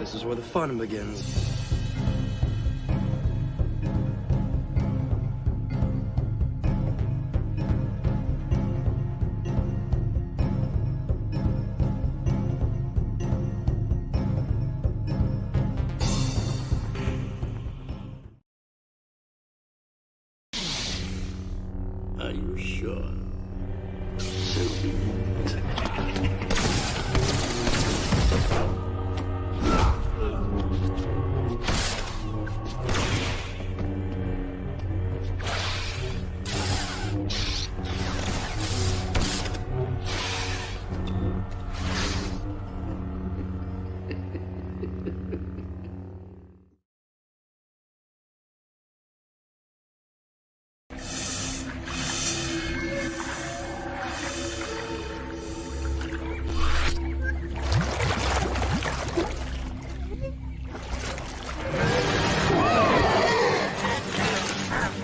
This is where the fun begins. Are you sure? So be it.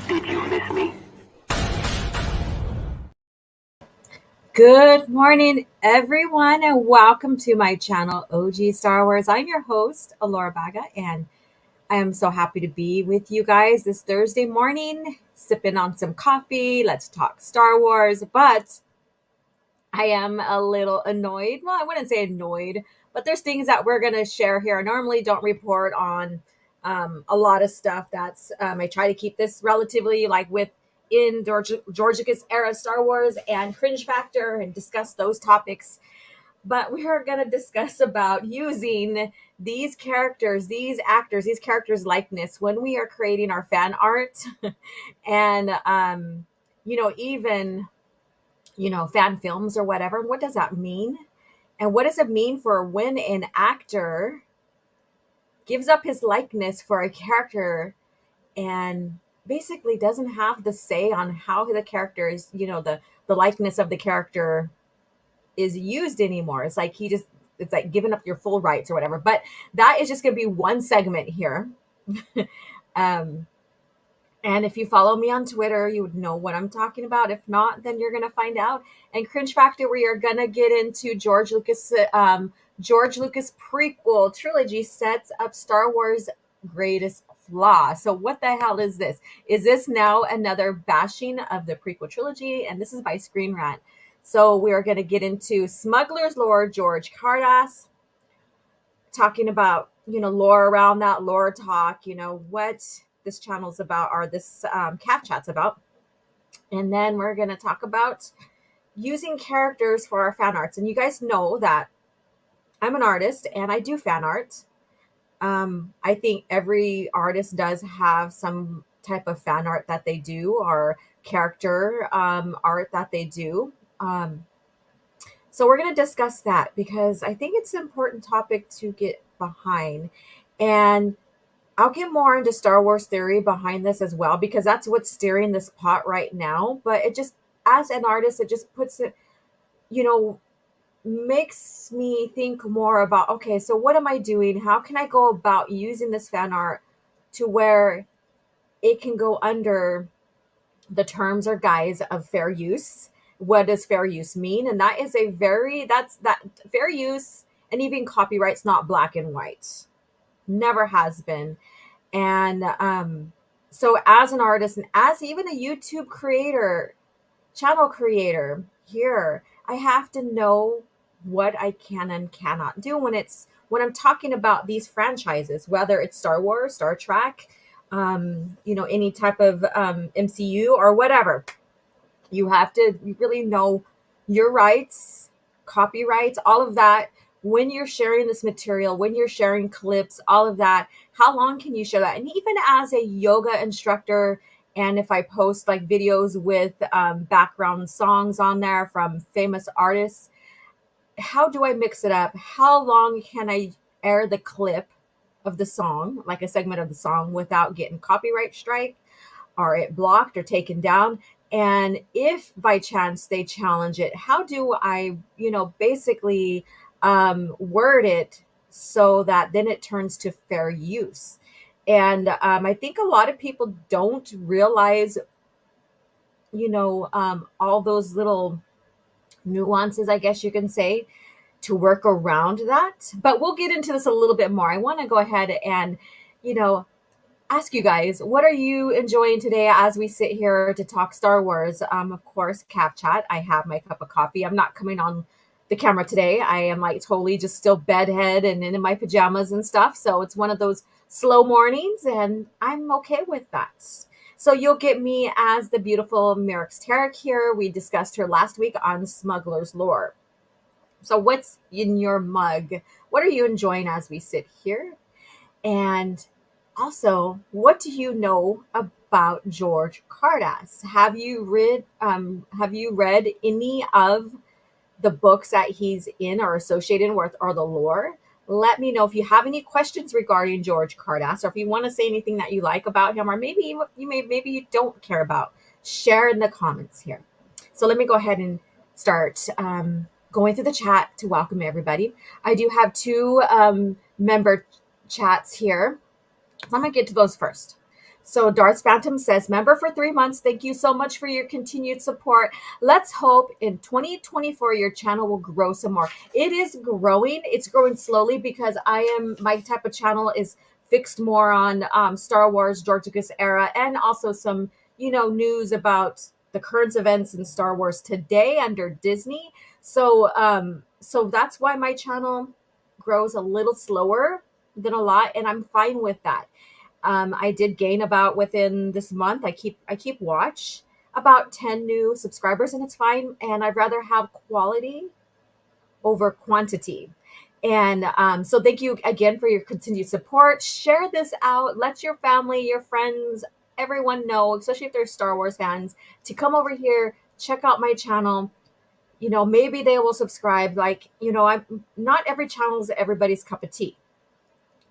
Did you miss me? Good morning, everyone, and welcome to my channel, OG Star Wars. I'm your host, Alora Baga, and I am so happy to be with you guys this Thursday morning, sipping on some coffee. Let's talk Star Wars, but I am a little annoyed. Well, I wouldn't say annoyed, but there's things that we're going to share here. I normally don't report on a lot of stuff. I try to keep this relatively like within George Lucas era Star Wars and Cringe Factor and discuss those topics. But we are going to discuss about using these characters, these actors, these characters' likeness when we are creating our fan art and, even fan films or whatever. What does that mean? And what does it mean for when an actor gives up his likeness for a character and basically doesn't have the say on how the character is, the likeness of the character is used anymore. It's like it's like giving up your full rights or whatever. But that is just going to be one segment here. And if you follow me on Twitter, you would know what I'm talking about. If not, then you're going to find out. And Cringe Factor, we are going to get into George Lucas prequel trilogy sets up Star Wars greatest flaw. So what the hell is this? Is this now another bashing of the prequel trilogy? And this is by Screen Rant. So we are going to get into Smuggler's Lore, Jorj Car'das, talking about, lore around that, lore talk, what this channel's about, or this CAF chat's about. And then we're going to talk about using characters for our fan arts. And you guys know that I'm an artist and I do fan art. I think every artist does have some type of fan art that they do, or character art that they do. So we're going to discuss that because I think it's an important topic to get behind. And I'll get more into Star Wars theory behind this as well, because that's what's steering this pot right now. But it just, as an artist, it just puts it, makes me think more about, okay, so what am I doing? How can I go about using this fan art to where it can go under the terms or guise of fair use? What does fair use mean? And that is that fair use and even copyright's not black and white. Never has been. And so as an artist and as even a YouTube creator, channel creator here, I have to know what I can and cannot do when I'm talking about these franchises, whether it's Star Wars, Star Trek, any type of MCU or whatever. You have to really know your rights, copyrights, all of that. When you're sharing this material, when you're sharing clips, all of that, how long can you share that? And even as a yoga instructor, and if I post like videos with background songs on there from famous artists, how do I mix it up? How long can I air the clip of the song, like a segment of the song, without getting copyright strike or it blocked or taken down? And if by chance they challenge it, how do I, basically word it so that then it turns to fair use? And I think a lot of people don't realize, all those little nuances, I guess you can say. to work around that. But we'll get into this a little bit more. I want to go ahead and, you know, ask you guys, what are you enjoying today as we sit here to talk Star Wars? Of course, CAF Chat. I have my cup of coffee. I'm not coming on the camera today. I am like totally just still bedhead and in my pajamas and stuff. So it's one of those slow mornings, and I'm okay with that. So you'll get me as the beautiful Merrick's Tarek here. We discussed her last week on Smuggler's Lore. So what's in your mug? What are you enjoying as we sit here? And also, what do you know about Jorj Car'das? Have you read any of the books that he's in or associated with or the lore? Let me know if you have any questions regarding Jorj Car'das, or if you want to say anything that you like about him, or maybe maybe you don't care about. Share in the comments here. So let me go ahead and start going through the chat to welcome everybody. I do have two member chats here. So I'm going to get to those first. So Darth Phantom says, member for 3 months. Thank you so much for your continued support. Let's hope in 2024 your channel will grow some more. It is growing. It's growing slowly because my type of channel is fixed more on Star Wars, George Lucas era, and also some, news about the current events in Star Wars today under Disney. So that's why my channel grows a little slower than a lot, and I'm fine with that. I did gain about within this month. I keep watch about 10 new subscribers, and it's fine. And I'd rather have quality over quantity. And so thank you again for your continued support. Share this out. Let your family, your friends, everyone know, especially if they're Star Wars fans, to come over here, check out my channel. Maybe they will subscribe. I'm not every channel is everybody's cup of tea,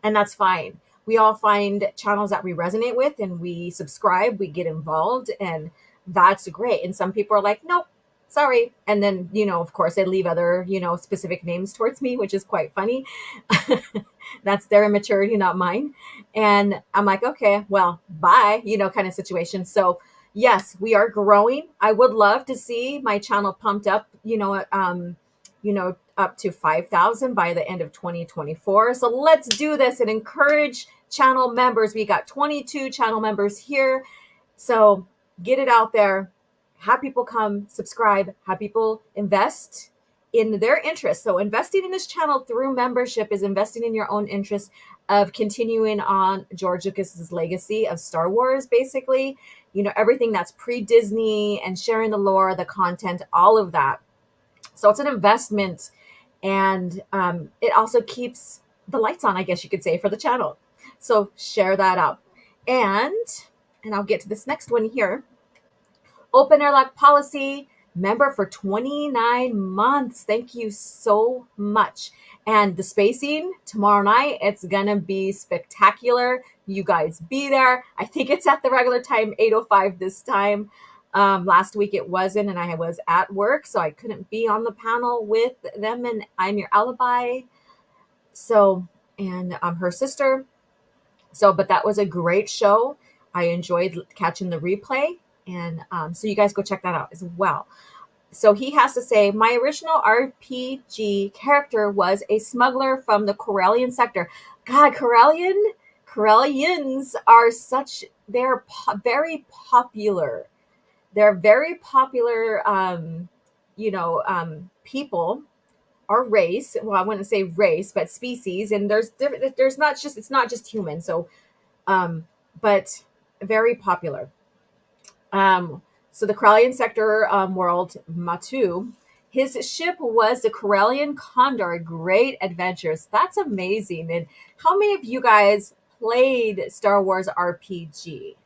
and that's fine. We all find channels that we resonate with and we subscribe, we get involved, and that's great. And some people are like, nope, sorry. And then, of course, they leave other, specific names towards me, which is quite funny. That's their immaturity, not mine. And I'm like, okay, well, bye, kind of situation. So yes, we are growing. I would love to see my channel pumped up, up to 5,000 by the end of 2024. So let's do this and encourage channel members. We got 22 channel members here. So get it out there. Have people come subscribe, have people invest in their interest. So investing in this channel through membership is investing in your own interest of continuing on George Lucas's legacy of Star Wars, basically, everything that's pre-Disney and sharing the lore, the content, all of that. So it's an investment. And it also keeps the lights on, I guess you could say, for the channel. So share that out. And I'll get to this next one here. Open airlock policy, member for 29 months. Thank you so much. And the spacing tomorrow night, it's going to be spectacular. You guys be there. I think it's at the regular time, 8:05 this time. Last week it wasn't, and I was at work, so I couldn't be on the panel with them, and I'm your alibi. So, and her sister. So, but that was a great show. I enjoyed catching the replay, and so you guys go check that out as well. So he has to say, my original RPG character was a smuggler from the Corellian sector. God, Corellians are they're very popular. They're very popular, people or race. Well, I wouldn't say race, but species. And it's not just human. So, but very popular. So the Corellian sector world, Matu, his ship was the Corellian Condor. Great adventures. That's amazing. And how many of you guys played Star Wars RPG?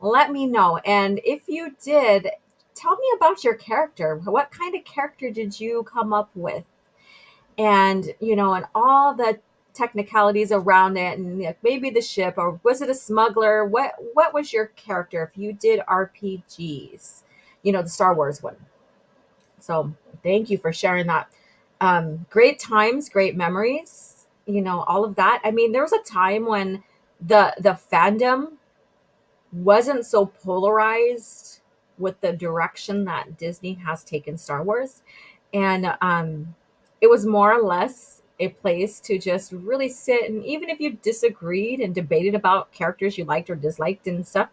Let me know. And if you did, tell me about your character. What kind of character did you come up with? And, and all the technicalities around it, and maybe the ship, or was it a smuggler? What was your character if you did RPGs? The Star Wars one. So thank you for sharing that. Great times, great memories, all of that. I mean, there was a time when the fandom wasn't so polarized with the direction that Disney has taken Star Wars. And it was more or less a place to just really sit, and even if you disagreed and debated about characters you liked or disliked and stuff,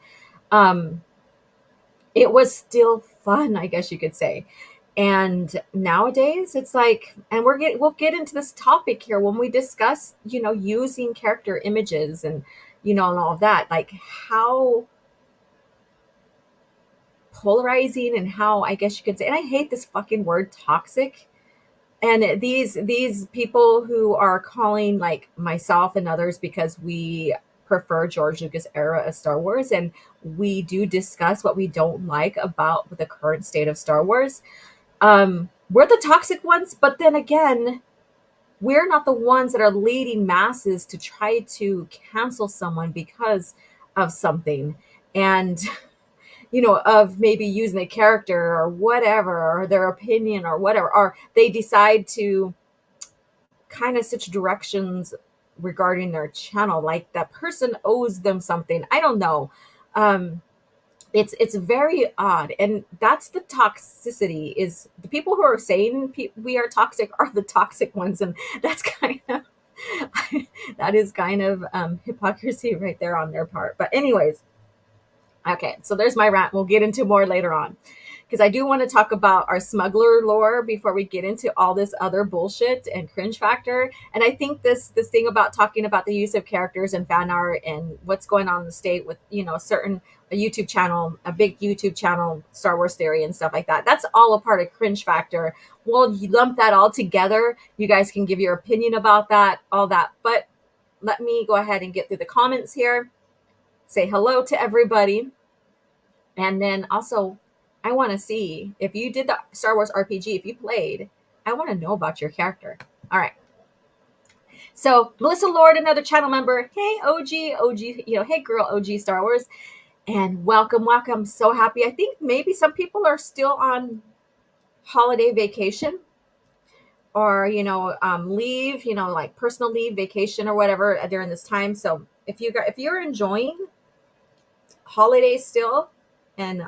um, it was still fun, I guess you could say. And nowadays it's like, and we'll get into this topic here when we discuss, using character images and, and all of that, like how polarizing and how, I guess you could say, and I hate this fucking word toxic. And these people who are calling, like myself and others, because we prefer George Lucas era of Star Wars, and we do discuss what we don't like about the current state of Star Wars. We're the toxic ones, but then again, we're not the ones that are leading masses to try to cancel someone because of something. And of maybe using a character or whatever, or their opinion or whatever, or they decide to kind of switch directions regarding their channel, like that person owes them something. I don't know. It's very odd, and that's the toxicity. Is the people who are saying we are toxic are the toxic ones, and that's kind of that is kind of hypocrisy right there on their part. But anyways, okay, so there's my rant. We'll get into more later on, because I do want to talk about our smuggler lore before we get into all this other bullshit and cringe factor. And I think this thing about talking about the use of characters and fan art and what's going on in the state with a YouTube channel, a big YouTube channel, Star Wars Theory and stuff like that. That's all a part of cringe factor. We'll lump that all together. You guys can give your opinion about that, all that. But let me go ahead and get through the comments here. Say hello to everybody. And then also, I want to see if you did the Star Wars RPG, if you played, I want to know about your character. All right. So Melissa Lord, another channel member. Hey, OG, hey girl, OG Star Wars. And welcome. So happy. I think maybe some people are still on holiday vacation or, leave, like personal leave, vacation or whatever during this time. So if you're enjoying holidays still, and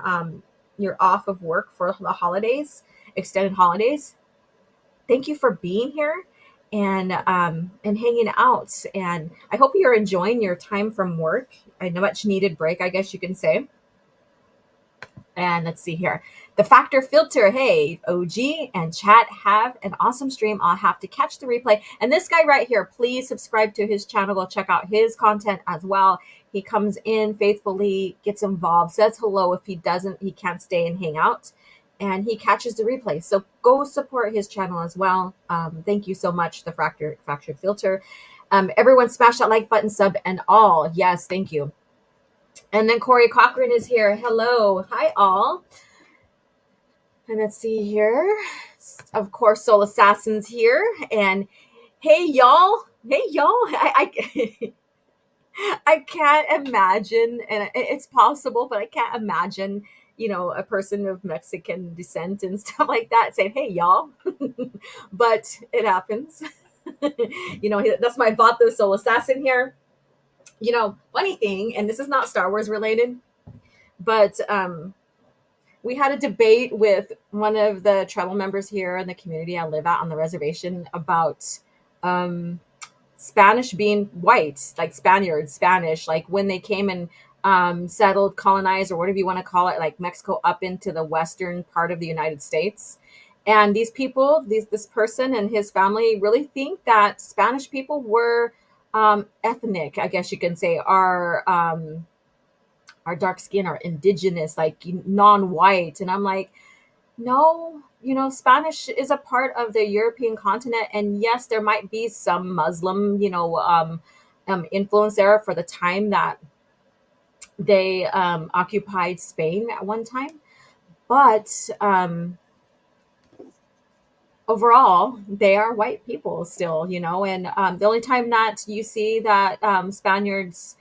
you're off of work for the holidays, extended holidays, thank you for being here and hanging out. And I hope you're enjoying your time from work. A much needed break, I guess you can say. And let's see here. The Factor Filter. Hey, OG and chat, have an awesome stream. I'll have to catch the replay. And this guy right here, please subscribe to his channel. Go check out his content as well. He comes in faithfully, gets involved, says hello. If he doesn't, he can't stay and hang out. And he catches the replay. So go support his channel as well. Thank you so much, the Factor Filter. Everyone smash that like button, sub and all. Yes, thank you. And then Corey Cochran is here. Hello. Hi, all. And let's see here. Of course, Soul Assassin's here. And hey, y'all. I I can't imagine, and it's possible, but I can't imagine, a person of Mexican descent and stuff like that saying, hey, y'all. But it happens. That's my Vato Soul Assassin here. Funny thing, and this is not Star Wars related, but we had a debate with one of the tribal members here in the community I live at on the reservation about Spanish being white, like Spanish, like when they came and settled, colonized, or whatever you want to call it, like Mexico up into the western part of the United States. And these people, this person and his family really think that Spanish people were ethnic, I guess you can say, are dark skin, are indigenous, like non-white. And I'm like, no, Spanish is a part of the European continent. And yes, there might be some Muslim, influence there for the time that they occupied Spain at one time. But overall, they are white people still, and the only time that you see that Spaniards,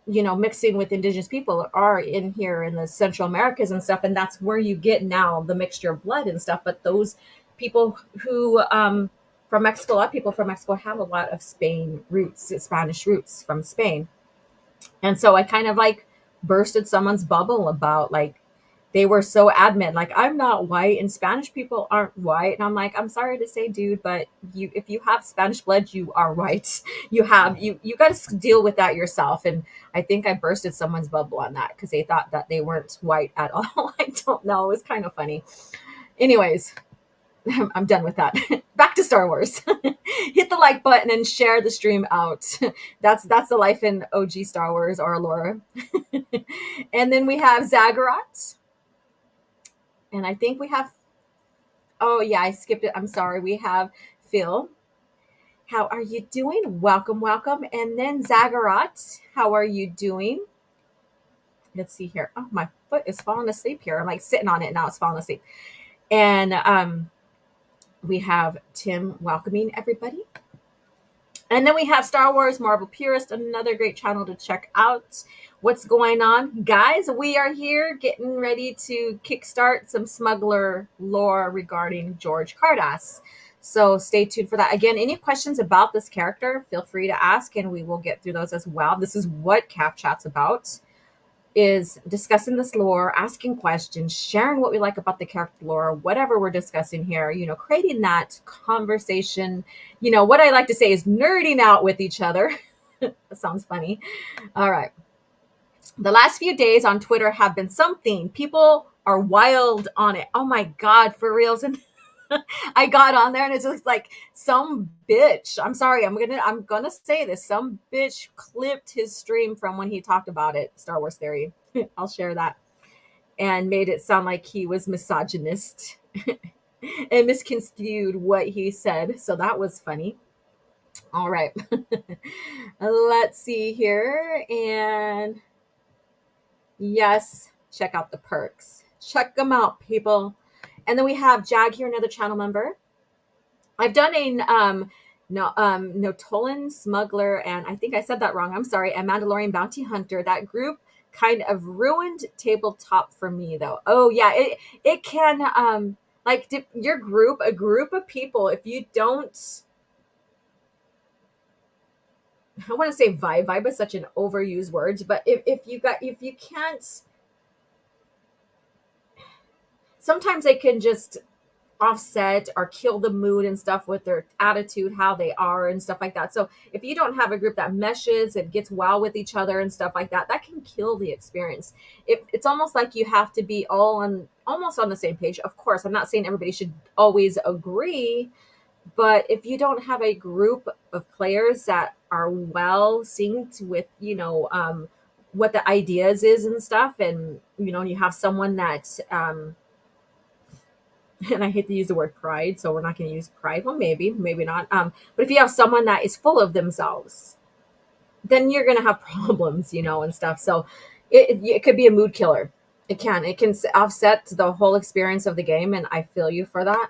mixing with indigenous people are in here in the Central Americas and stuff. And that's where you get now the mixture of blood and stuff. But those people who, from Mexico, a lot of people from Mexico have a lot of Spanish roots from Spain. And so I kind of like bursted someone's bubble about like, they were so adamant, like, I'm not white and Spanish people aren't white. And I'm like, I'm sorry to say, dude, but if you have Spanish blood, you are white. You got to deal with that yourself. And I think I bursted someone's bubble on that because they thought that they weren't white at all. I don't know. It was kind of funny. Anyways, I'm done with that. Back to Star Wars. Hit the like button and share the stream out. That's the life in OG Star Wars or lore. And then we have Zaggerat. And I think we have, oh yeah, I skipped it. I'm sorry. We have Phil. How are you doing? Welcome, welcome. And then Zaggerat, how are you doing? Let's see here. Oh, my foot is falling asleep here. I'm like sitting on it now. It's falling asleep. And we have Tim welcoming everybody. And then we have Star Wars Marvel Purist, another great channel to check out. What's going on? Guys, we are here getting ready to kickstart some smuggler lore regarding Jorj Car'das. So stay tuned for that. Again, any questions about this character, feel free to ask, and we will get through those as well. This is what CAF Chat's about, is discussing this lore, asking questions, sharing what we like about the character lore, whatever we're discussing here, creating that conversation. What I like to say is nerding out with each other. That sounds funny. All right. The last few days on Twitter have been something. People are wild on it. Oh my God, for reals. And I got on there and it's just like some bitch. I'm sorry. I'm gonna say this. Some bitch clipped his stream from when he talked about it, Star Wars Theory. I'll share that. And made it sound like he was misogynist and misconstrued what he said. So that was funny. All right. Let's see here. And yes, check out the perks. Check them out, people. And then we have Jag here, another channel member. I've done a Talon, Smuggler, and I think I said that wrong. I'm sorry. A Mandalorian Bounty Hunter. That group kind of ruined tabletop for me, though. Oh yeah, it can your group, a group of people. If you don't, I want to say vibe is such an overused word, but if you can't, sometimes they can just offset or kill the mood and stuff with their attitude, how they are and stuff like that. So if you don't have a group that meshes and gets well with each other and stuff like that, that can kill the experience. It's almost like you have to be almost on the same page. Of course, I'm not saying everybody should always agree, but if you don't have a group of players that are well synced with, what the ideas is and stuff, and you have someone that and I hate to use the word pride, so we're not going to use pride. Well, maybe not. But if you have someone that is full of themselves, then you're going to have problems, and stuff. So it could be a mood killer. It can offset the whole experience of the game, and I feel you for that.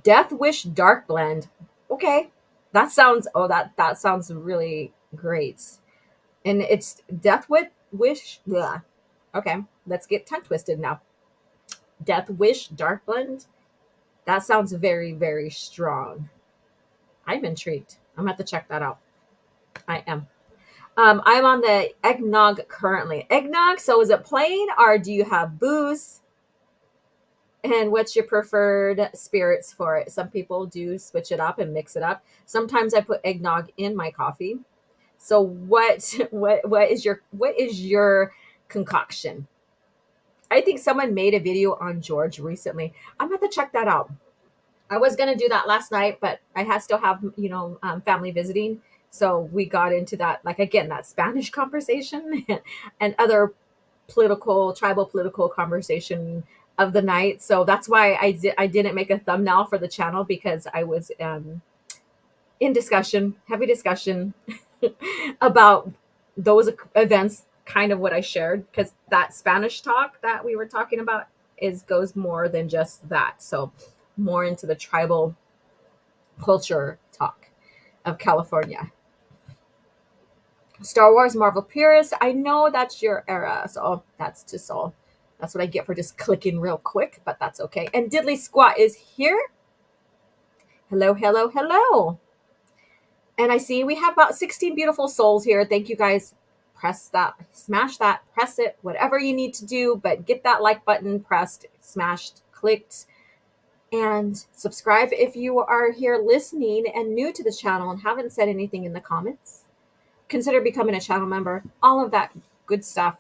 Death Wish Dark Blend. Okay, that sounds really great, and it's Death Wish. Blah. Okay, let's get tongue twisted now. Death Wish Dark Blend. That sounds very, very strong. I'm intrigued. I'm going to have to check that out. I am. I'm on the eggnog currently. Eggnog, so is it plain or do you have booze? And what's your preferred spirits for it? Some people do switch it up and mix it up. Sometimes I put eggnog in my coffee. So what is your concoction? I think someone made a video on Jorj recently. I'm going to check that out. I was going to do that last night, but I still have, family visiting. So we got into that, that Spanish conversation and other tribal political conversation of the night. So that's why I didn't make a thumbnail for the channel, because I was in heavy discussion about those events. Kind of what I shared, because that Spanish talk that we were talking about goes more than just that. So more into the tribal culture talk of California. Star Wars Marvel Purist. I know that's your era, so that's just all. That's what I get for just clicking real quick, but that's okay. And Diddly Squat is here. Hello, hello, hello. And I see we have about 16 beautiful souls here. Thank you guys. smash that, press it, whatever you need to do, but get that like button pressed, smashed, clicked, and subscribe if you are here listening and new to the channel and haven't said anything in the comments. Consider becoming a channel member, all of that good stuff.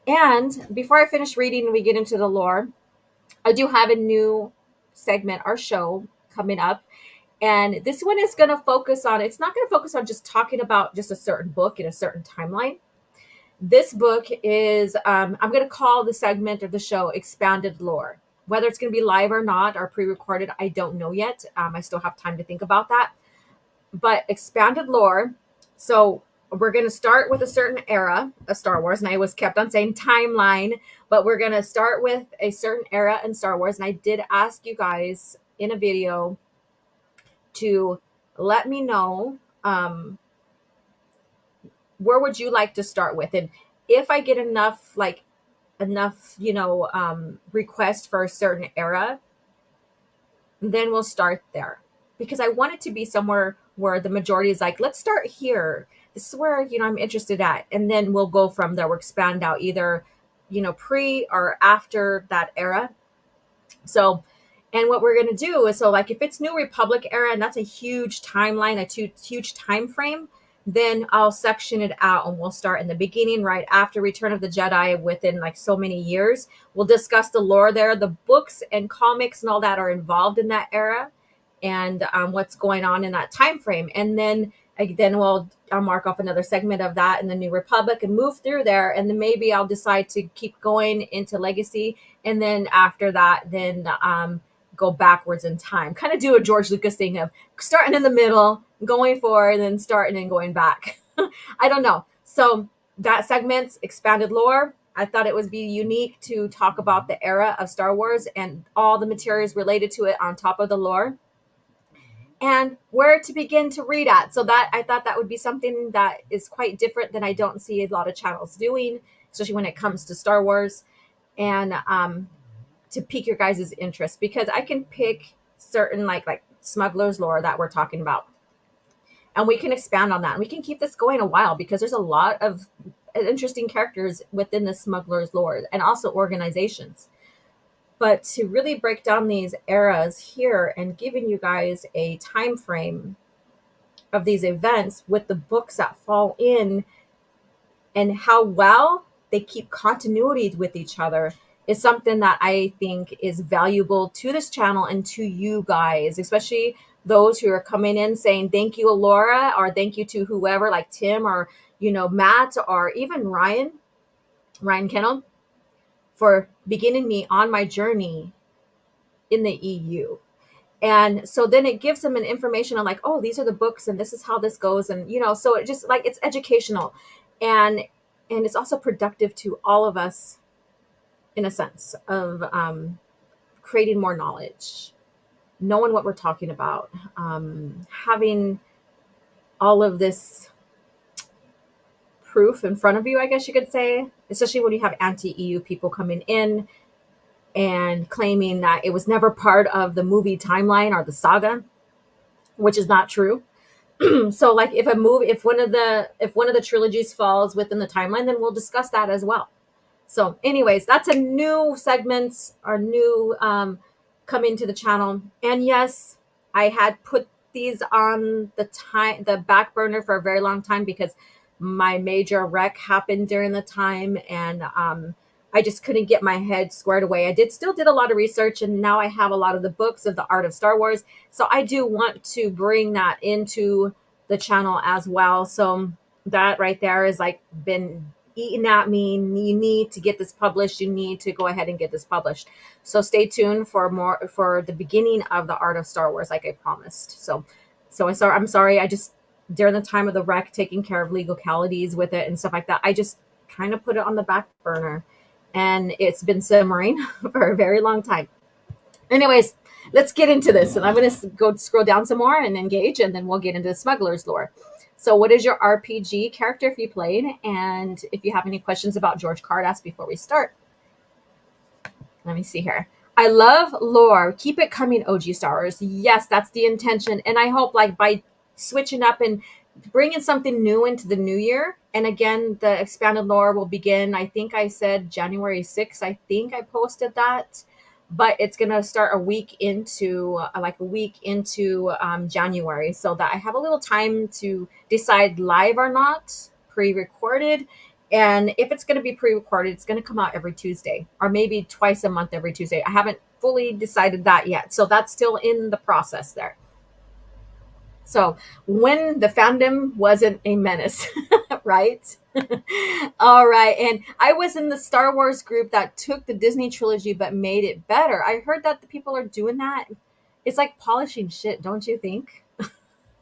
And before I finish reading and we get into the lore, I do have a new segment, our show coming up. And this one is going to focus on, it's not going to focus on just talking about just a certain book in a certain timeline. This book is, I'm going to call the segment of the show Expanded Lore. Whether it's going to be live or not, or pre-recorded, I don't know yet. I still have time to think about that. But Expanded Lore. So we're going to start with a certain era of Star Wars. And I was kept on saying timeline, but we're going to start with a certain era in Star Wars. And I did ask you guys in a video to let me know where would you like to start with, and if I get enough requests for a certain era, then we'll start there, because I want it to be somewhere where the majority is like, let's start here. This is where I'm interested at, and then we'll go from there. We'll expand out either pre or after that era. So, and what we're going to do is, so like if it's New Republic era, and that's a huge timeline, a huge time frame, then I'll section it out and we'll start in the beginning, right after Return of the Jedi, within like so many years. We'll discuss the lore there, the books and comics and all that are involved in that era, and what's going on in that time frame. And then I'll mark off another segment of that in the New Republic and move through there. And then maybe I'll decide to keep going into Legacy. And then after that, then go backwards in time. Kind of do a George Lucas thing of starting in the middle, going forward, then starting and going back. I don't know. So that segment's Expanded Lore. I thought it would be unique to talk about the era of Star Wars and all the materials related to it on top of the lore, and where to begin to read at. So that I thought that would be something that is quite different than I don't see a lot of channels doing, especially when it comes to Star Wars, and to pique your guys' interest, because I can pick certain like Smuggler's Lore that we're talking about, and we can expand on that, and we can keep this going a while, because there's a lot of interesting characters within the Smuggler's Lore and also organizations. But to really break down these eras here and giving you guys a time frame of these events with the books that fall in and how well they keep continuity with each other is something that I think is valuable to this channel and to you guys, especially those who are coming in saying thank you, Laura, or thank you to whoever, like Tim or Matt, or even Ryan Kennel, for beginning me on my journey in the EU. And so then it gives them an information on like, oh, these are the books and this is how this goes. And, so it just like, it's educational, and it's also productive to all of us in a sense of creating more knowledge, knowing what we're talking about, having all of this proof in front of you, I guess you could say, especially when you have anti-EU people coming in and claiming that it was never part of the movie timeline or the saga, which is not true. So like if one of the trilogies falls within the timeline, then we'll discuss that as well. So anyways, that's a new segment, or new coming to the channel. And yes, I had put these on the back burner for a very long time, because my major wreck happened during the time, and I just couldn't get my head squared away. I still did a lot of research, and now I have a lot of the books of the art of Star Wars. So I do want to bring that into the channel as well. So that right there is like been eating at me. You need to get this published. You need to go ahead and get this published. So stay tuned for more, for the beginning of the art of Star Wars, like I promised. So I'm sorry. I just, during the time of the wreck, taking care of legalities with it and stuff like that, I just kind of put it on the back burner, and it's been simmering for a very long time. Anyways, let's get into this, and I'm going to go scroll down some more and engage, and then we'll get into the Smuggler's Lore. So what is your RPG character if you played? And if you have any questions about Jorj Car'das before we start. Let me see here. I love lore. Keep it coming, OG Star Wars. Yes, that's the intention. And I hope like by switching up and bringing something new into the new year. And again, the expanded lore will begin. I think I said January 6th. I think I posted that, but it's gonna start a week into January, so that I have a little time to decide live or not, pre-recorded. And if it's going to be pre-recorded, it's going to come out every Tuesday, or maybe twice a month every Tuesday. I haven't fully decided that yet, so that's still in the process there. So when the fandom wasn't a menace, right? All right. And I was in the Star Wars group that took the Disney trilogy but made it better. I heard that the people are doing that. It's like polishing shit, don't you think?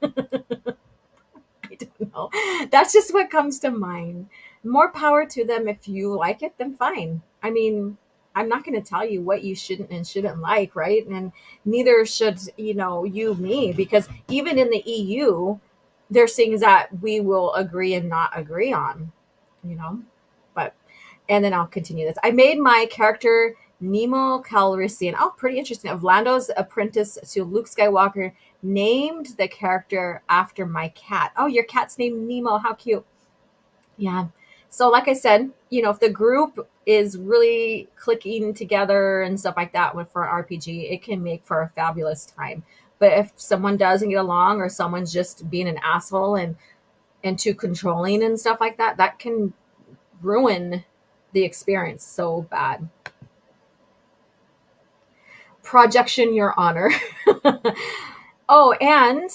I don't know. That's just what comes to mind. More power to them. If you like it, then fine. I mean, I'm not going to tell you what you shouldn't and shouldn't like, right? And neither should, you me, because even in the EU, there's things that we will agree and not agree on, you know? But, and then I'll continue this. I made my character Nemo Calrissian. Oh, pretty interesting. Of Lando's apprentice to Luke Skywalker, named the character after my cat. Oh, your cat's named Nemo. How cute. Yeah. So, like I said, if the group is really clicking together and stuff like that for an RPG, it can make for a fabulous time. But if someone doesn't get along, or someone's just being an asshole and too controlling and stuff like that, that can ruin the experience so bad. Projection, Your Honor. Oh, and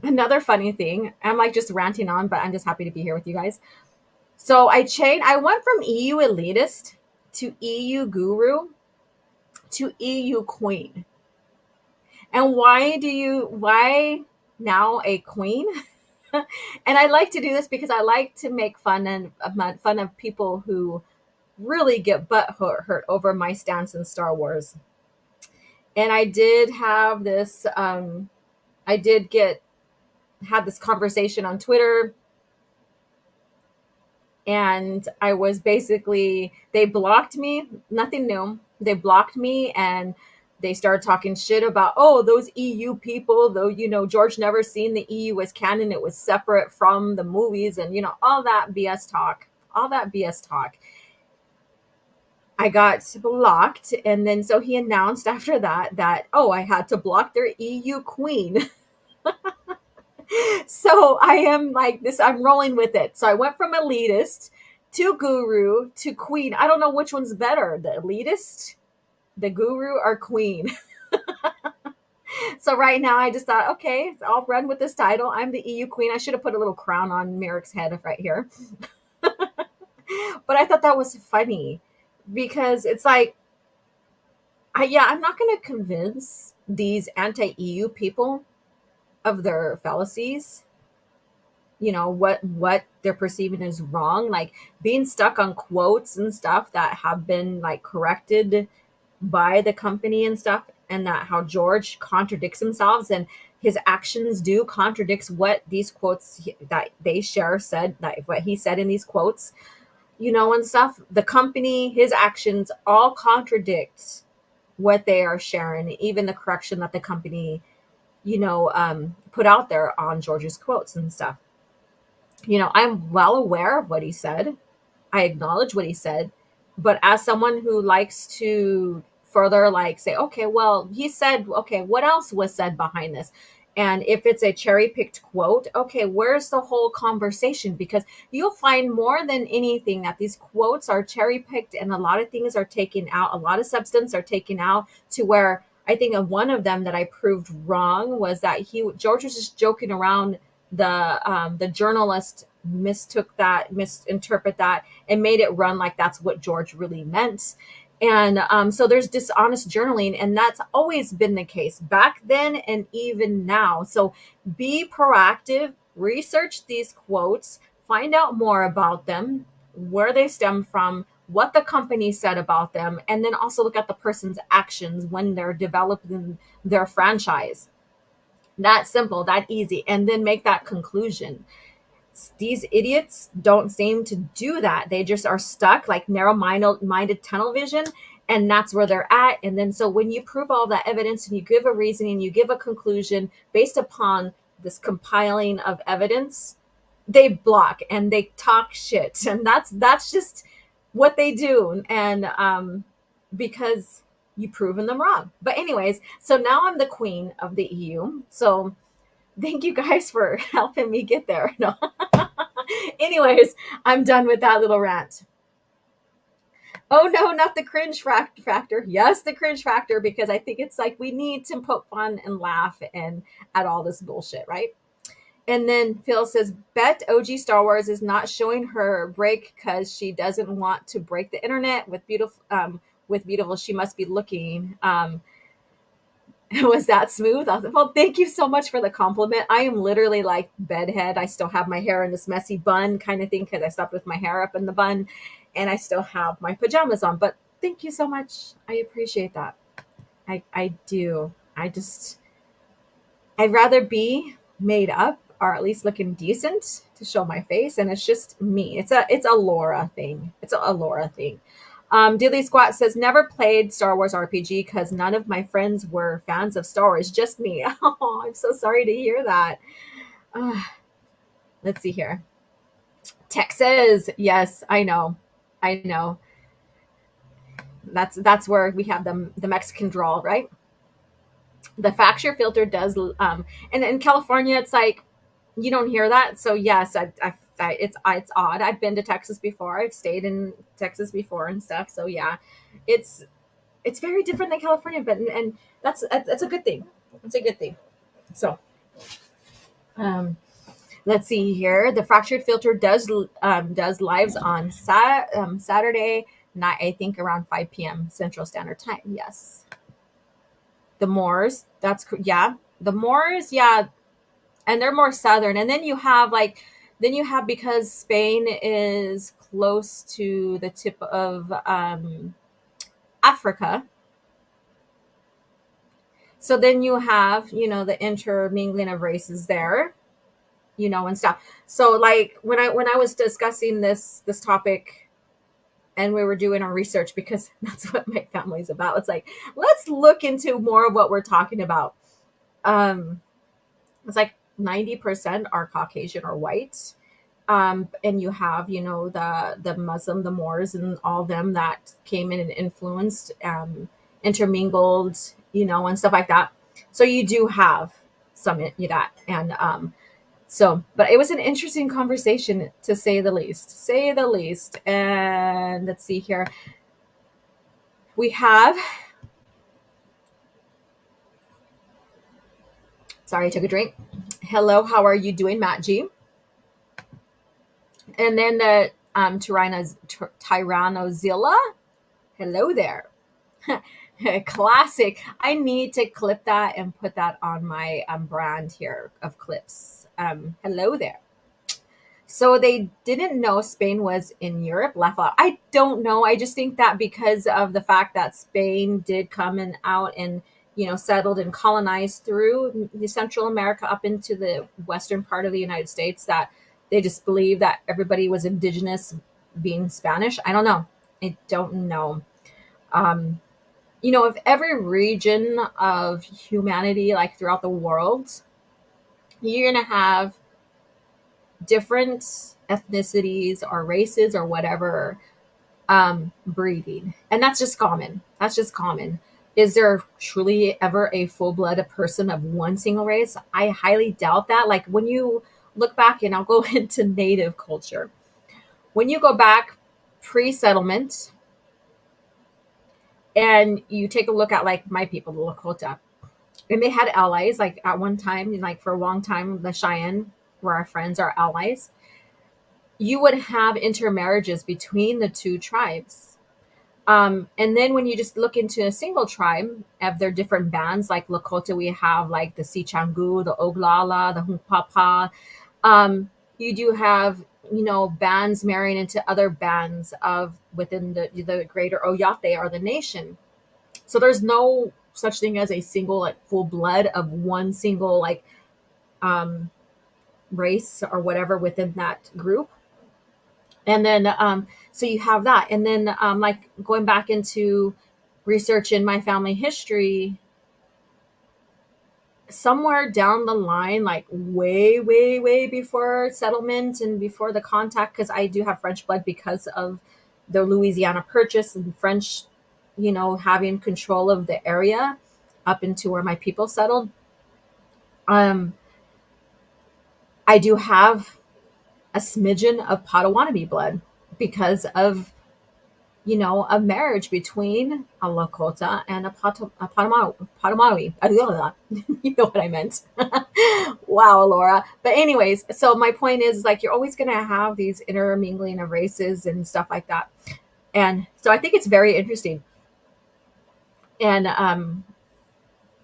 another funny thing, I'm like just ranting on, but I'm just happy to be here with you guys. So I went from EU elitist to EU guru to EU queen. And why now a queen? And I like to do this because I like to make fun of people who really get butt hurt over my stance in Star Wars. And I did have this, had this conversation on Twitter, and I was basically, they blocked me, nothing new. They blocked me, and they started talking shit about, oh, those EU people, though, George never seen the EU as canon. It was separate from the movies, and, all that BS talk. I got blocked, and then so he announced after that, oh, I had to block their EU queen. So I am like this, I'm rolling with it. So I went from elitist to guru to queen. I don't know which one's better, the elitist, the guru, or queen. So right now I just thought, okay, I'll run with this title. I'm the EU queen. I should have put a little crown on Merrick's head right here. But I thought that was funny, because it's like, I'm not going to convince these anti-EU people of their fallacies, what they're perceiving as wrong, like being stuck on quotes and stuff that have been like corrected by the company and stuff, and that how George contradicts himself, and his actions do contradicts what these quotes that they share said, like what he said in these quotes, and stuff. The company, his actions all contradict what they are sharing, even the correction that the company put out there on George's quotes and stuff. I'm well aware of what he said. I acknowledge what he said. But as someone who likes to further say, okay, well, he said, okay, what else was said behind this? And if it's a cherry-picked quote, okay, where's the whole conversation? Because you'll find more than anything that these quotes are cherry-picked, and a lot of things are taken out. A lot of substance are taken out, to where I think of one of them that I proved wrong was that George was just joking around. The journalist misinterpret that and made it run like that's what George really meant. And so there's dishonest journaling, and that's always been the case back then and even now. So be proactive, research these quotes, find out more about them, where they stem from, what the company said about them, and then also look at the person's actions when they're developing their franchise. That simple, that easy, and then make that conclusion. These idiots don't seem to do that. They just are stuck like narrow-minded tunnel vision, and that's where they're at. And then so when you prove all that evidence and you give a reasoning, you give a conclusion based upon this compiling of evidence, they block and they talk shit, and that's just what they do. And because you've proven them wrong. But anyways, so now I'm the queen of the EU. So thank you guys for helping me get there. No. Anyways, I'm done with that little rant. Oh no, not the cringe factor. Yes, the cringe factor, because I think it's like we need to poke fun and laugh and at all this bullshit, right? And then Phil says, bet OG Star Wars is not showing her break because she doesn't want to break the internet with beautiful. With beautiful, she must be looking. Was that smooth? I was like, well, thank you so much for the compliment. I am literally like bedhead. I still have my hair in this messy bun kind of thing because I slept with my hair up in the bun, and I still have my pajamas on. But thank you so much. I appreciate that. I do. I'd rather be made up or at least looking decent to show my face, and it's just me. It's a Laura thing. It's a Laura thing. Dilly Squat says, never played Star Wars RPG because none of my friends were fans of Star Wars, just me. Oh, I'm so sorry to hear that. Let's see here. Texas. Yes, I know. That's where we have the Mexican drawl, right? The facture filter does, and in California, it's like you don't hear that. So yes, it's odd. I've been to Texas before. I've stayed in Texas before and stuff. So yeah, it's very different than California, but and that's a good thing. It's a good thing. So, let's see here. The fractured filter does lives on Saturday night. I think around 5 p.m. Central Standard Time. Yes. The Moors. Yeah. The Moors. Yeah. And they're more southern. And then you have because Spain is close to the tip of Africa. So then you have, the intermingling of races there, and stuff. So like when I was discussing this topic and we were doing our research, because that's what my family's about. It's like, let's look into more of what we're talking about. It's like 90% are Caucasian or white. And you have, the Muslim, the Moors, and all them that came in and influenced, intermingled, and stuff like that. So you do have some that, and but it was an interesting conversation, to say the least. And let's see here. We have. Sorry, I took a drink. Hello, how are you doing, Matt G? And then the Tyranozilla. Hello there. Classic. I need to clip that and put that on my brand here of clips. Hello there. So they didn't know Spain was in Europe. Laugh out. I don't know. I just think that because of the fact that Spain did come out and settled and colonized through Central America up into the western part of the United States, that they just believe that everybody was indigenous, being Spanish. I don't know. If every region of humanity, like throughout the world, you're going to have different ethnicities or races or whatever breeding. And that's just common. Is there truly ever a full-blooded person of one single race? I highly doubt that. Like when you look back, and I'll go into native culture. When you go back pre-settlement and you take a look at like my people, the Lakota, and they had allies, like at one time, like for a long time, the Cheyenne were our friends, our allies. You would have intermarriages between the two tribes. And then when you just look into a single tribe of their different bands, like Lakota, we have like the Sichangu, the Oglala, the Hunkpapa. You do have, bands marrying into other bands within the greater Oyate or the nation. So there's no such thing as a single, like full blood of one single, like, race or whatever within that group. And then, so you have that. And then, like going back into research in my family history, somewhere down the line, like way, way, way before settlement and before the contact, because I do have French blood because of the Louisiana Purchase and French, having control of the area up into where my people settled. Um, I do have a smidgen of Potawatomi blood because of a marriage between a Lakota and a Potawatomi. You know what I meant. Wow, Laura. But anyways, so my point is, like, you're always going to have these intermingling of races and stuff like that. And so I think it's very interesting. And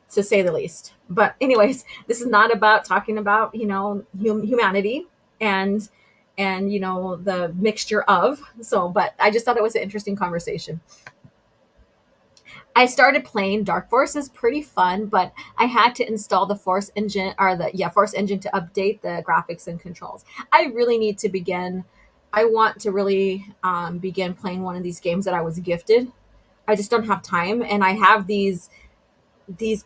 to say the least. But anyways, this is not about talking about, humanity and the mixture of. So, but I just thought it was an interesting conversation. I started playing Dark Forces, pretty fun, but I had to install the Force engine Force engine to update the graphics and controls. I really need to begin. I want to really begin playing one of these games that I was gifted. I just don't have time, and I have these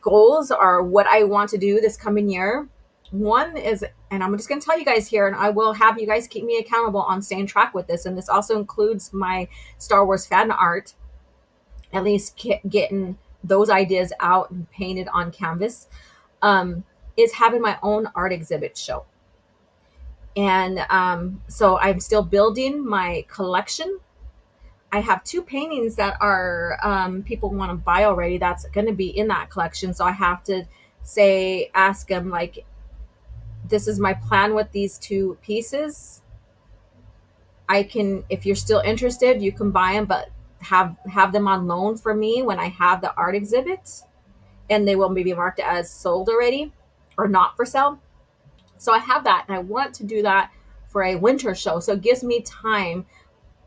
goals are what I want to do this coming year. One is, and I'm just going to tell you guys here, and I will have you guys keep me accountable on staying track with this. And this also includes my Star Wars fan art, at least getting those ideas out and painted on canvas, is having my own art exhibit show. And so I'm still building my collection. I have 2 paintings that are people want to buy already. That's going to be in that collection. So I have to ask them, like, this is my plan with these 2 pieces. I can, if you're still interested, you can buy them, but have them on loan for me when I have the art exhibit, and they will maybe marked as sold already or not for sale. So I have that, and I want to do that for a winter show. So it gives me time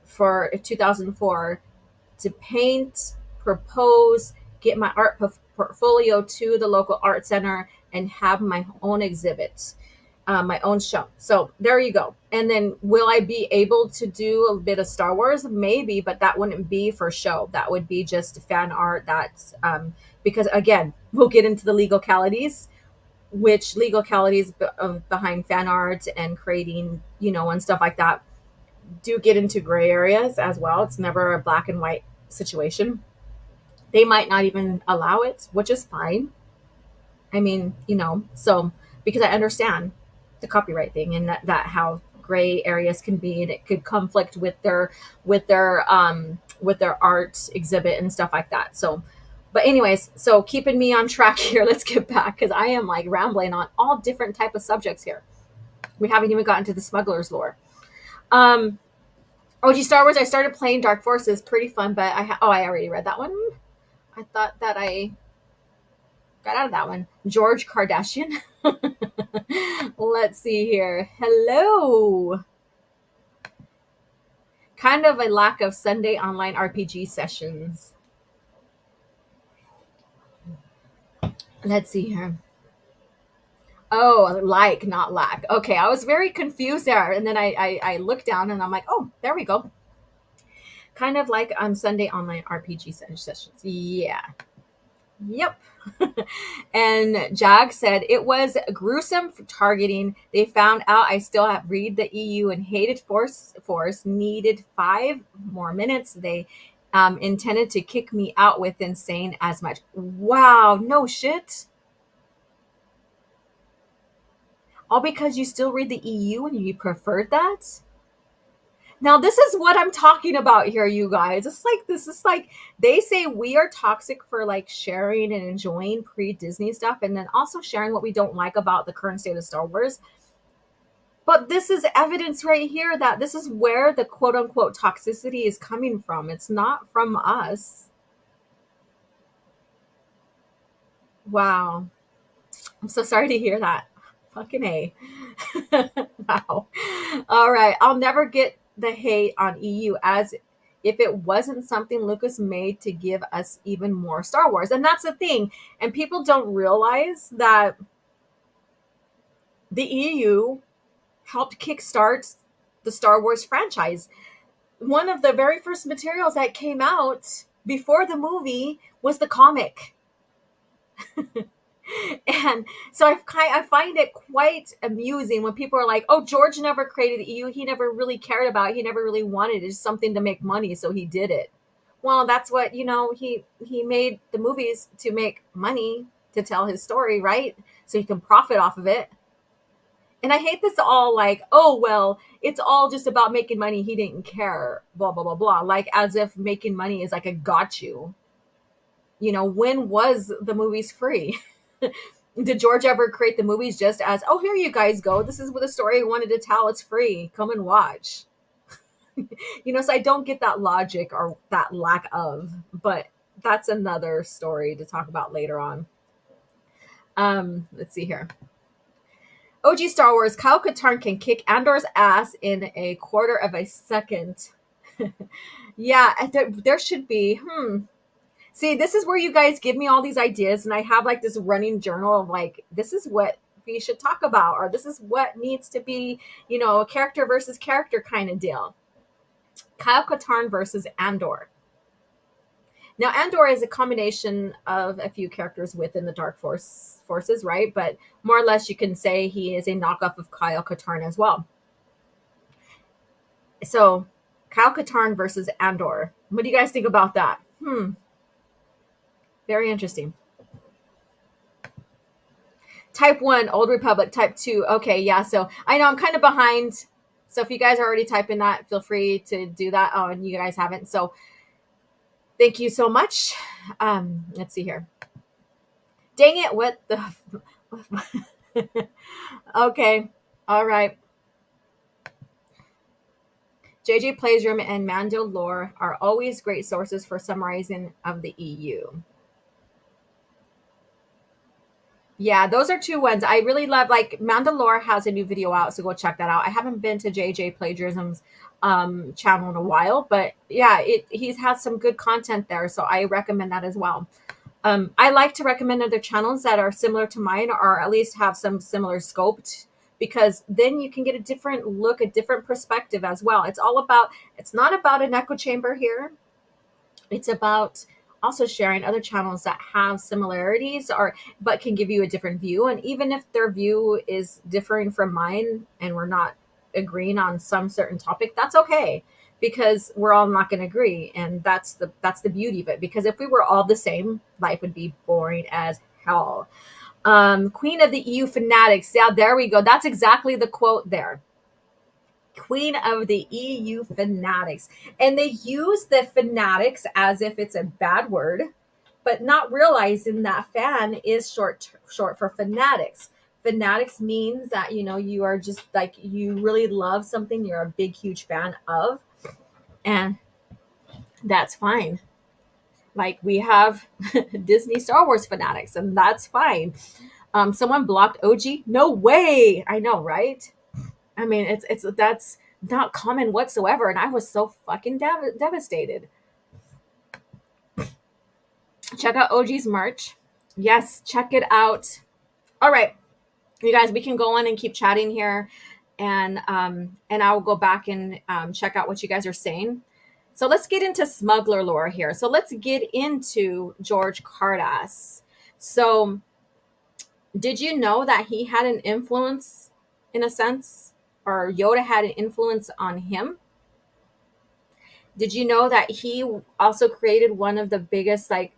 for 2004 to paint, propose, get my art portfolio to the local art center, and have my own exhibit, my own show. So there you go. And then will I be able to do a bit of Star Wars? Maybe, but that wouldn't be for show. That would be just fan art. That's because, again, we'll get into the legalities, which legalities behind fan art and creating, and stuff like that do get into gray areas as well. It's never a black and white situation. They might not even allow it, which is fine. I mean, so because I understand the copyright thing and that how gray areas can be, and it could conflict with their art exhibit and stuff like that. So, but anyways, so keeping me on track here, let's get back, because I am like rambling on all different type of subjects here. We haven't even gotten to the Smuggler's Lore. OG Star Wars, I started playing Dark Forces, pretty fun, but I already read that one. I thought that I got out of that one. Jorj Car'das. Let's see here. Hello. Kind of a lack of Sunday online RPG sessions. Let's see here. Oh, like, not lack. Okay, I was very confused there. And then I looked down and I'm like, oh, there we go. Kind of like on Sunday online RPG sessions. Yeah. Yep. And Jag said, it was gruesome for targeting. They found out I still have read the EU and hated force needed 5 more minutes. They intended to kick me out with insane as much. Wow, no shit. All because you still read the EU and you preferred that? Now, this is what I'm talking about here, you guys. This is like, they say we are toxic for like sharing and enjoying pre-Disney stuff, and then also sharing what we don't like about the current state of Star Wars. But this is evidence right here that this is where the quote unquote toxicity is coming from. It's not from us. Wow. I'm so sorry to hear that. Fucking A. Wow. All right. I'll never get the hate on EU as if it wasn't something Lucas made to give us even more Star Wars. And that's the thing. And people don't realize that the EU helped kickstart the Star Wars franchise. One of the very first materials that came out before the movie was the comic. And so I find it quite amusing when people are like, oh, George never created EU. He never really cared about it. He never really wanted it. It's something to make money, so he did it. Well, that's what, he made the movies to make money, to tell his story, right? So he can profit off of it. And I hate this all like, oh, well, it's all just about making money. He didn't care, blah, blah, blah, blah. Like as if making money is like a got you. When was the movies free? Did George ever create the movies just as, oh, here you guys go. This is what the story I wanted to tell. It's free. Come and watch. So I don't get that logic or that lack of, but that's another story to talk about later on. Let's see here. OG Star Wars, Kyle Katarn can kick Andor's ass in a quarter of a second. Yeah, there should be. See, this is where you guys give me all these ideas, and I have like this running journal of like, this is what we should talk about, or this is what needs to be, a character versus character kind of deal. Kyle Katarn versus Andor. Now, Andor is a combination of a few characters within the Dark Forces, right? But more or less, you can say he is a knockoff of Kyle Katarn as well. So, Kyle Katarn versus Andor. What do you guys think about that? Very interesting. Type 1, Old Republic. Type 2. Okay, yeah. So, I know I'm kind of behind. So, if you guys are already typing that, feel free to do that. Oh, and you guys haven't. So, thank you so much. Let's see here. Dang it, what the... Okay, all right. JJ Plagiarism and Mando Lore are always great sources for summarizing of the EU. Yeah, those are two ones. I really love, like, Mando Lore has a new video out, so go check that out. I haven't been to JJ Plagiarism's channel in a while, but yeah, he's had some good content there, so I recommend that as well. I like to recommend other channels that are similar to mine, or at least have some similar scope, because then you can get a different look, a different perspective as well. It's not about an echo chamber here. It's about also sharing other channels that have similarities but can give you a different view. And even if their view is differing from mine and we're not agreeing on some certain topic, that's okay, because we're all not going to agree. And that's the beauty of it, because if we were all the same, life would be boring as hell. Queen of the EU fanatics. Yeah, there we go. That's exactly the quote there. Queen of the EU fanatics. And they use the fanatics as if it's a bad word, but not realizing that fan is short for fanatics. Fanatics means that, you are just like, you really love something, you're a big, huge fan of, and that's fine. Like, we have Disney Star Wars fanatics, and that's fine. Someone blocked OG? No way! I know, right? I mean, that's not common whatsoever, and I was so fucking devastated. Check out OG's merch. Yes, check it out. All right, you guys, we can go on and keep chatting here, and I will go back and check out what you guys are saying. So let's get into Smuggler Lore here. So let's get into Jorj Car'das. So did you know that he had an influence, in a sense, or Yoda had an influence on him? Did you know that he also created one of the biggest, like,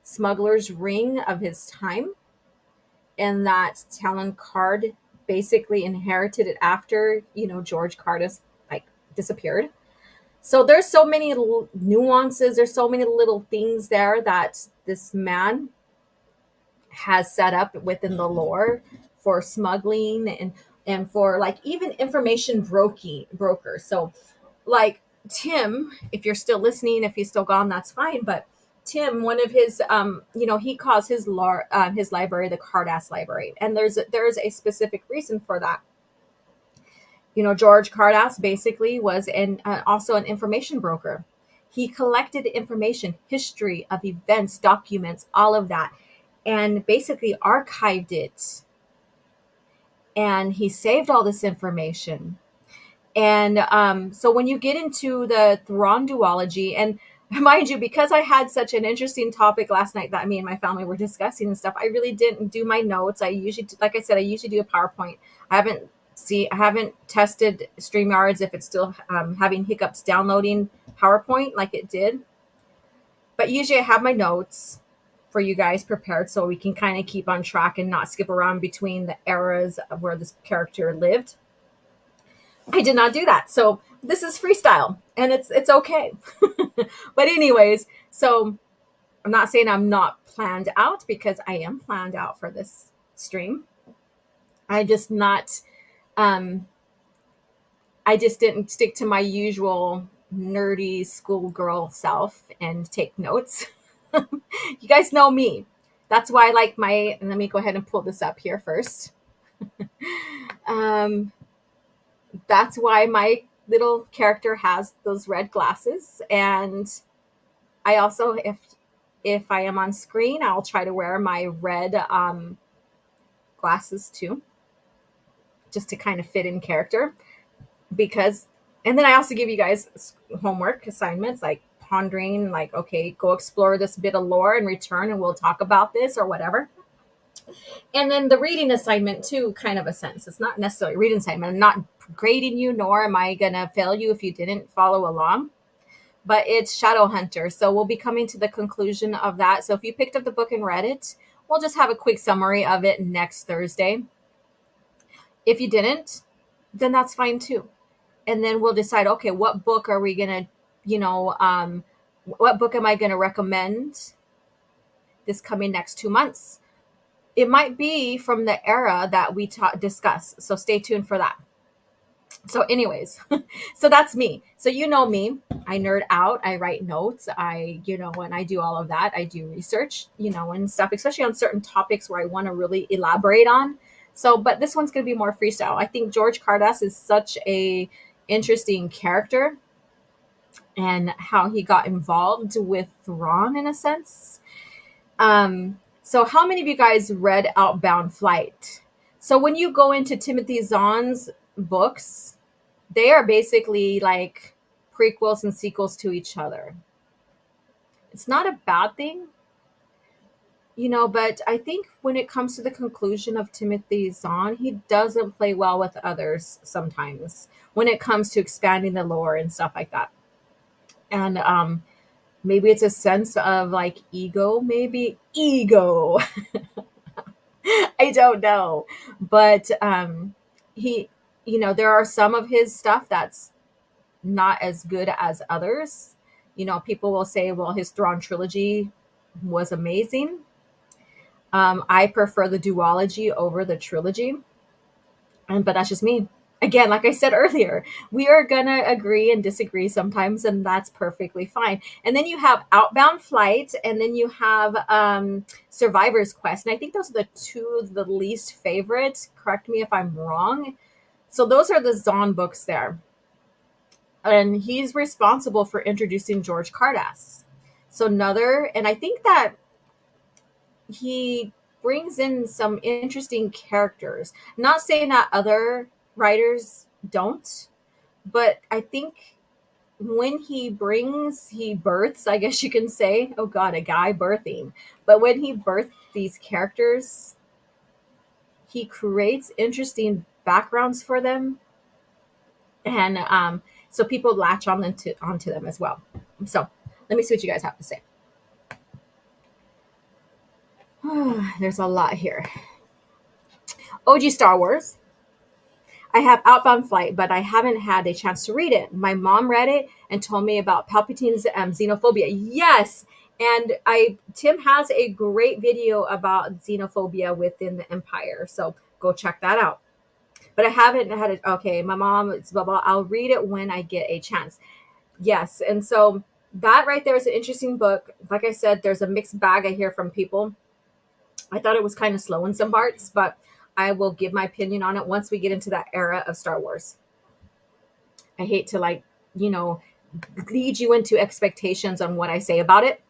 smugglers ring of his time? And that Talon Karrde basically inherited it after, Jorj Car'das, like, disappeared. So there's so many nuances. There's so many little things there that this man has set up within the lore for smuggling and for, like, even information broker. So, like, Tim, if you're still listening, if he's still gone, that's fine. But Tim, one of his, he calls his library the Car'das Library, and there's a specific reason for that. Jorj Car'das basically was also an information broker. He collected information, history of events, documents, all of that, and basically archived it. And he saved all this information. And so when you get into the Thrawn duology, and mind you, because I had such an interesting topic last night that me and my family were discussing and stuff, I really didn't do my notes. I usually, like I said, I usually do a PowerPoint. I haven't tested StreamYards if it's still having hiccups downloading PowerPoint like it did. But usually I have my notes for you guys prepared so we can kind of keep on track and not skip around between the eras of where this character lived. I did not do that. So this is freestyle and it's okay. But anyways, so I'm not saying I'm not planned out, because I am planned out for this stream. I just didn't stick to my usual nerdy schoolgirl self and take notes. You guys know me. That's why I like let me go ahead and pull this up here first. That's why my little character has those red glasses. And I also, if I am on screen, I'll try to wear my red glasses too, just to kind of fit in character. And then I also give you guys homework assignments, like pondering, like, okay, go explore this bit of lore and return and we'll talk about this or whatever. And then the reading assignment too, kind of a sense. It's not necessarily a reading assignment. I'm not grading you, nor am I going to fail you if you didn't follow along. But it's Shadowhunter. So we'll be coming to the conclusion of that. So if you picked up the book and read it, we'll just have a quick summary of it next Thursday. If you didn't, then that's fine too. And then we'll decide, okay, what book are we going to, what book am I going to recommend this coming next 2 months? It might be from the era that we discuss. So stay tuned for that. So anyways, so that's me. So you know me, I nerd out, I write notes, and I do all of that. I do research, and stuff, especially on certain topics where I want to really elaborate on. So, but this one's going to be more freestyle. I think Jorj Car'das is such a interesting character, and how he got involved with Thrawn in a sense. So how many of you guys read Outbound Flight? So when you go into Timothy Zahn's books, they are basically like prequels and sequels to each other. It's not a bad thing, but I think when it comes to the conclusion of Timothy Zahn, he doesn't play well with others sometimes when it comes to expanding the lore and stuff like that. And maybe it's a sense of like ego, maybe ego. I don't know. But there are some of his stuff that's not as good as others. People will say, well, his Thrawn trilogy was amazing. I prefer the duology over the trilogy. But that's just me. Again, like I said earlier, we are going to agree and disagree sometimes, and that's perfectly fine. And then you have Outbound Flight, and then you have Survivor's Quest. And I think those are the two of the least favorite. Correct me if I'm wrong. So those are the Zahn books there. And he's responsible for introducing Jorj Car'das. So and I think that he brings in some interesting characters. Not saying that other writers don't, but I think when he births, I guess you can say, oh God, a guy birthing. But when he births these characters, he creates interesting backgrounds for them. And so people latch onto them as well. So let me see what you guys have to say. There's a lot here. OG Star Wars. I have Outbound Flight, but I haven't had a chance to read it. My mom read it and told me about Palpatine's xenophobia. Yes, and Tim has a great video about xenophobia within the Empire, so go check that out. But I haven't had it. Okay, my mom, it's blah, blah. I'll read it when I get a chance. Yes, and so that right there is an interesting book. Like I said, there's a mixed bag I hear from people. I thought it was kind of slow in some parts, but I will give my opinion on it once we get into that era of Star Wars. I hate to lead you into expectations on what I say about it.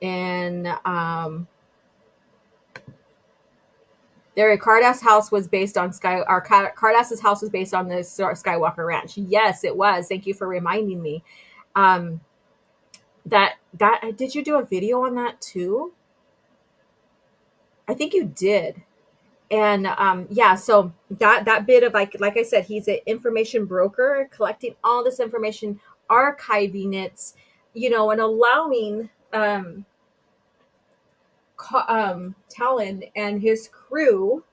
And Car'das' house was based on Car'das' house was based on the Skywalker Ranch. Yes, it was. Thank you for reminding me. that did you do a video on that too? I think you did. And yeah, so that bit of, like I said, he's an information broker, collecting all this information, archiving it, and allowing Talon and his crew,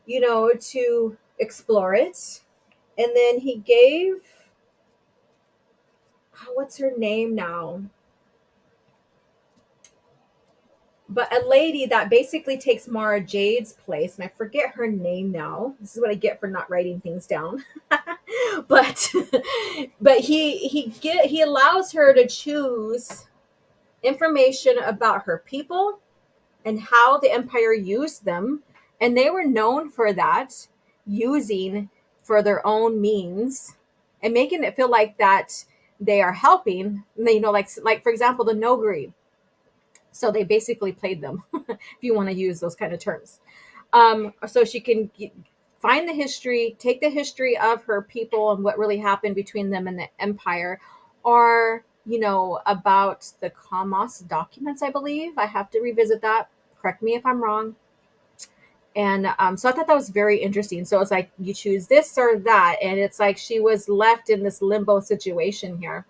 to explore it. And then he gave, what's her name now? But a lady that basically takes Mara Jade's place, and I forget her name now. This is what I get for not writing things down. but but he allows her to choose information about her people and how the Empire used them, and they were known for that, using for their own means and making it feel like that they are helping. Like for example, the Nogri. So they basically played them, if you want to use those kind of terms. So she can find the history, take the history of her people and what really happened between them and the Empire, or, about the Kamos documents, I believe. I have to revisit that. Correct me if I'm wrong. And so I thought that was very interesting. So it's like you choose this or that. And it's like she was left in this limbo situation here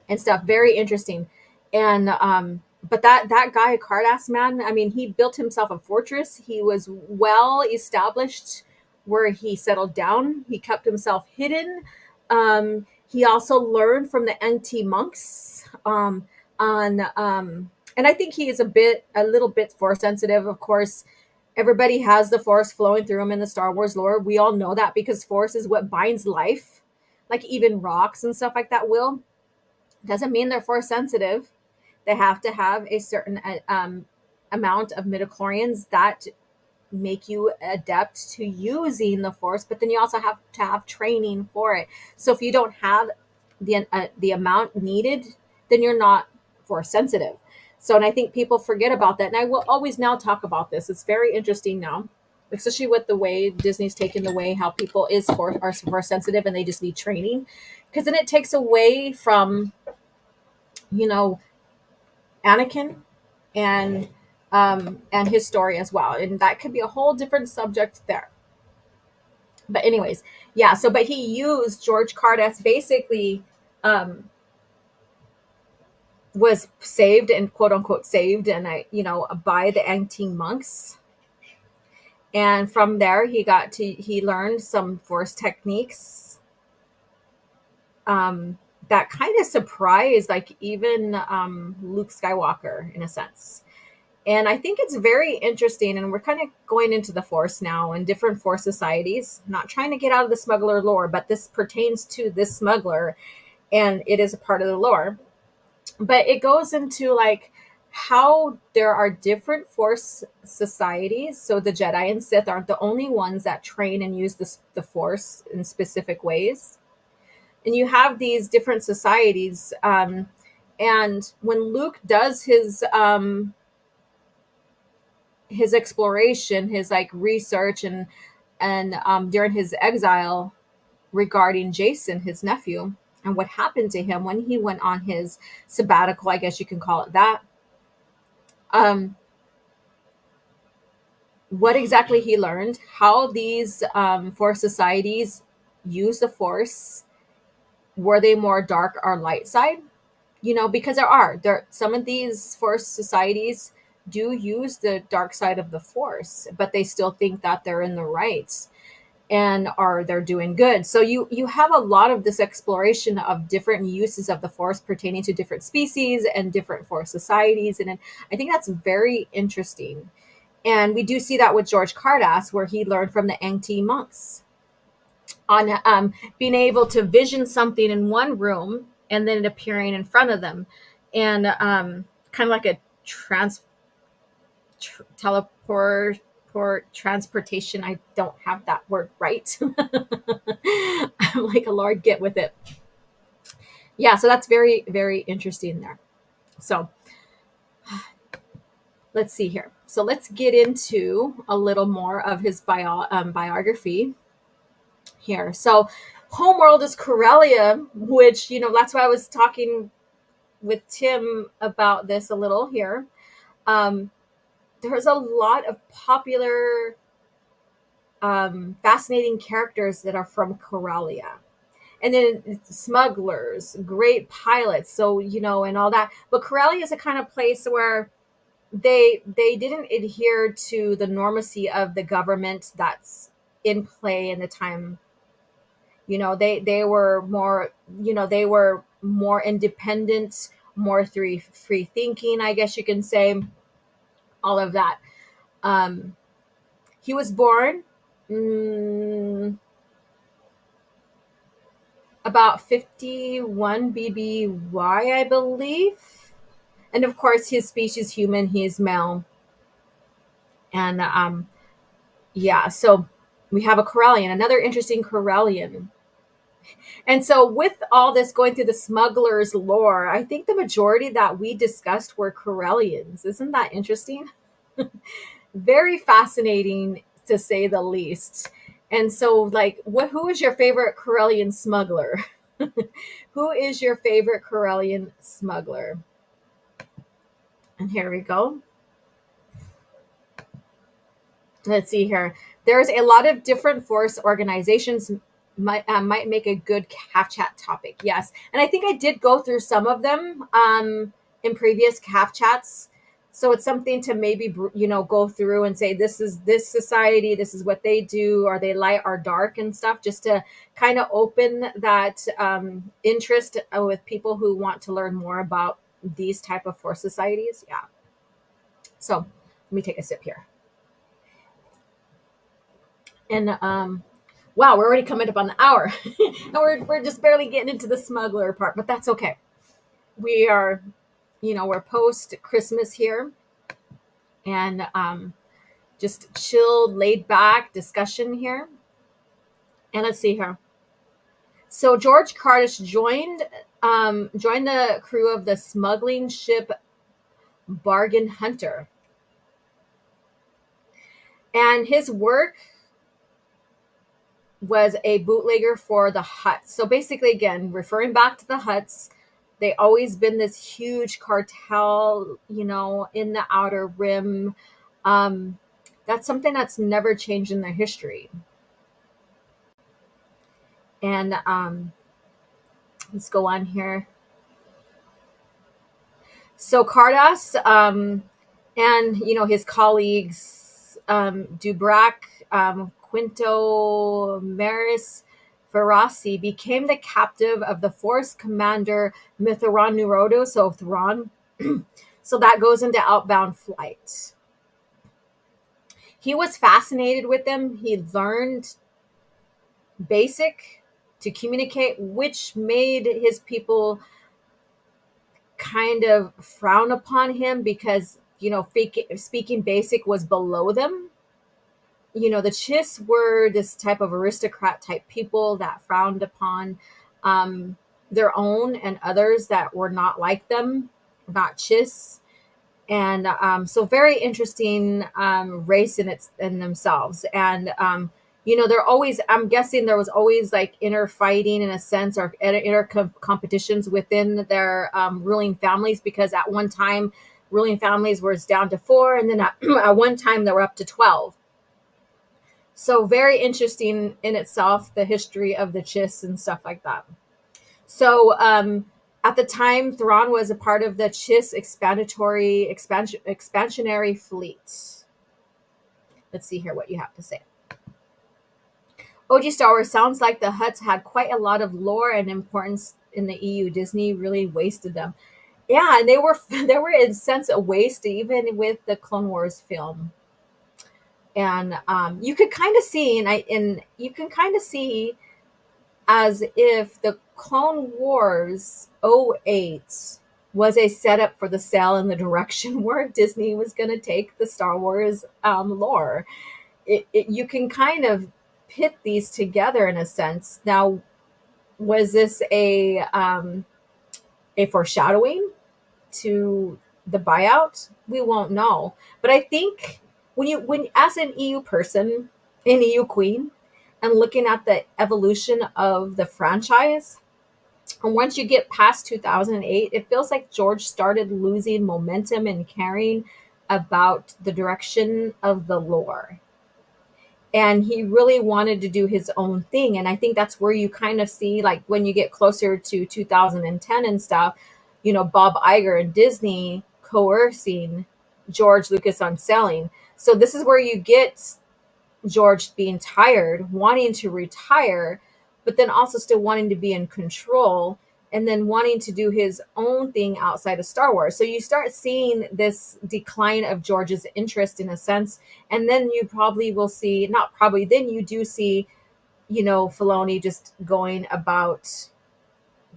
and stuff. Very interesting. And but that guy Car'das, man, I mean, he built himself a fortress. He was well established where he settled down. He kept himself hidden. He also learned from the NT monks and I think he is a little bit force sensitive. Of course, everybody has the force flowing through him in the Star Wars lore. We all know that because force is what binds life, like even rocks and stuff like that will. Doesn't mean they're force sensitive. They have to have a certain amount of midichlorians that make you adept to using the force, but then you also have to have training for it. So if you don't have the amount needed, then you're not force sensitive. So, and I think people forget about that. And I will always now talk about this. It's very interesting now, especially with the way Disney's taken away how people are force sensitive and they just need training, because then it takes away from, Anakin and his story as well, and that could be a whole different subject there. But anyways, yeah. So, but he used Jorj Car'das, basically was saved and quote unquote saved, and by the Angting monks, and from there he learned some force techniques that kind of surprised, like, even Luke Skywalker in a sense. And I think it's very interesting, and we're kind of going into the Force now and different Force societies. Not trying to get out of the Smuggler lore, but this pertains to this smuggler, and it is a part of the lore. But it goes into like how there are different Force societies. So the Jedi and Sith aren't the only ones that train and use the Force in specific ways. And you have these different societies. And when Luke does his exploration, his like research, and during his exile regarding Jason, his nephew, and what happened to him when he went on his sabbatical, I guess you can call it that. What exactly he learned, how these Force societies use the Force. Were they more dark or light side? Because there some of these Force societies do use the dark side of the Force, but they still think that they're in the right and they're doing good. So you have a lot of this exploration of different uses of the Force pertaining to different species and different Force societies, and I think that's very interesting. And we do see that with Jorj Car'das, where he learned from the Angti monks on being able to vision something in one room and then it appearing in front of them, and kind of like a transportation. I don't have that word right. I'm like, a Lord, get with it. Yeah, so that's very, very interesting there. So let's see here. So let's get into a little more of his biography here. So homeworld is Corellia, which, that's why I was talking with Tim about this a little here. Um, there's a lot of popular, fascinating characters that are from Corellia. And then smugglers, great pilots, so and all that. But Corellia is a kind of place where they didn't adhere to the normacy of the government that's in play in the time. They were more, they were more independent, more free thinking, I guess you can say, all of that. Um, he was born, about 51 BBY, I believe. And of course, his species human, he is male. And yeah, so we have a Corellian, another interesting Corellian. And so, with all this going through the Smuggler's lore, I think the majority that we discussed were Corellians. Isn't that interesting? Very fascinating, to say the least. And so, like, who is your favorite Corellian smuggler? Who is your favorite Corellian smuggler? And here we go. Let's see here. There's a lot of different force organizations. Might make a good CAF chat topic. Yes, and I think I did go through some of them in previous CAF chats. So it's something to maybe go through and say, this is this society, this is what they do, are they light or dark and stuff, just to kind of open that interest with people who want to learn more about these type of force societies. Yeah. So let me take a sip here. And wow, we're already coming up on the hour. And we're just barely getting into the smuggler part, but that's okay. We are, we're post Christmas here, and just chilled, laid back discussion here. And let's see here. So Jorj Car'das joined the crew of the smuggling ship Bargain Hunter. And his work was a bootlegger for the Hutts. So basically, again, referring back to the Hutts, they always been this huge cartel, in the Outer Rim. That's something that's never changed in their history. And let's go on here. So Car'das and his colleagues, Dubrac, Quinto, Meyers, Ferrasi, became the captive of the Force Commander Mitharan Nurodo, so Thrawn. So that goes into outbound flight. He was fascinated with them. He learned basic to communicate, which made his people kind of frown upon him because, speaking basic was below them. The Chiss were this type of aristocrat type people that frowned upon their own and others that were not like them, not Chiss. And so very interesting race in themselves. And they're always, I'm guessing there was always like inner fighting in a sense, or inner competitions within their ruling families, because at one time ruling families was down to 4, and then at one time they were up to 12. So very interesting in itself, the history of the Chiss and stuff like that. So at the time, Thrawn was a part of the Chiss expansionary fleet. Let's see here what you have to say. OG Star Wars sounds like the Hutts had quite a lot of lore and importance in the EU. Disney really wasted them. Yeah, and they were in a sense a waste even with the Clone Wars film. And you could kind of see, and you can kind of see as if the Clone Wars 08 was a setup for the sale in the direction where Disney was going to take the Star Wars lore. You can kind of pit these together in a sense. Now, was this a foreshadowing to the buyout? We won't know. But I think when as an EU person, an EU queen, and looking at the evolution of the franchise, And once you get past 2008, it feels like George started losing momentum and caring about the direction of the lore. And he really wanted to do his own thing. And I think that's where you kind of see, like, when you get closer to 2010 and stuff, Bob Iger and Disney coercing George Lucas on selling. So this is where you get George being tired, wanting to retire, but then also still wanting to be in control, and then wanting to do his own thing outside of Star Wars. So you start seeing this decline of George's interest in a sense. And then you probably will see, not probably, then you do see, Filoni just going about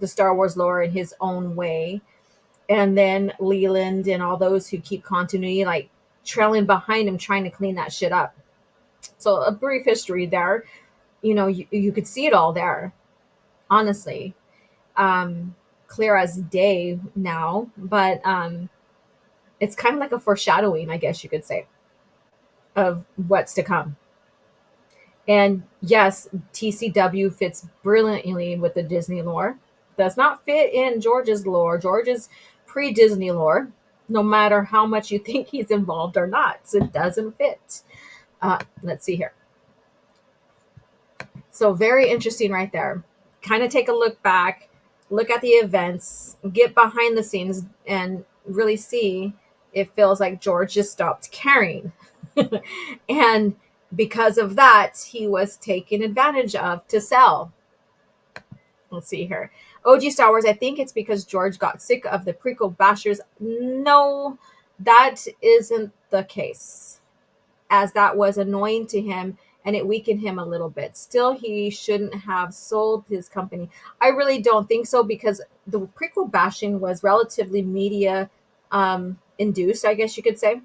the Star Wars lore in his own way. And then Leland and all those who keep continuity, like trailing behind him, trying to clean that shit up. So a brief history there. You could see it all there, honestly. Clear as day now, but it's kind of like a foreshadowing, I guess you could say, of what's to come. And yes, TCW fits brilliantly with the Disney lore. Does not fit in George's lore. George's pre-Disney lore, no matter how much you think he's involved or not. So it doesn't fit. Let's see here. So very interesting right there. Kind of take a look back, look at the events, get behind the scenes, and really see it feels like George just stopped caring. And because of that, he was taken advantage of to sell. Let's see here. OG Star Wars, I think it's because George got sick of the prequel bashers. No, that isn't the case, as that was annoying to him and it weakened him a little bit. Still, he shouldn't have sold his company. I really don't think so, because the prequel bashing was relatively media induced, I guess you could say.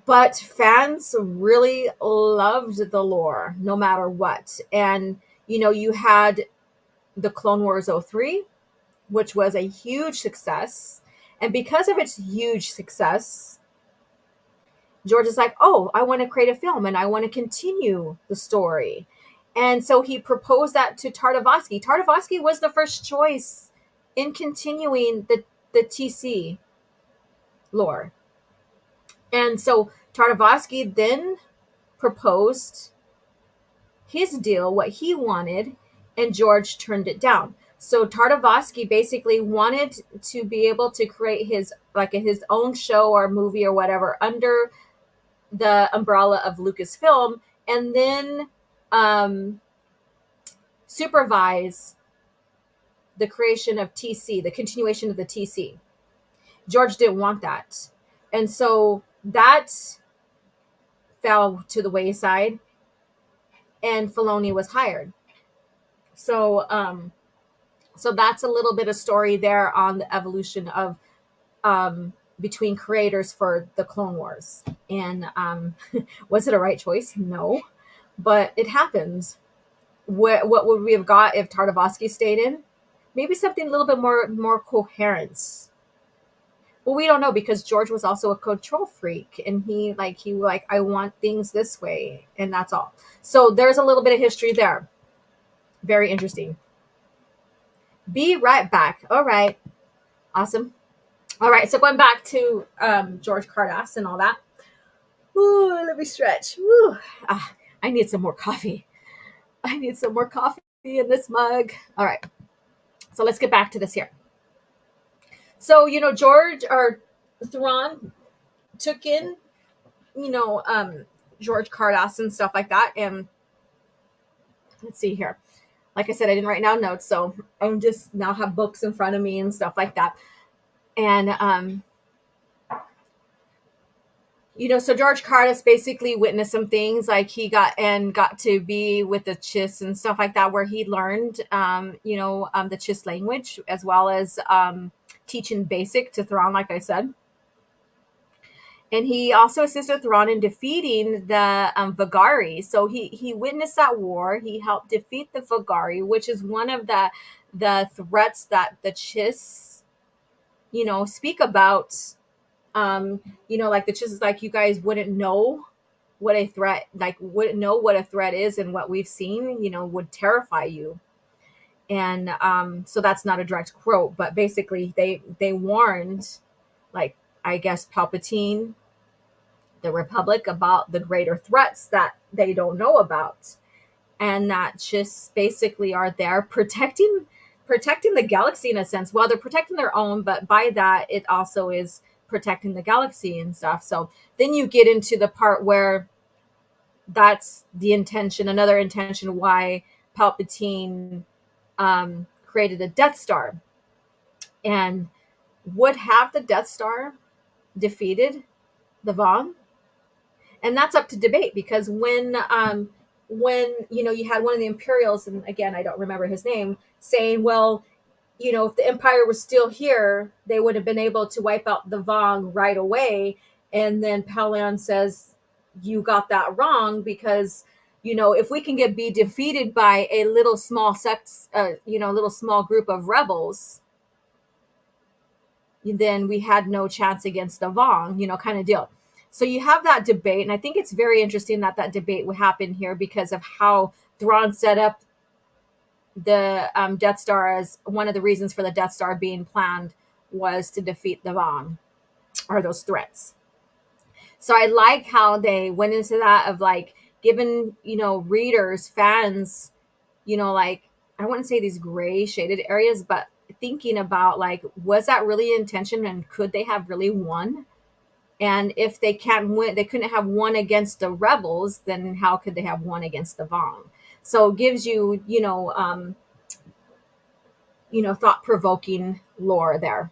But fans really loved the lore no matter what. And, you had the Clone Wars 03, which was a huge success. And because of its huge success, George is like, oh, I want to create a film and I want to continue the story. And so he proposed that to Tartakovsky. Tartakovsky was the first choice in continuing the TC lore. And so Tartakovsky then proposed his deal, what he wanted, and George turned it down. So Tartakovsky basically wanted to be able to create his own show or movie or whatever under the umbrella of Lucasfilm, and then supervise the creation of TC, the continuation of the TC. George didn't want that. And so that fell to the wayside, and Filoni was hired. So so that's a little bit of story there on the evolution of between creators for the Clone Wars. And was it a right choice? No, but it happens. What would we have got if Tartakovsky stayed in? Maybe something a little bit more coherence. But we don't know, because George was also a control freak, and he I want things this way, and that's all. So there's a little bit of history there. Very interesting. Be right back. All right. Awesome. All right. So going back to Jorj Car'das and all that. Ooh, let me stretch. Ooh. I need some more coffee. I need some more coffee in this mug. All right. So let's get back to this here. So, George or Thrawn took in, Jorj Car'das and stuff like that. And let's see here. Like I said, I didn't write down notes, so I just now have books in front of me and stuff like that. And, so Jorj Car'das basically witnessed some things, like he got to be with the Chiss and stuff like that, where he learned, the Chiss language, as well as teaching basic to Thrawn, like I said. And he also assisted Thrawn in defeating the Vagari. So he witnessed that war. He helped defeat the Vagari, which is one of the threats that the Chiss, speak about. Like the Chiss is like, you guys wouldn't know what a threat, wouldn't know what a threat is, and what we've seen, would terrify you. And so that's not a direct quote, but basically they warned, like, I guess Palpatine, the Republic, about the greater threats that they don't know about, and that just basically are there protecting the galaxy in a sense. Well, they're protecting their own, but by that it also is protecting the galaxy and stuff. So then you get into the part where that's the intention, another intention why Palpatine created a Death Star. And would have the Death Star defeated the Vong? And that's up to debate, because when you had one of the Imperials, and again I don't remember his name, saying, well, if the Empire was still here, they would have been able to wipe out the Vong right away. And then Pelion says, you got that wrong, because if we can be defeated by a little small little small group of rebels, then we had no chance against the Vong, kind of deal. So you have that debate, and I think it's very interesting that debate would happen here, because of how Thrawn set up the Death Star as one of the reasons for the Death Star being planned was to defeat the Vong, or those threats. So I like how they went into that, of like giving, readers, fans, like, I wouldn't say these gray shaded areas, but thinking about, like, was that really intention, and could they have really won? And if they can't win, they couldn't have won against the rebels, then how could they have won against the Vong? So it gives you, thought-provoking lore there.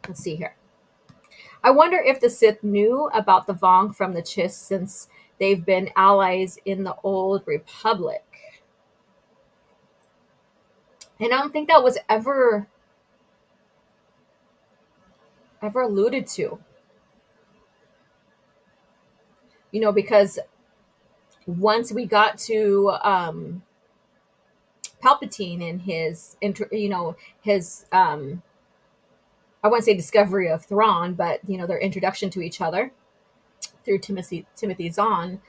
Let's see here. I wonder if the Sith knew about the Vong from the Chiss, since they've been allies in the Old Republic. And I don't think that was ever alluded to. Because once we got to Palpatine and his I wouldn't say discovery of Thrawn, but their introduction to each other through Timothy Zahn,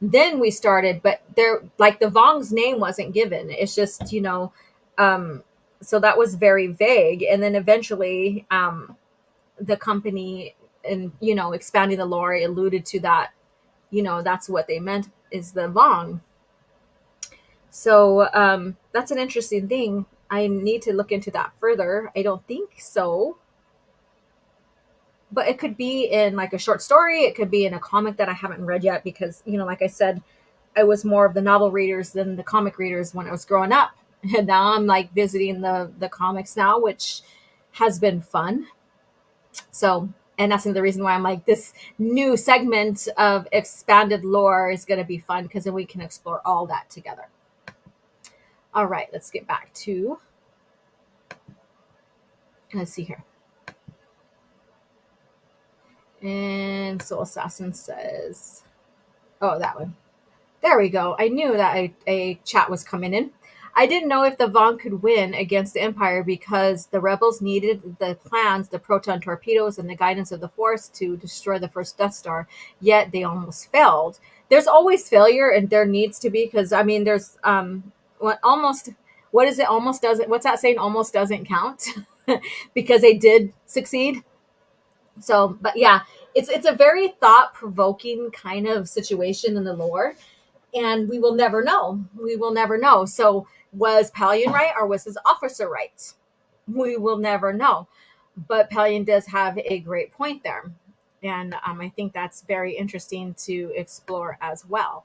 then we started. But there, like, the Vong's name wasn't given. It's just so that was very vague. And then eventually, the company, and expanding the lore, alluded to that. That's what they meant, is the Vong. So that's an interesting thing. I need to look into that further. I don't think so. But it could be in like a short story. It could be in a comic that I haven't read yet, because, like I said, I was more of the novel readers than the comic readers when I was growing up. And now I'm like visiting the comics now, which has been fun. So, and that's another reason why I'm like, this new segment of expanded lore is going to be fun, because then we can explore all that together. All right, let's get back to, let's see here. And Soul Assassin says, oh, that one. There we go. I knew that a chat was coming in. I didn't know if the Vong could win against the Empire, because the rebels needed the plans, the proton torpedoes, and the guidance of the Force to destroy the first Death Star, yet they almost failed. There's always failure, and there needs to be, because, I mean, there's what is it? Almost doesn't, what's that saying? Almost doesn't count, because they did succeed. So, but yeah, it's a very thought-provoking kind of situation in the lore, and we will never know. We will never know. So was Pelion right, or was his officer right? We will never know. But Pelion does have a great point there. And I think that's very interesting to explore as well.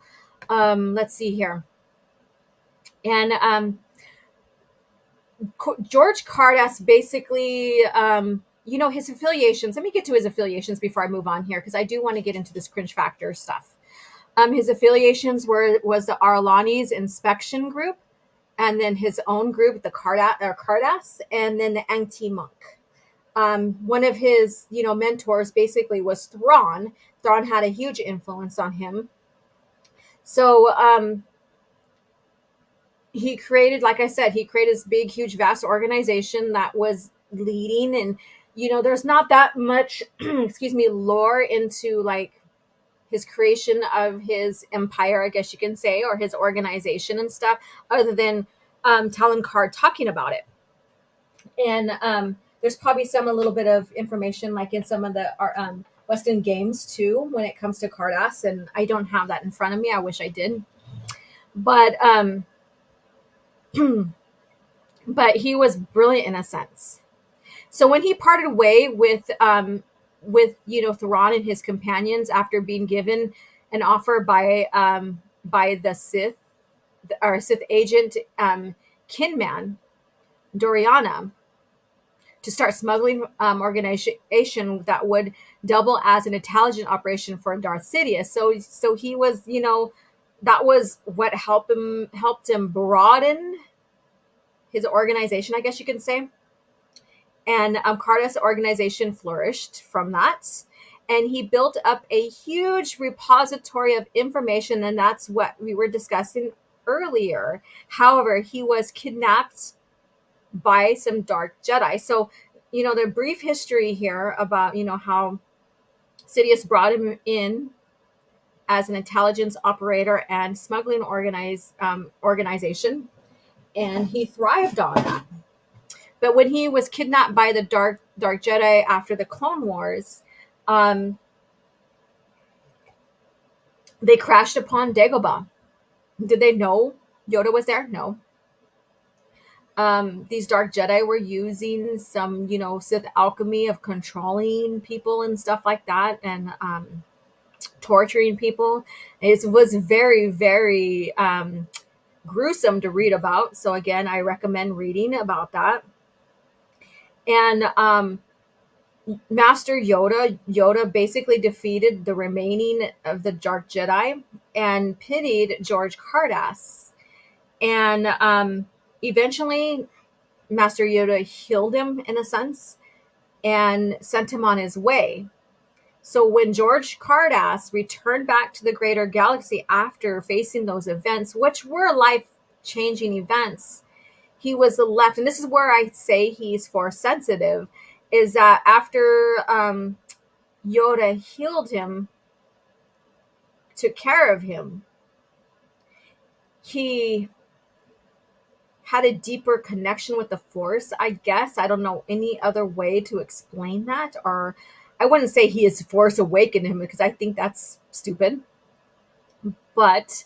Let's see here. And Jorj Car'das basically, his affiliations. Let me get to his affiliations before I move on here, because I do want to get into this cringe factor stuff. His affiliations was the Arlani's inspection group, and then his own group, the Car'das, and then the anti-monk. One of his, mentors basically was Thrawn. Thrawn had a huge influence on him. So he created, like I said, this big, huge, vast organization that was leading. And, there's not that much, lore into, like, his creation of his empire, I guess you can say, or his organization and stuff, other than Talon Karrde talking about it. And there's probably a little bit of information like in some of the Western games too when it comes to Car'das, and I don't have that in front of me. I wish I did, but but he was brilliant in a sense. So when he parted way with Thrawn and his companions after being given an offer by the Sith or Sith agent Kinman Doriana to start smuggling organization that would double as an intelligence operation for Darth Sidious. So he was, that was what helped him broaden his organization, I guess you can say. And Car'das organization flourished from that. And he built up a huge repository of information, and that's what we were discussing earlier. However, he was kidnapped by some dark Jedi. So, the brief history here about, how Sidious brought him in as an intelligence operator and smuggling organization, and he thrived on that. But when he was kidnapped by the dark Jedi after the Clone Wars, they crashed upon Dagobah. Did they know Yoda was there? No. These dark Jedi were using some, Sith alchemy of controlling people and stuff like that, and torturing people. It was very, very gruesome to read about. So again, I recommend reading about that. And Master Yoda basically defeated the remaining of the dark Jedi and pitied Jorj Car'das. And eventually, Master Yoda healed him in a sense and sent him on his way. So when Jorj Car'das returned back to the greater galaxy after facing those events, which were life-changing events, he was left, and this is where I say he's Force sensitive, is that after Yoda healed him, took care of him, he had a deeper connection with the Force, I guess. I don't know any other way to explain that, or I wouldn't say he is Force awakened him because I think that's stupid. But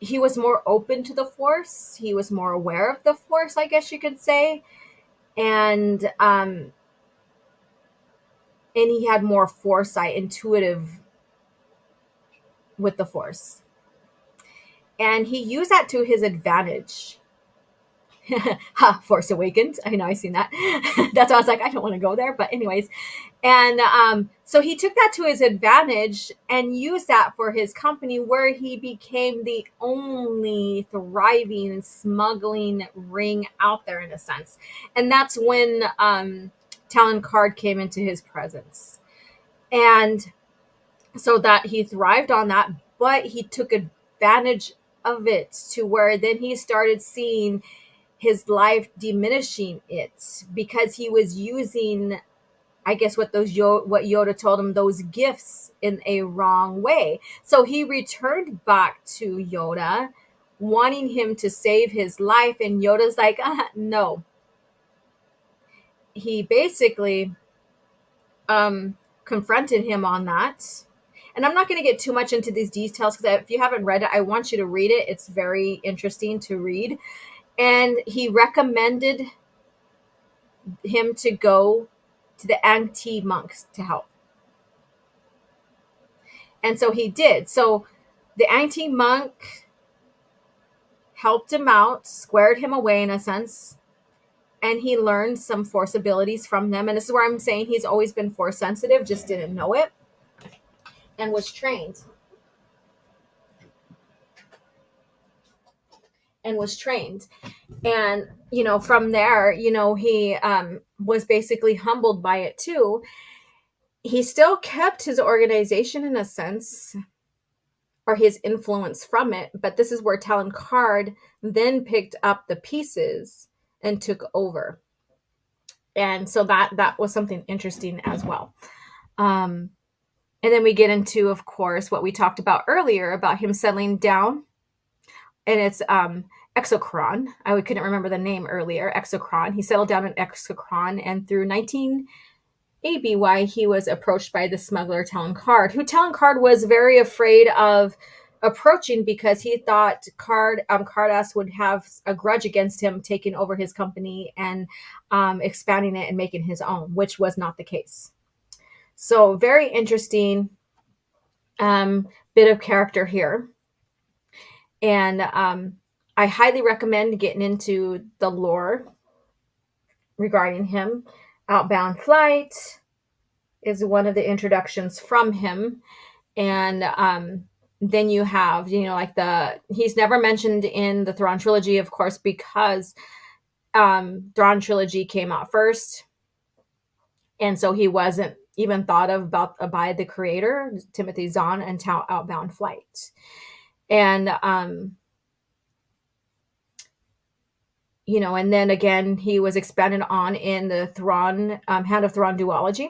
he was more open to the Force. He was more aware of the Force, I guess you could say. And he had more foresight, intuitive with the Force. And he used that to his advantage. Ha, Force Awakens. I know, I've seen that. That's why I was like, I don't want to go there. But anyways. And so he took that to his advantage and used that for his company, where he became the only thriving smuggling ring out there in a sense. And that's when Talon Karrde came into his presence. And so that he thrived on that, but he took advantage of it to where then he started seeing his life diminishing it because he was using, I guess, what Yoda told him, those gifts in a wrong way. So he returned back to Yoda, wanting him to save his life, and Yoda's like, no. He basically confronted him on that. And I'm not going to get too much into these details because if you haven't read it, I want you to read it. It's very interesting to read. And he recommended him to go to the anti-monks to help. And so he did. So the anti-monk helped him out, squared him away in a sense, and he learned some Force abilities from them. And this is where I'm saying he's always been Force sensitive, just didn't know it, and was trained. And from there, he was basically humbled by it too. He still kept his organization in a sense, or his influence from it, but this is where Talon Karrde then picked up the pieces and took over. And so that was something interesting as well. And then we get into, of course, what we talked about earlier about him settling down and it's Exocron. I couldn't remember the name earlier. Exocron. He settled down in Exocron, and through 19 ABY, he was approached by the smuggler Talon Karrde, who Talon Karrde was very afraid of approaching because he thought Car'das would have a grudge against him taking over his company and expanding it and making his own, which was not the case. So very interesting bit of character here. And I highly recommend getting into the lore regarding him. Outbound Flight is one of the introductions from him. And then you have, like he's never mentioned in the Thrawn trilogy, of course, because Thrawn trilogy came out first. And so he wasn't even thought of by the creator, Timothy Zahn, until Outbound Flight. And, and then again, he was expanded on in the Thrawn, Hand of Thrawn duology.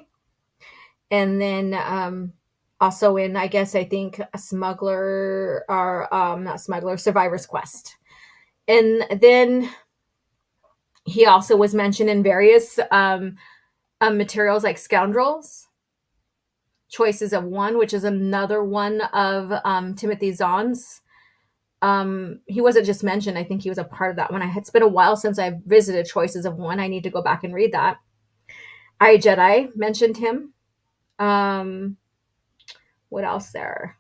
And then also in, I think a Smuggler, or not Smuggler, Survivor's Quest. And then he also was mentioned in various materials like Scoundrels, Choices of One, which is another one of Timothy Zahn's. He wasn't just mentioned. I think he was a part of that one. It's been a while since I visited Choices of One. I need to go back and read that. I Jedi mentioned him. What else there?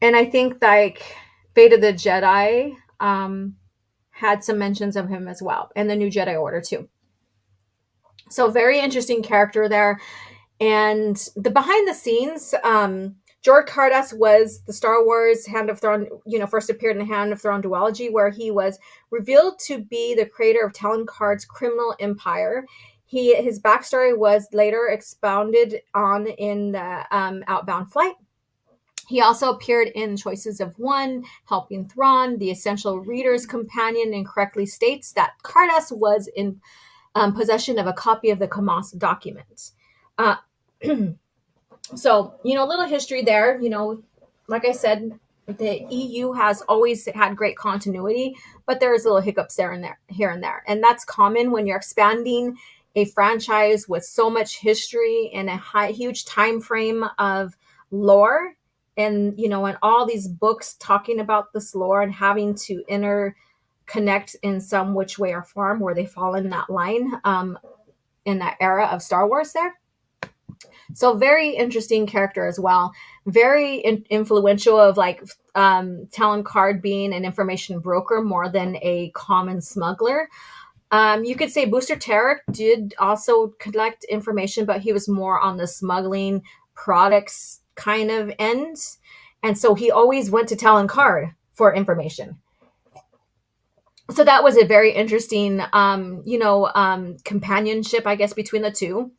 And I think like Fate of the Jedi had some mentions of him as well, and the New Jedi Order too. So very interesting character there. And the behind the scenes, Jorj Car'das was the Star Wars Hand of Thrawn, first appeared in the Hand of Thrawn duology, where he was revealed to be the creator of Talon Karrde's criminal empire. His backstory was later expounded on in the Outbound Flight. He also appeared in Choices of One, helping Thrawn, the essential reader's companion, and correctly states that Car'das was in possession of a copy of the Kamas document. So, a little history there. Like I said, the EU has always had great continuity, but there's little hiccups here and there. And that's common when you're expanding a franchise with so much history and a huge time frame of lore. And, and all these books talking about this lore and having to interconnect in some which way or form where they fall in that line in that era of Star Wars there. So very interesting character as well. Very influential of Talon Karrde being an information broker more than a common smuggler. You could say Booster Terek did also collect information, but he was more on the smuggling products kind of end. And so he always went to Talon Karrde for information. So that was a very interesting, companionship, I guess, between the two.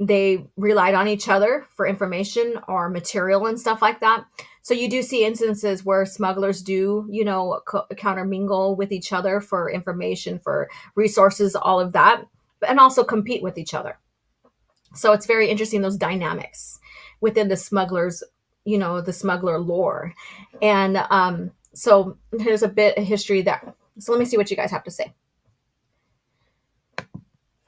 They relied on each other for information or material and stuff like that. So you do see instances where smugglers do, countermingle with each other for information, for resources, all of that, and also compete with each other. So it's very interesting, those dynamics within the smugglers, the smuggler lore. And so here's a bit of history there. So let me see what you guys have to say.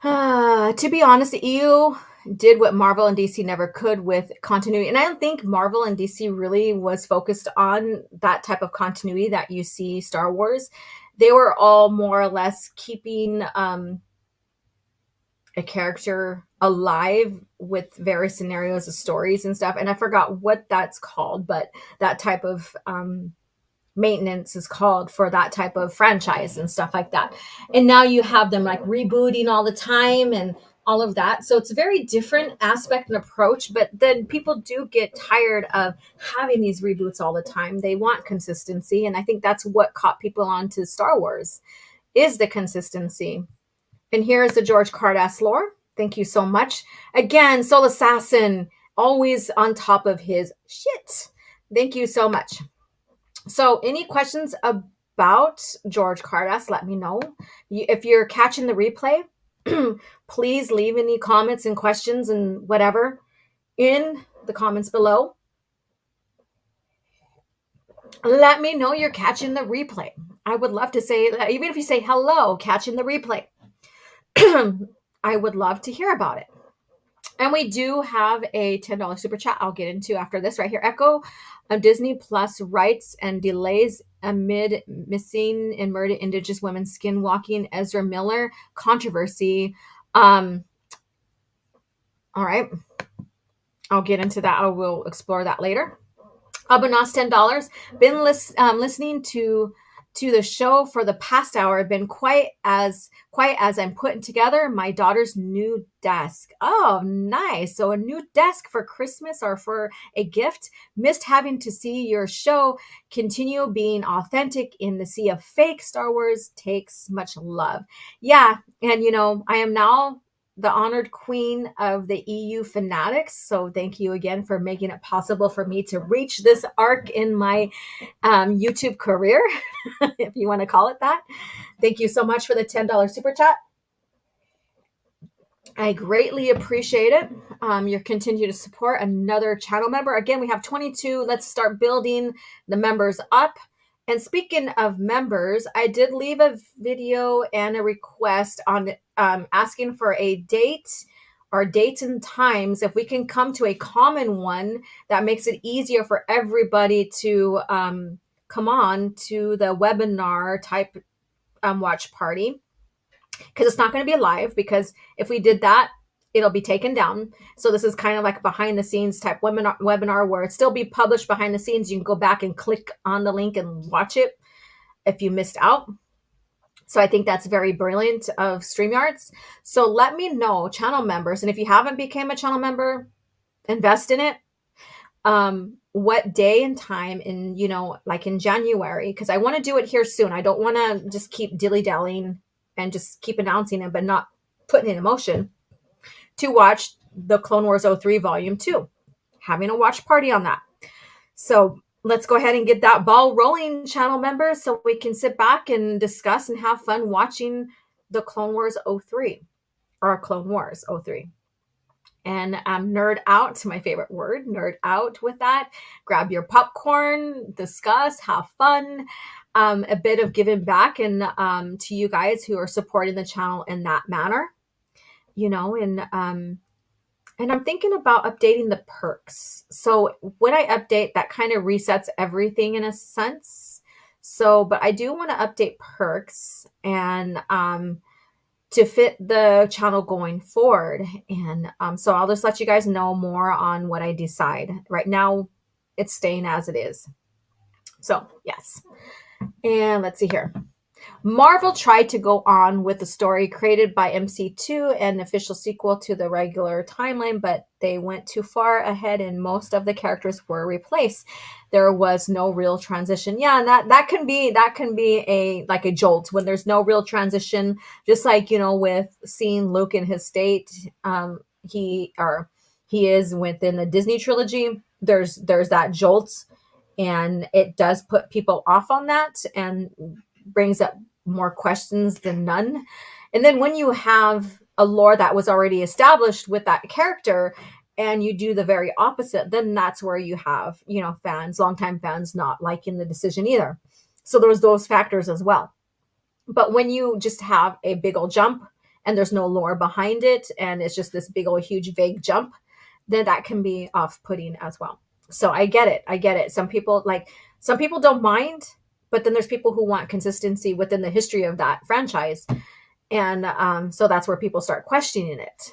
To be honest, the EU did what Marvel and DC never could with continuity. And I don't think Marvel and DC really was focused on that type of continuity that you see Star Wars. They were all more or less keeping a character alive with various scenarios of stories and stuff. And I forgot what that's called, but that type of maintenance is called for that type of franchise and stuff like that. And now you have them rebooting all the time and all of that. So it's a very different aspect and approach, but then people do get tired of having these reboots all the time. They want consistency. And I think that's what caught people on to Star Wars, is the consistency. And here is the Jorj Car'das lore. Thank you so much. Again, Soul Assassin, always on top of his shit. Thank you so much. So any questions about Jorj Car'das, let me know. If you're catching the replay, please leave any comments and questions and whatever in the comments below. let me know you're catching the replay. I would love to say, even if you say hello, catching the replay, I would love to hear about it. And we do have a $10 super chat I'll get into after this right here. Echo Disney Plus rights and delays amid missing and murdered Indigenous women skinwalking Ezra Miller controversy. All right. I'll get into that. I will explore that later. Abanas $10. Been listening to the show for the past hour. I've been quiet as I'm putting together my daughter's new desk. Oh, nice. So a new desk for Christmas or for a gift. Missed having to see your show. Continue being authentic in the sea of fake. Star Wars takes much love. Yeah, and I am now the honored queen of the EU fanatics. So thank you again for making it possible for me to reach this arc in my YouTube career, if you want to call it that. Thank you so much for the $10 super chat. I greatly appreciate it. Your continued support. Another channel member. Again, we have 22. Let's start building the members up. And speaking of members, I did leave a video and a request on asking for a date or dates and times. If we can come to a common one that makes it easier for everybody to come on to the webinar type watch party. Because it's not going to be live, because if we did that, it'll be taken down. So this is kind of like a behind the scenes type webinar where it still be published behind the scenes. You can go back and click on the link and watch it if you missed out. So I think that's very brilliant of StreamYards. So let me know, channel members, and if you haven't become a channel member, invest in it. What day and time in, like in January, because I want to do it here soon. I don't want to just keep dilly-dallying and just keep announcing it, but not putting it in motion, to watch the Clone Wars 03 Volume 2, having a watch party on that. So let's go ahead and get that ball rolling, channel members, so we can sit back and discuss and have fun watching the Clone Wars 03, or Clone Wars 03. And nerd out, my favorite word, nerd out with that. Grab your popcorn, discuss, have fun. A bit of giving back and to you guys who are supporting the channel in that manner, and I'm thinking about updating the perks. So when I update, that kind of resets everything in a sense. So, but I do want to update perks and to fit the channel going forward. And so I'll just let you guys know more on what I decide. Right now, it's staying as it is. So yes. And let's see here. Marvel tried to go on with the story created by MC2 and official sequel to the regular timeline, but they went too far ahead and most of the characters were replaced. There was no real transition. Yeah, and that can be a jolt when there's no real transition. Just like, with seeing Luke in his state, he is within the Disney trilogy. There's that jolt, and it does put people off on that and brings up more questions than none. And then when you have a lore that was already established with that character and you do the very opposite, then that's where you have, longtime fans not liking the decision either. So there was those factors as well. But when you just have a big old jump and there's no lore behind it and it's just this big old huge vague jump, then that can be off-putting as well. So I get it. Some people don't mind, but then there's people who want consistency within the history of that franchise. And so that's where people start questioning it.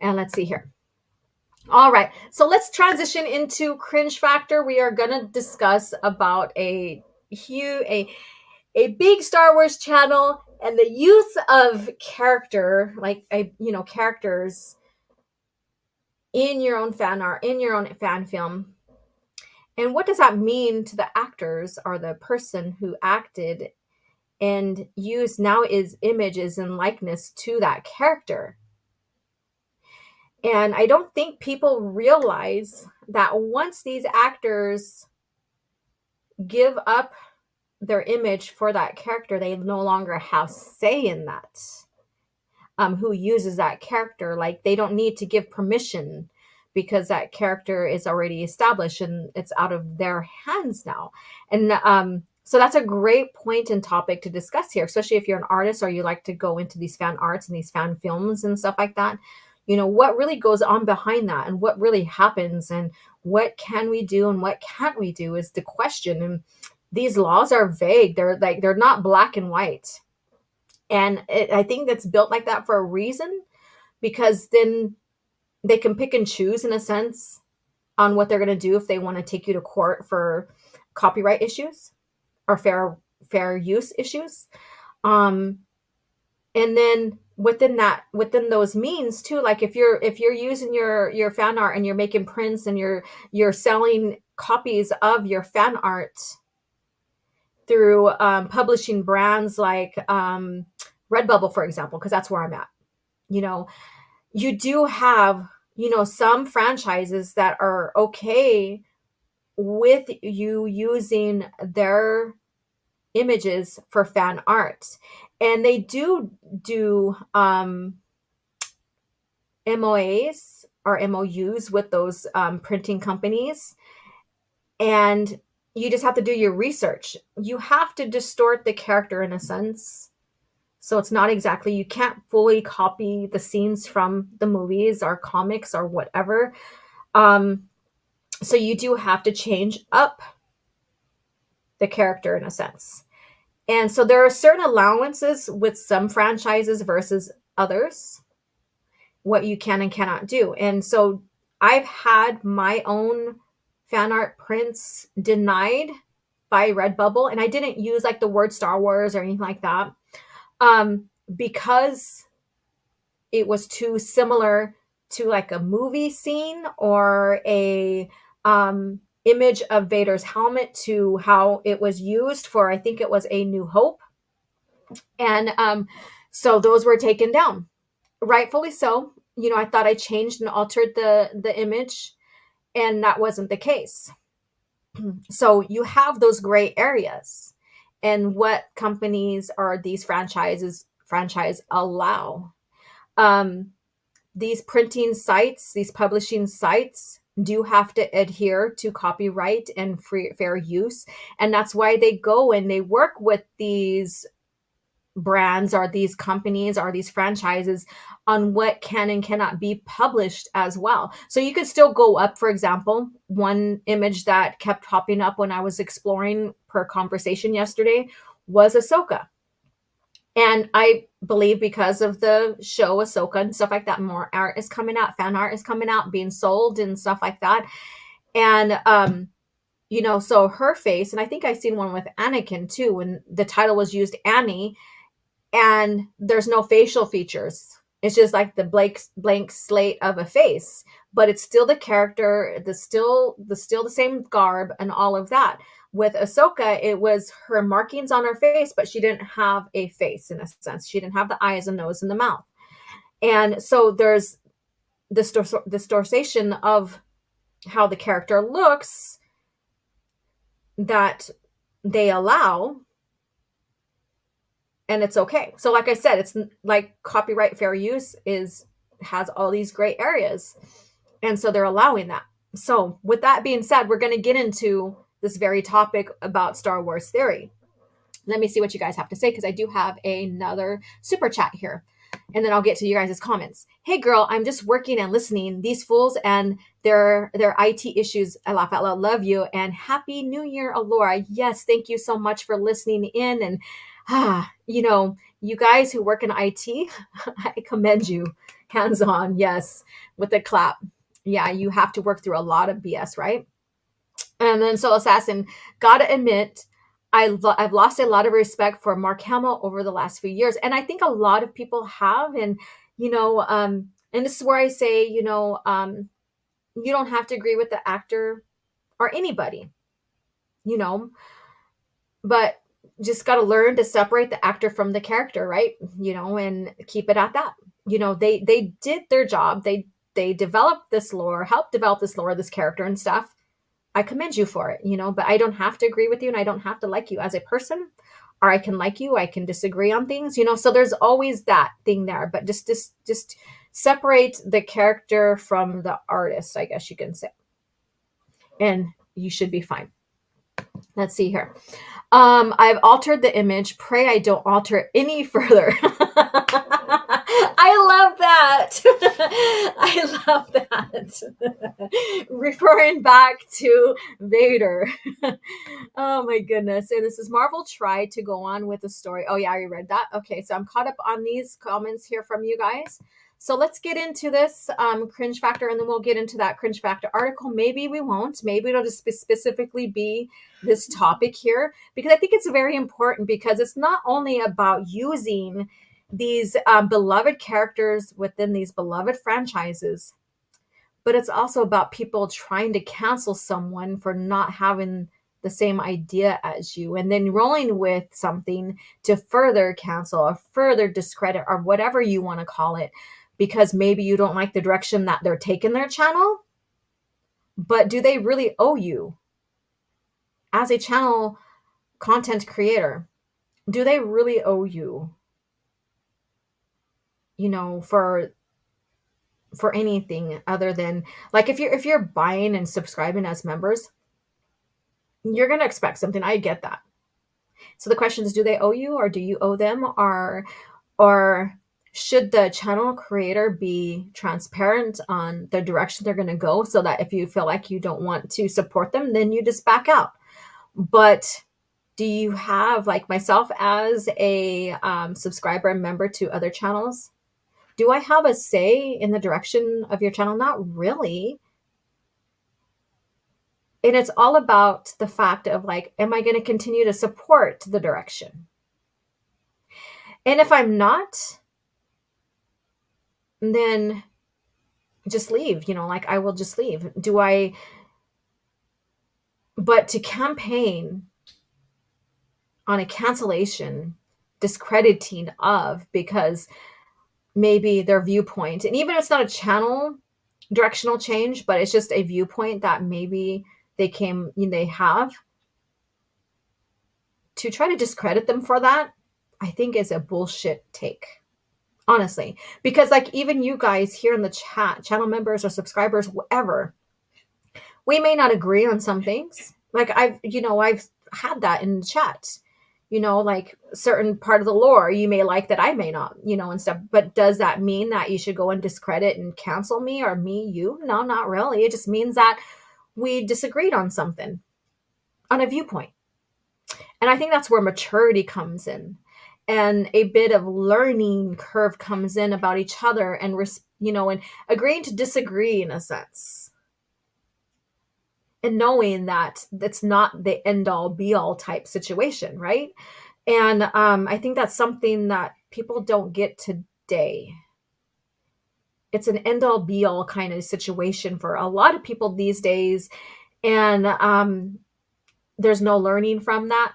And let's see here. All right. So let's transition into Cringe Factor. We are going to discuss about a big Star Wars channel and the use of character, characters in your own fan art, in your own fan film. And what does that mean to the actors or the person who acted and used now is images and likeness to that character? And I don't think people realize that once these actors give up their image for that character, they no longer have say in that. Who uses that character? Like, they don't need to give permission because that character is already established and it's out of their hands now. And so that's a great point and topic to discuss here, especially if you're an artist or you like to go into these fan arts and these fan films and stuff like that. What really goes on behind that and what really happens and what can we do and what can't we do is the question. And these laws are vague. They're not black and white. And I think that's built like that for a reason, because then they can pick and choose in a sense on what they're going to do if they want to take you to court for copyright issues or fair use issues. And then within those means too, like if you're using your fan art and you're making prints and you're selling copies of your fan art through publishing brands like Redbubble, for example, because that's where I'm at. You do have, some franchises that are okay with you using their images for fan art. And they do MOAs or MOUs with those printing companies. And you just have to do your research. You have to distort the character in a sense. So it's not exactly, you can't fully copy the scenes from the movies or comics or whatever. So you do have to change up the character in a sense. And so there are certain allowances with some franchises versus others, what you can and cannot do. And so I've had my own fan art prints denied by Redbubble, and I didn't use like the word Star Wars or anything like that, because it was too similar to like a movie scene or a image of Vader's helmet to how it was used for, I think it was A New Hope. And so those were taken down, rightfully so. I thought I changed and altered the image, and that wasn't the case. So you have those gray areas, and what companies or these franchise allow. These printing sites, these publishing sites do have to adhere to copyright and fair use. And that's why they go and they work with these brands or these companies or these franchises on what can and cannot be published as well. So you could still go up, for example, one image that kept popping up when I was exploring per conversation yesterday was Ahsoka. And I believe because of the show Ahsoka and stuff like that, more art is coming out, fan art is coming out, being sold and stuff like that. And, so her face, and I think I've seen one with Anakin too, when the title was used Annie, and there's no facial features. It's just like the blank slate of a face, but it's still the character, still the same garb and all of that. With Ahsoka, it was her markings on her face, but she didn't have a face in a sense. She didn't have the eyes and nose and the mouth. And so there's this distortion of how the character looks that they allow, and it's okay. So like I said, it's like copyright fair use has all these gray areas. And so they're allowing that. So with that being said, we're going to get into this very topic about Star Wars theory. Let me see what you guys have to say, because I do have another super chat here. And then I'll get to you guys' comments. Hey girl, I'm just working and listening. These fools and their IT issues. I laugh out loud. Love you. And Happy New Year, Alora. Yes, thank you so much for listening in. And you guys who work in IT, I commend you. Hands on, yes, with a clap. Yeah, you have to work through a lot of BS, right? And then Soul Assassin, gotta admit, I've lost a lot of respect for Mark Hamill over the last few years. And I think a lot of people have. And, and this is where I say, you don't have to agree with the actor or anybody, but just got to learn to separate the actor from the character, right? And keep it at that. They did their job. They developed this lore, helped develop this lore, this character and stuff. I commend you for it, but I don't have to agree with you, and I don't have to like you as a person, or I can like you, I can disagree on things, so there's always that thing there. But just separate the character from the artist, I guess you can say. And you should be fine. Let's see here. I've altered the image. Pray I don't alter it any further. I love that. I love that. Referring back to Vader. Oh my goodness. And this is Marvel tried to go on with the story. Oh yeah, I read that. Okay, so I'm caught up on these comments here from you guys. So let's get into this cringe factor, and then we'll get into that cringe factor article. Maybe we won't. Maybe it'll just specifically be this topic here, because I think it's very important, because it's not only about using these beloved characters within these beloved franchises, but it's also about people trying to cancel someone for not having the same idea as you, and then rolling with something to further cancel or further discredit or whatever you want to call it, because maybe you don't like the direction that they're taking their channel. But do they really owe you as a channel content creator? Do they really owe you, for anything other than, like, if you're buying and subscribing as members, you're going to expect something. I get that. So the question is, do they owe you, or do you owe them, or should the channel creator be transparent on the direction they're going to go, so that if you feel like you don't want to support them, then you just back out? But do you have, like myself, as a subscriber and member to other channels, do I have a say in the direction of your channel? Not really. And it's all about the fact of, like, am I going to continue to support the direction? And if I'm not, then just leave, like, I will just leave. But to campaign on a cancellation, discrediting of, because maybe their viewpoint, and even if it's not a channel directional change, but it's just a viewpoint that maybe they have, to try to discredit them for that, I think is a bullshit take, honestly. Because, like, even you guys here in the chat, channel members or subscribers, whatever, we may not agree on some things. Like, I've had that in the chat, like, certain part of the lore you may like that I may not, and stuff. But does that mean that you should go and discredit and cancel me, or you? No, not really. It just means that we disagreed on something, on a viewpoint. And I think that's where maturity comes in, and a bit of learning curve comes in about each other, and and agreeing to disagree in a sense, and knowing that that's not the end all be all type situation, right? And I think that's something that people don't get today. It's an end all be all kind of situation for a lot of people these days, and there's no learning from that.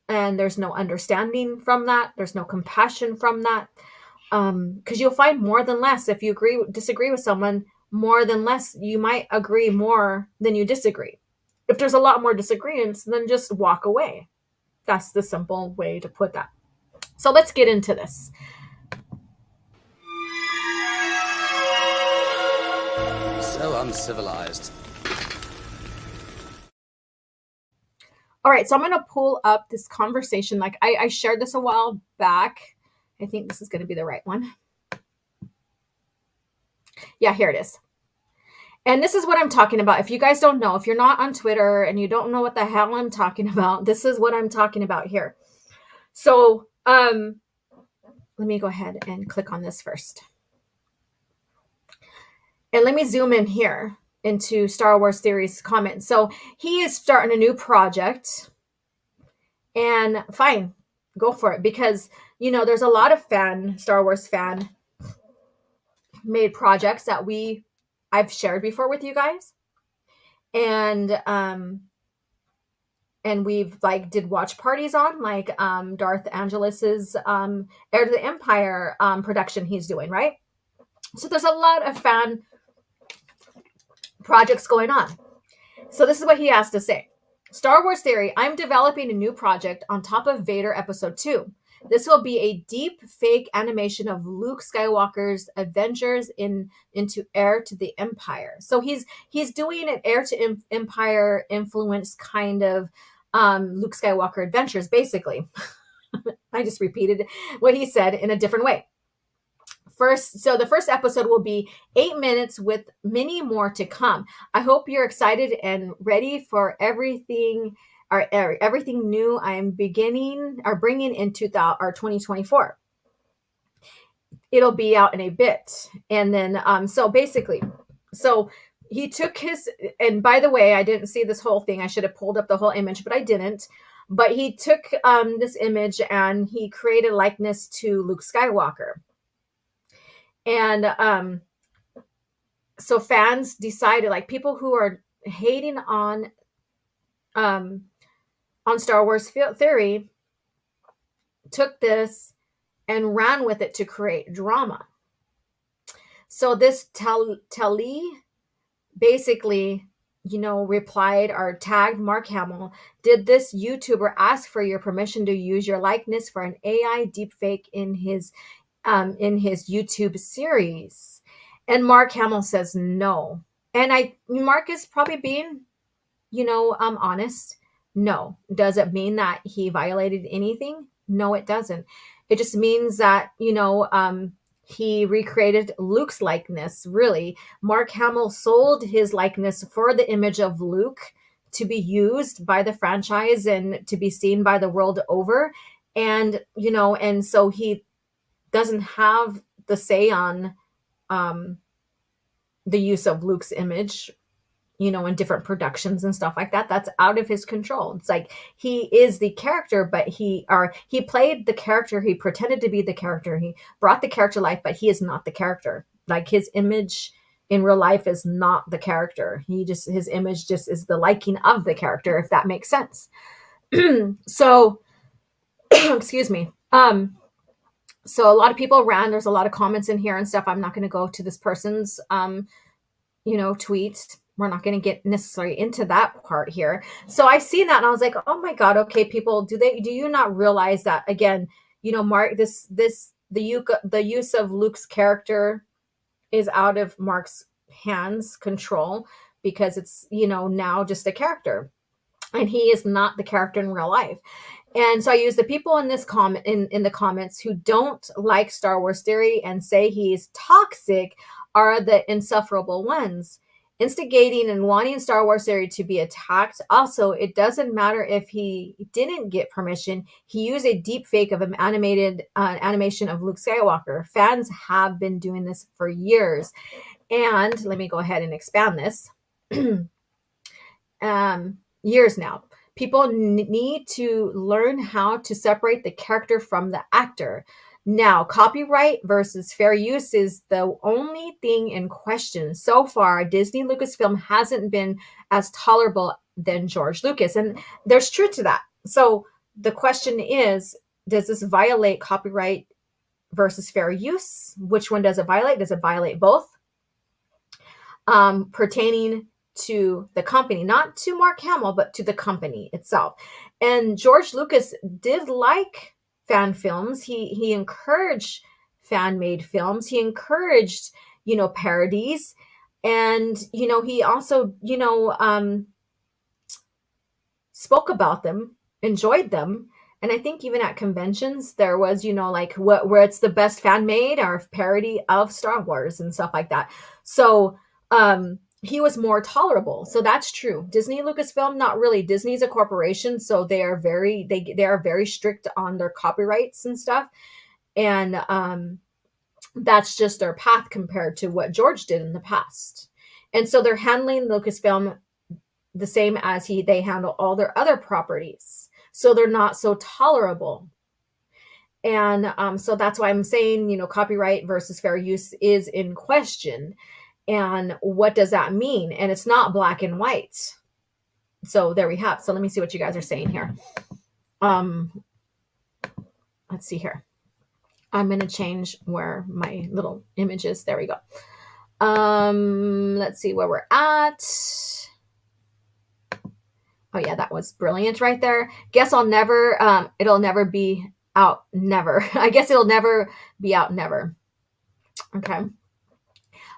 And there's no understanding from that. There's no compassion from that. Because you'll find more than less. If you disagree with someone, more than less, you might agree more than you disagree. If there's a lot more disagreements, then just walk away. That's the simple way to put that. So let's get into this. So uncivilized. All right, so I'm going to pull up this conversation. Like, I shared this a while back. I think this is going to be the right one. Yeah, here it is. And this is what I'm talking about. If you guys don't know, if you're not on Twitter and you don't know what the hell I'm talking about, this is what I'm talking about here. So let me go ahead and click on this first. And let me zoom in here into Star Wars Theory's comment. So he is starting a new project, and fine, go for it. Because, there's a lot of Star Wars fan made projects that I've shared before with you guys. And we've did watch parties on, like Darth Angelus's Heir to the Empire production he's doing, right? So there's a lot of fan projects going on. So this is what he has to say. Star Wars Theory, I'm developing a new project on top of Vader Episode 2. This will be a deep fake animation of Luke Skywalker's adventures into Heir to the Empire. So he's doing an Heir to Empire influence kind of Luke Skywalker adventures, basically. I just repeated what he said in a different way. So the first episode will be 8 minutes with many more to come. I hope you're excited and ready for everything new I'm bringing into our 2024. It'll be out in a bit. And then, so basically, so he took and by the way, I didn't see this whole thing. I should have pulled up the whole image, but I didn't. But he took this image and he created a likeness to Luke Skywalker. And so fans decided, like people who are hating on Star Wars theory, took this and ran with it to create drama. So this Tali basically, replied or tagged Mark Hamill. Did this YouTuber ask for your permission to use your likeness for an AI deepfake in his YouTube series? And Mark Hamill says no. And Mark is probably being, honest. No. Does it mean that he violated anything? No, it doesn't. It just means that, he recreated Luke's likeness, really. Mark Hamill sold his likeness for the image of Luke to be used by the franchise and to be seen by the world over. And, and so he doesn't have the say on the use of Luke's image, in different productions and stuff like that. That's out of his control. It's like he is the character, but he played the character. He pretended to be the character. He brought the character to life, but he is not the character. Like his image in real life is not the character. His image just is the liking of the character, if that makes sense. So, excuse me. So a lot of people ran. There's a lot of comments in here and stuff. I'm not going to go to this person's, tweets. We're not going to get necessarily into that part here. So I seen that and I was like, oh my God, okay, people, do you not realize that, again, Mark, the use of Luke's character is out of Mark's hands control, because it's, now just a character and he is not the character in real life. And so I use the people in this comment in the comments who don't like Star Wars theory and say he's toxic are the insufferable ones, instigating and wanting Star Wars theory to be attacked. Also, it doesn't matter if he didn't get permission. He used a deep fake of an animated animation of Luke Skywalker. Fans have been doing this for years. And let me go ahead and expand this. Years now. People need to learn how to separate the character from the actor. Now, copyright versus fair use is the only thing in question. So far, Disney Lucasfilm hasn't been as tolerable than George Lucas. And there's truth to that. So the question is, does this violate copyright versus fair use? Which one does it violate? Does it violate both? Pertaining to the company, not to Mark Hamill, but to the company itself. And George Lucas did like fan films. He encouraged fan-made films. He encouraged, parodies. And, he also, spoke about them, enjoyed them. And I think even at conventions, there was, where it's the best fan-made or parody of Star Wars and stuff like that. So, he was more tolerable. So that's true. Disney Lucasfilm, not really. Disney's a corporation, so they are very strict on their copyrights and stuff. And that's just their path compared to what George did in the past. And so they're handling Lucasfilm the same as they handle all their other properties. So they're not so tolerable. And so that's why I'm saying, copyright versus fair use is in question. And what does that mean? And it's not black and white. So there we have. So let me see what you guys are saying here. Let's see here. I'm going to change where my little image is. There we go. Let's see where we're at. Oh yeah, that was brilliant right there. Guess it'll never be out never. I guess it'll never be out never. Okay.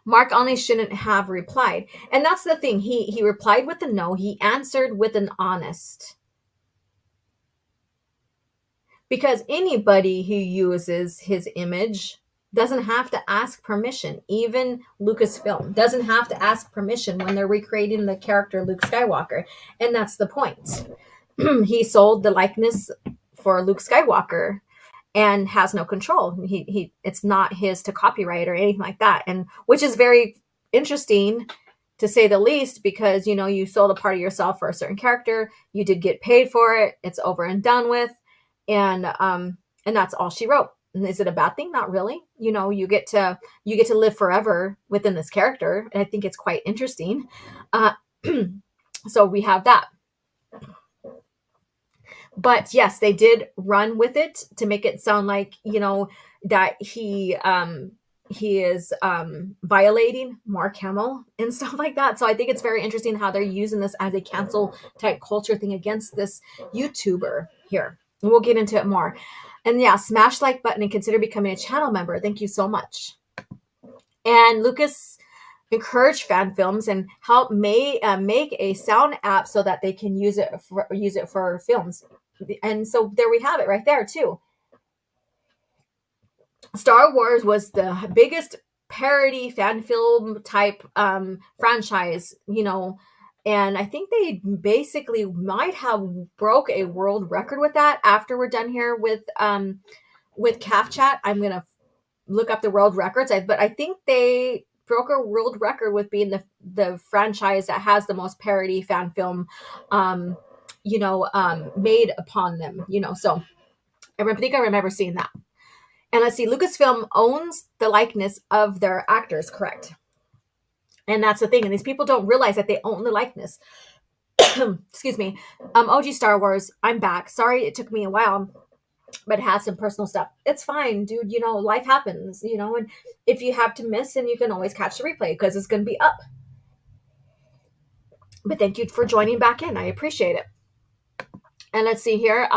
Mark Olney shouldn't have replied. And that's the thing. He replied with a no. He answered with an honest. Because anybody who uses his image doesn't have to ask permission. Even Lucasfilm doesn't have to ask permission when they're recreating the character Luke Skywalker. And that's the point. He sold the likeness for Luke Skywalker and has no control. He it's not his to copyright or anything like that. And which is very interesting to say the least, because you sold a part of yourself for a certain character. You did get paid for it. It's over and done with. And that's all she wrote. And is it a bad thing? Not really. You get to live forever within this character. And I think it's quite interesting. So we have that. But yes, they did run with it to make it sound like, that he is violating Mark Hamill and stuff like that. So I think it's very interesting how they're using this as a cancel type culture thing against this YouTuber here. And we'll get into it more. And yeah, smash like button and consider becoming a channel member. Thank you so much. And Lucas encourage fan films and help make a sound app so that they can use it for films. And so there we have it right there too. Star Wars was the biggest parody fan film type franchise, and I think they basically might have broke a world record with that. After we're done here with CAF Chat, I'm gonna look up the world records. But I think they broke a world record with being the franchise that has the most parody fan film, made upon them. So I think I remember seeing that. And let's see, Lucasfilm owns the likeness of their actors, correct? And that's the thing. And these people don't realize that they own the likeness. Excuse me. OG Star Wars, I'm back. Sorry it took me a while, but it has some personal stuff. It's fine, dude. Life happens, and if you have to miss, and you can always catch the replay because it's going to be up. But thank you for joining back in. I appreciate it. And let's see here.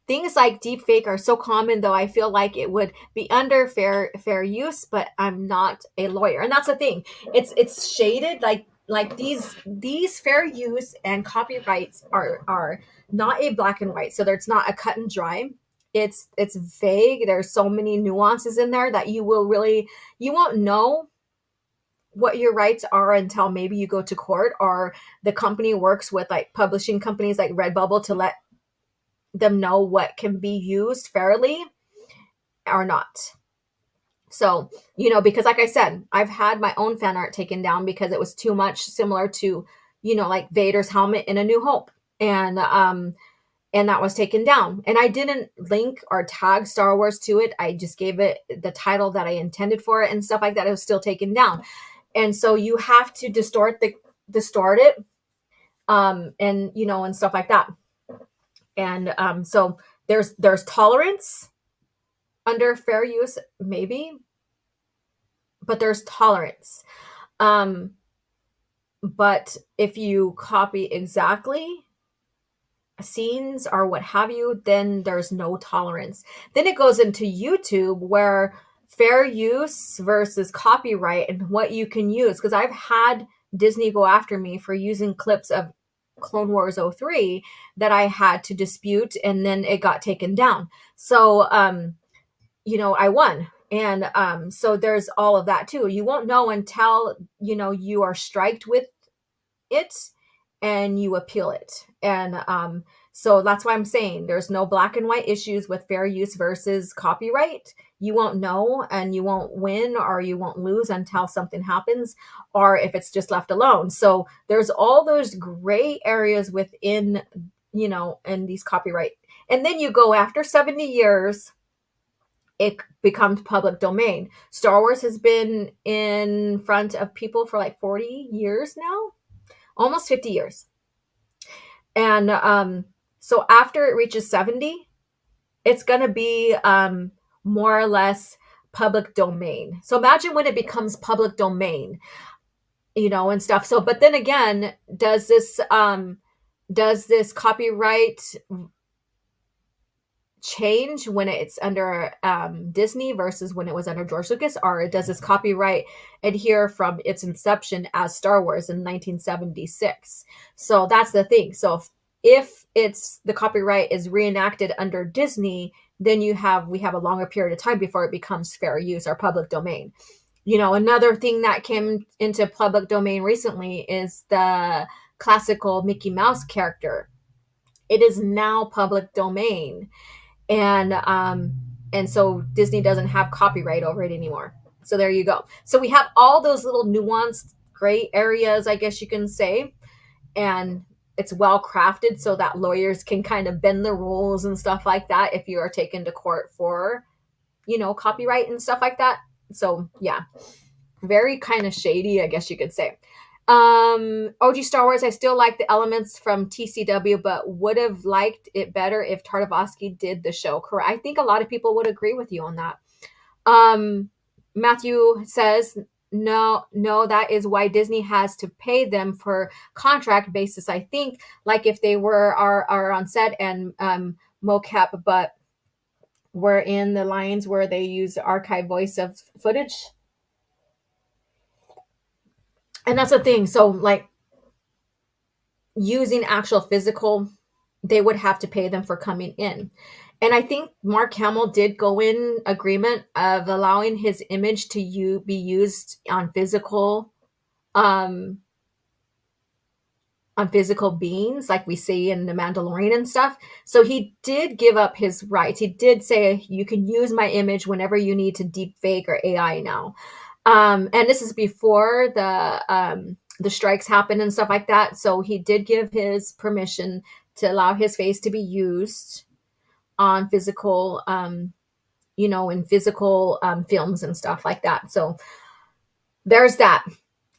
Things like deepfake are so common, though I feel like it would be under fair use, but I'm not a lawyer. And that's the thing. It's shaded like these fair use and copyrights are not a black and white. So there's not a cut and dry. It's vague. There's so many nuances in there that you won't know what your rights are until maybe you go to court, or the company works with like publishing companies like Redbubble to let them know what can be used fairly or not. So, because like I said, I've had my own fan art taken down because it was too much similar to, like Vader's helmet in A New Hope. And that was taken down. And I didn't link or tag Star Wars to it. I just gave it the title that I intended for it and stuff like that. It was still taken down. And so you have to distort it, and stuff like that. And so there's tolerance under fair use, maybe, but there's tolerance. But if you copy exactly scenes or what have you, then there's no tolerance. Then it goes into YouTube where fair use versus copyright and what you can use. Because I've had Disney go after me for using clips of Clone Wars 03 that I had to dispute, and then it got taken down. So, I won. And so there's all of that too. You won't know until, you are striked with it and you appeal it. And so that's why I'm saying there's no black and white issues with fair use versus copyright. You won't know, and you won't win or you won't lose until something happens, or if it's just left alone. So there's all those gray areas within, in these copyright. And then you go after 70 years, it becomes public domain. Star Wars has been in front of people for like 40 years now, almost 50 years. And so after it reaches 70, it's going to be more or less public domain. So imagine when it becomes public domain, and stuff. So, but then again, does this copyright change when it's under Disney versus when it was under George Lucas, or does this copyright adhere from its inception as Star Wars in 1976? So that's the thing. So if it's the copyright is reenacted under Disney, then we have a longer period of time before it becomes fair use or public domain. Another thing that came into public domain recently is the classical Mickey Mouse character. It is now public domain, and so Disney doesn't have copyright over it anymore. So there you go. So we have all those little nuanced gray areas, I guess you can say, and it's well crafted so that lawyers can kind of bend the rules and stuff like that if you are taken to court for, copyright and stuff like that. So yeah, very kind of shady, I guess you could say. OG Star Wars, I still like the elements from TCW, but would have liked it better if Tartakovsky did the show. Correct. I think a lot of people would agree with you on that. Matthew says, no, that is why Disney has to pay them for contract basis. I think, like if they are on set and mocap, but we're in the lines where they use archive voice of footage. And that's the thing. So like using actual physical, they would have to pay them for coming in. And I think Mark Hamill did go in agreement of allowing his image to be used on physical beings, like we see in The Mandalorian and stuff. So he did give up his rights. He did say, you can use my image whenever you need to deep fake or AI now. And this is before the strikes happened and stuff like that. So he did give his permission to allow his face to be used on physical, in physical films and stuff like that. So there's that.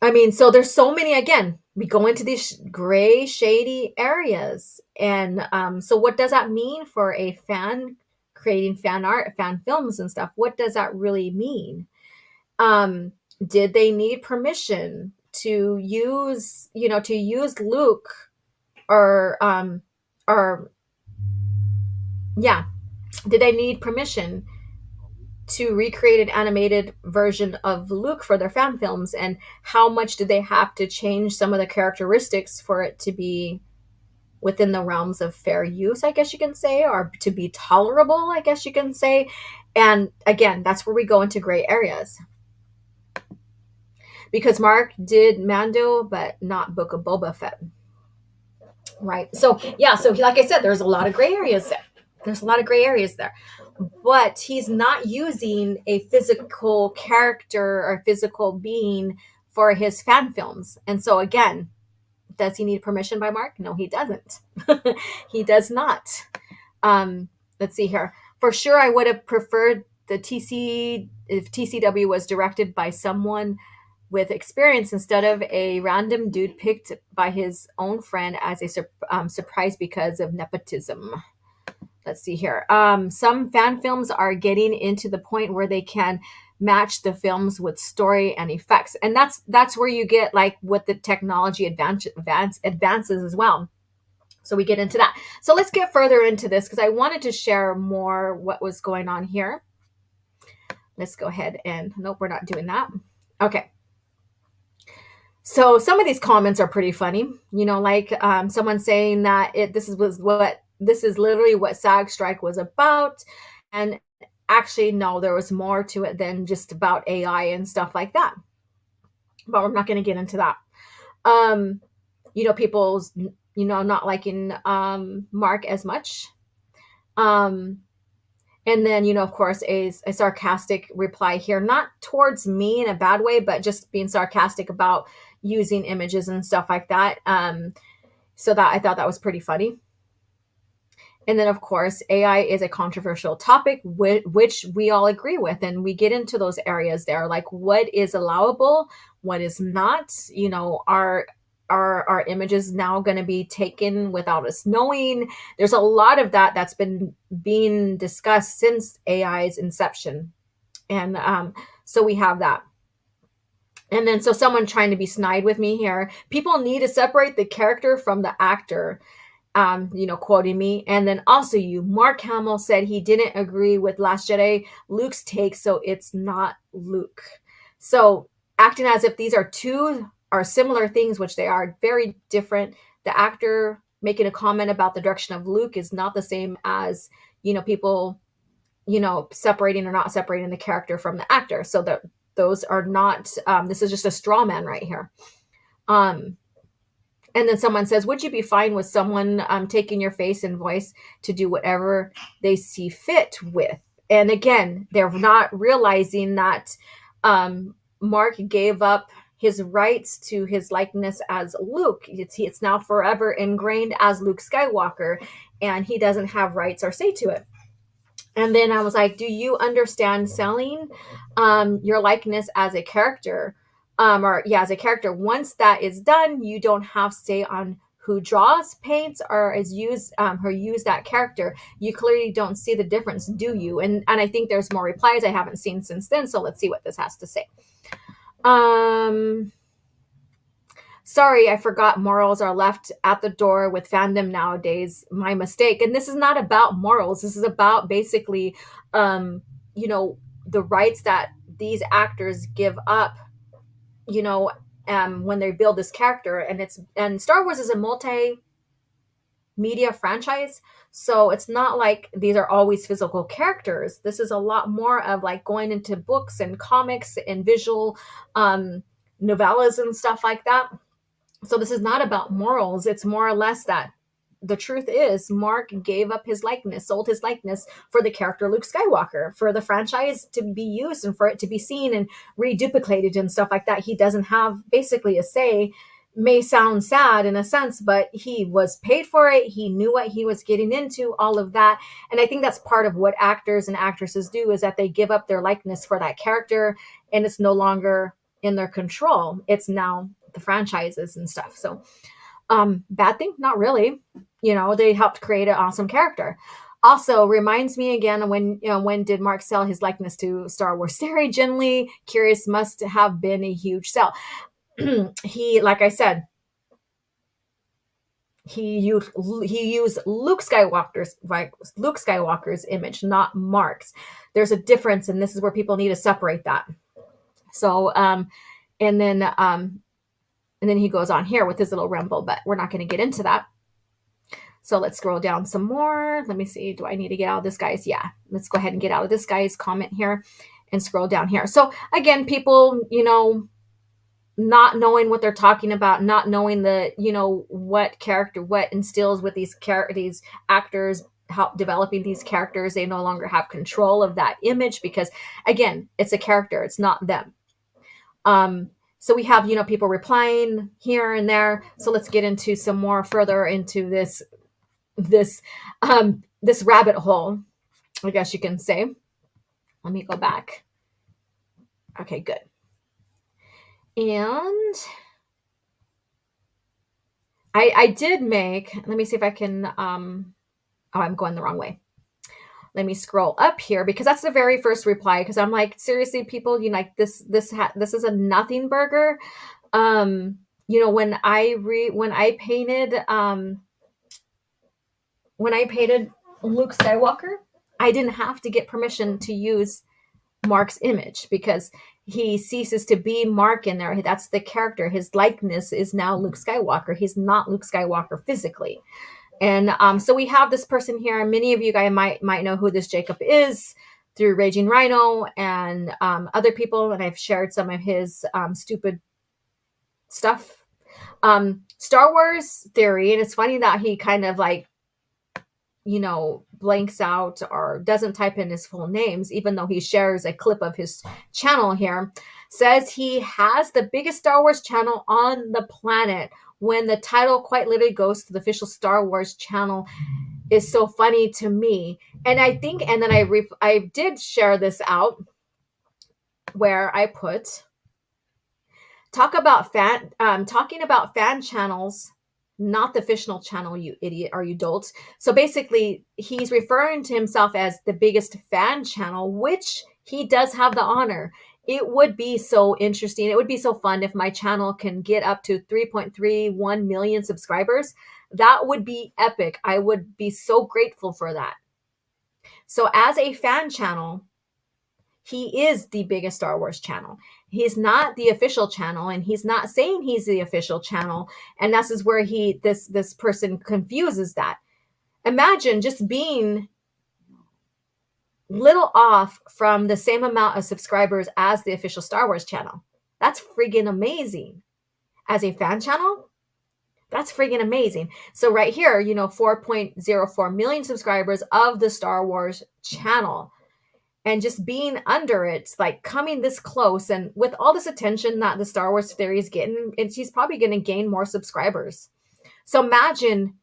I mean, so there's so many, again, we go into these gray, shady areas. And so what does that mean for a fan creating fan art, fan films and stuff? What does that really mean? Did they need permission to use Luke did they need permission to recreate an animated version of Luke for their fan films? And how much did they have to change some of the characteristics for it to be within the realms of fair use, I guess you can say, or to be tolerable, I guess you can say? And again, that's where we go into gray areas. Because Mark did Mando, but not Book of Boba Fett. Right. So, yeah. So, like I said, there's a lot of gray areas there. But he's not using a physical character or physical being for his fan films. And so, again, does he need permission by Mark? No, he doesn't. He does not. Let's see here. For sure, I would have preferred if TCW was directed by someone with experience instead of a random dude picked by his own friend as a surprise because of nepotism. Let's see here. Some fan films are getting into the point where they can match the films with story and effects. And that's where you get like with the technology advances as well. So we get into that. So let's get further into this because I wanted to share more what was going on here. Let's go ahead and nope, we're not doing that. Okay. So some of these comments are pretty funny, like someone saying that this is literally what SAG strike was about. And actually, no, there was more to it than just about AI and stuff like that. But we're not going to get into that. People's, not liking Mark as much. And then, of course, a sarcastic reply here, not towards me in a bad way, but just being sarcastic about using images and stuff like that. So that I thought that was pretty funny. And then, of course, AI is a controversial topic, which we all agree with. And we get into those areas there, like what is allowable, what is not, are our images now going to be taken without us knowing? There's a lot of that's been being discussed since AI's inception. And so we have that. And then, so someone trying to be snide with me here, people need to separate the character from the actor. quoting me. And then also Mark Hamill said he didn't agree with Last Jedi, Luke's take, so it's not Luke. So acting as if these are similar things, which they are very different. The actor making a comment about the direction of Luke is not the same as, people, separating or not separating the character from the actor. So those are not, this is just a straw man right here. And then someone says, would you be fine with someone taking your face and voice to do whatever they see fit with? And again, they're not realizing that Mark gave up his rights to his likeness as Luke. It's now forever ingrained as Luke Skywalker, and he doesn't have rights or say to it. And then I was like, do you understand selling your likeness as a character? As a character. Once that is done, you don't have say on who draws, paints, or use that character. You clearly don't see the difference, do you? And I think there's more replies I haven't seen since then. So let's see what this has to say. Sorry, I forgot morals are left at the door with fandom nowadays. My mistake. And this is not about morals. This is about basically, the rights that these actors give up, when they build this character. And Star Wars is a multimedia franchise. So it's not like these are always physical characters. This is a lot more of like going into books and comics and visual novellas and stuff like that. So this is not about morals. It's more or less that the truth is Mark gave up his likeness, sold his likeness for the character Luke Skywalker, for the franchise to be used and for it to be seen and reduplicated and stuff like that. He doesn't have basically a say. May sound sad in a sense, but he was paid for it. He knew what he was getting into, all of that. And I think that's part of what actors and actresses do, is that they give up their likeness for that character, and it's no longer in their control. It's now the franchises and stuff. So bad thing? Not really. They helped create an awesome character. Also reminds me again, when did Mark sell his likeness to Star Wars? Very gently curious, must have been a huge sell. He, like I said, he used Luke Skywalker's image, not Mark's. There's a difference, and this is where people need to separate that. So, and then he goes on here with his little ramble, but we're not going to get into that. So let's scroll down some more. Let me see. Do I need to get out of this guy's? Yeah, let's go ahead and get out of this guy's comment here and scroll down here. So again, people, not knowing what they're talking about, not knowing what character, what instills with these actors, how developing these characters, they no longer have control of that image because, again, it's a character. It's not them. So we have, people replying here and there. So let's get into some more further into this rabbit hole, I guess you can say. Let me go back. Okay, good. And I did make, let me see if I can, I'm going the wrong way. Let me scroll up here because that's the very first reply. Because I'm like, seriously, people, this is a nothing burger. When I painted Luke Skywalker, I didn't have to get permission to use Mark's image because he ceases to be Mark in there. That's the character. His likeness is now Luke Skywalker. He's not Luke Skywalker physically. And so we have this person here. Many of you guys might know who this Jacob is through Raging Rhino and other people. And I've shared some of his stupid stuff. Star Wars theory. And it's funny that he kind of blanks out or doesn't type in his full names, even though he shares a clip of his channel here, says he has the biggest Star Wars channel on the planet, when the title quite literally goes to the official Star Wars channel. Is so funny to me. And I think, and then I did share this out where I put, talking about fan channels, not the fictional channel, you idiot or you dolt. So basically, he's referring to himself as the biggest fan channel, which he does have the honor. It would be so interesting. It would be so fun if my channel can get up to 3.31 million subscribers. That would be epic. I would be so grateful for that. So as a fan channel, he is the biggest Star Wars channel. He's not the official channel, and he's not saying he's the official channel. And this is where this person confuses that. Imagine just being little off from the same amount of subscribers as the official Star Wars channel. That's friggin' amazing. As a fan channel, that's friggin' amazing. So right here, 4.04 million subscribers of the Star Wars channel. And just being under it, like coming this close, and with all this attention that the Star Wars theory is getting, he's probably going to gain more subscribers. So imagine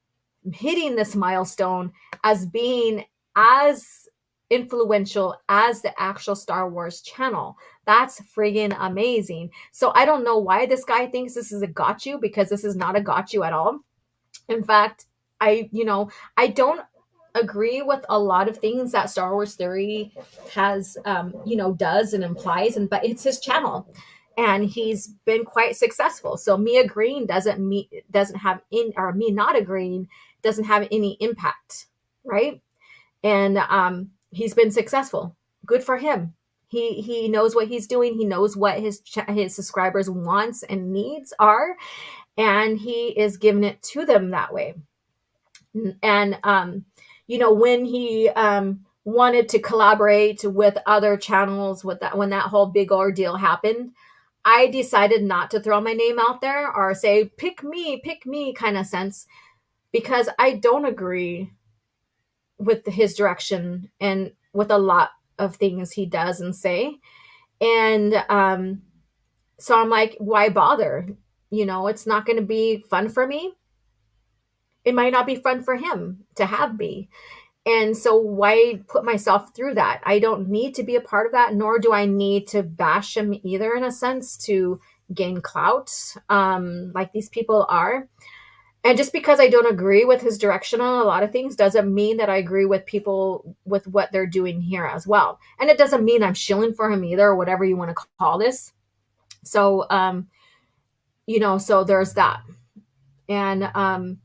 hitting this milestone as being as influential as the actual Star Wars channel. That's friggin' amazing. So I don't know why this guy thinks this is a got you, because this is not a got you at all. In fact, I don't agree with a lot of things that Star Wars theory has, does and implies, but it's his channel, and he's been quite successful. So me agreeing me not agreeing doesn't have any impact, right? And he's been successful. Good for him. He knows what he's doing. He knows what his subscribers' wants and needs are, and he is giving it to them that way. And when he wanted to collaborate with other channels when that whole big ordeal happened, I decided not to throw my name out there or say, pick me kind of sense, because I don't agree with his direction and with a lot of things he does and say. And so I'm like, why bother? It's not going to be fun for me. It might not be fun for him to have me. And so why put myself through that? I don't need to be a part of that, nor do I need to bash him either, in a sense, to gain clout, like these people are. And just because I don't agree with his direction on a lot of things doesn't mean that I agree with people with what they're doing here as well. And it doesn't mean I'm shilling for him either, or whatever you want to call this. So, so there's that. And,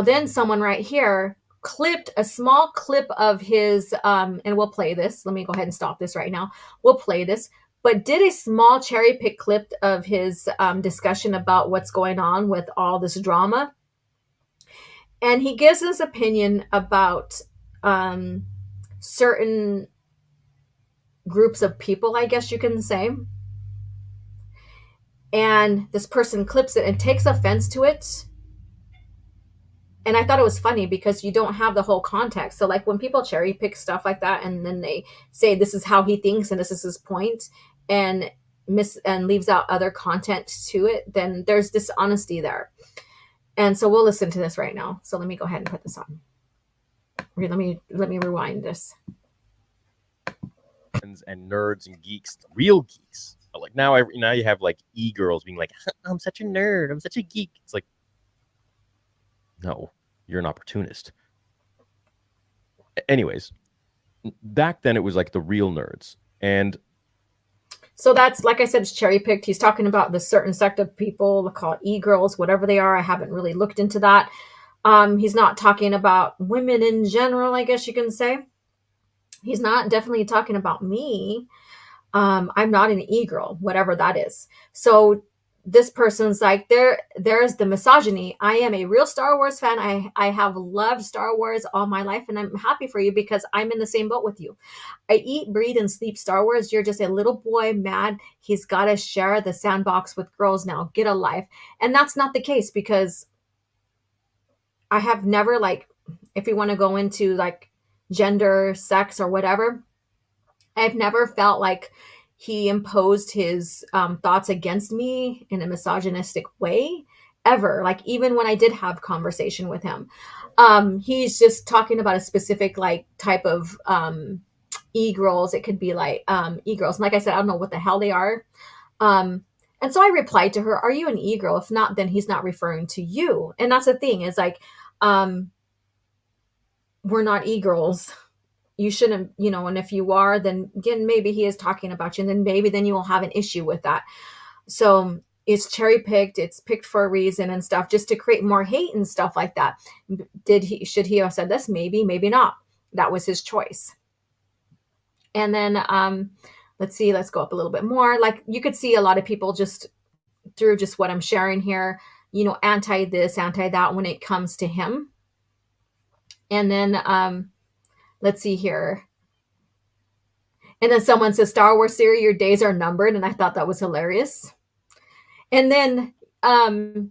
then someone right here clipped a small clip of his, and we'll play this. Let me go ahead and stop this right now. We'll play this, but did a small cherry pick clip of his discussion about what's going on with all this drama. And he gives his opinion about certain groups of people, I guess you can say. And this person clips it and takes offense to it. And I thought it was funny because you don't have the whole context. So like when people cherry pick stuff like that, and then they say this is how he thinks and this is his point, and leaves out other content to it, then there's dishonesty there. And so we'll listen to this right now. So let me go ahead and put this on. Okay, let me rewind this. And nerds and geeks, real geeks. But like now you have like e-girls being like, I'm such a nerd, I'm such a geek. It's like, no, you're an opportunist. Anyways, back then it was like the real nerds. And so that's, like I said, it's cherry picked. He's talking about the certain sect of people, they call it e-girls, whatever they are. I haven't really looked into that. He's not talking about women in general, I guess you can say. He's not definitely talking about me. I'm not an e-girl, whatever that is. So this person's like, there's the misogyny. I am a real Star Wars fan. I have loved Star Wars all my life, and I'm happy for you because I'm in the same boat with you. I eat, breathe, and sleep Star Wars. You're just a little boy mad he's got to share the sandbox with girls now. Get a life. And that's not the case, because I have never, like, if you want to go into like gender, sex, or whatever, I've never felt like he imposed his thoughts against me in a misogynistic way, ever. Like, even when I did have conversation with him, he's just talking about a specific like type of e-girls. It could be like e-girls. And like I said, I don't know what the hell they are. And so I replied to her, are you an e-girl? If not, then he's not referring to you. And that's the thing, is like, we're not e-girls. You shouldn't, and if you are, then again, maybe he is talking about you, and then maybe then you will have an issue with that. So is cherry picked. It's picked for a reason and stuff, just to create more hate and stuff like that. Should he have said this? Maybe, maybe not. That was his choice. And then let's see, let's go up a little bit more. Like, you could see a lot of people just through just what I'm sharing here, you know, anti this, anti that when it comes to him. And then let's see here. And then someone says, Star Wars theory, your days are numbered. And I thought that was hilarious. And then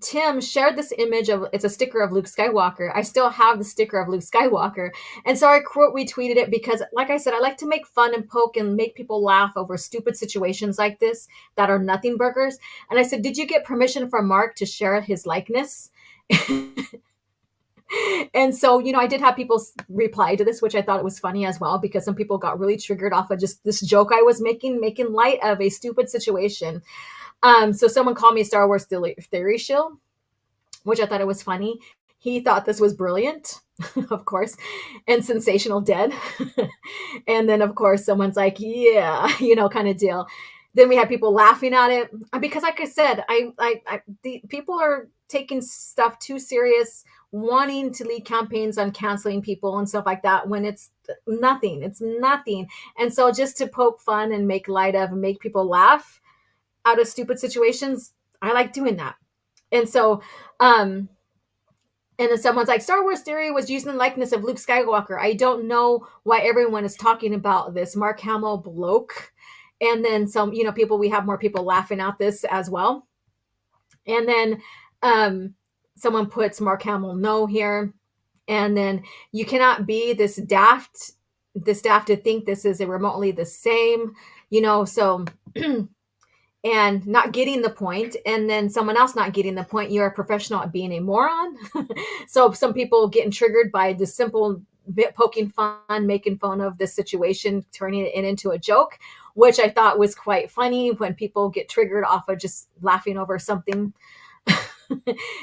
Tim shared this image of, it's a sticker of Luke Skywalker. I still have the sticker of Luke Skywalker. And so I quote retweeted it because, like I said, I like to make fun and poke and make people laugh over stupid situations like this that are nothing burgers. And I said, did you get permission from Mark to share his likeness? And so, you know, I did have people reply to this, which I thought it was funny as well, because some people got really triggered off of just this joke I was making light of a stupid situation. So someone called me Star Wars theory shill, which I thought it was funny. He thought this was brilliant, of course, and sensational dead. And then, of course, someone's like, yeah, you know, kind of deal. Then we had people laughing at it because, like I said, the people are taking stuff too serious, wanting to lead campaigns on canceling people and stuff like that when it's nothing. It's nothing. And so just to poke fun and make light of and make people laugh out of stupid situations, I like doing that. And so, and then someone's like, Star Wars theory was using the likeness of Luke Skywalker. I don't know why everyone is talking about this Mark Hamill bloke. And then some, you know, people, we have more people laughing at this as well. And then someone puts Mark Hamill no here. And then you cannot be this daft to think this is remotely the same, you know, so and not getting the point, and then someone else not getting the point. You're a professional at being a moron. So some people getting triggered by this simple bit poking fun, making fun of this situation, turning it into a joke, which I thought was quite funny when people get triggered off of just laughing over something,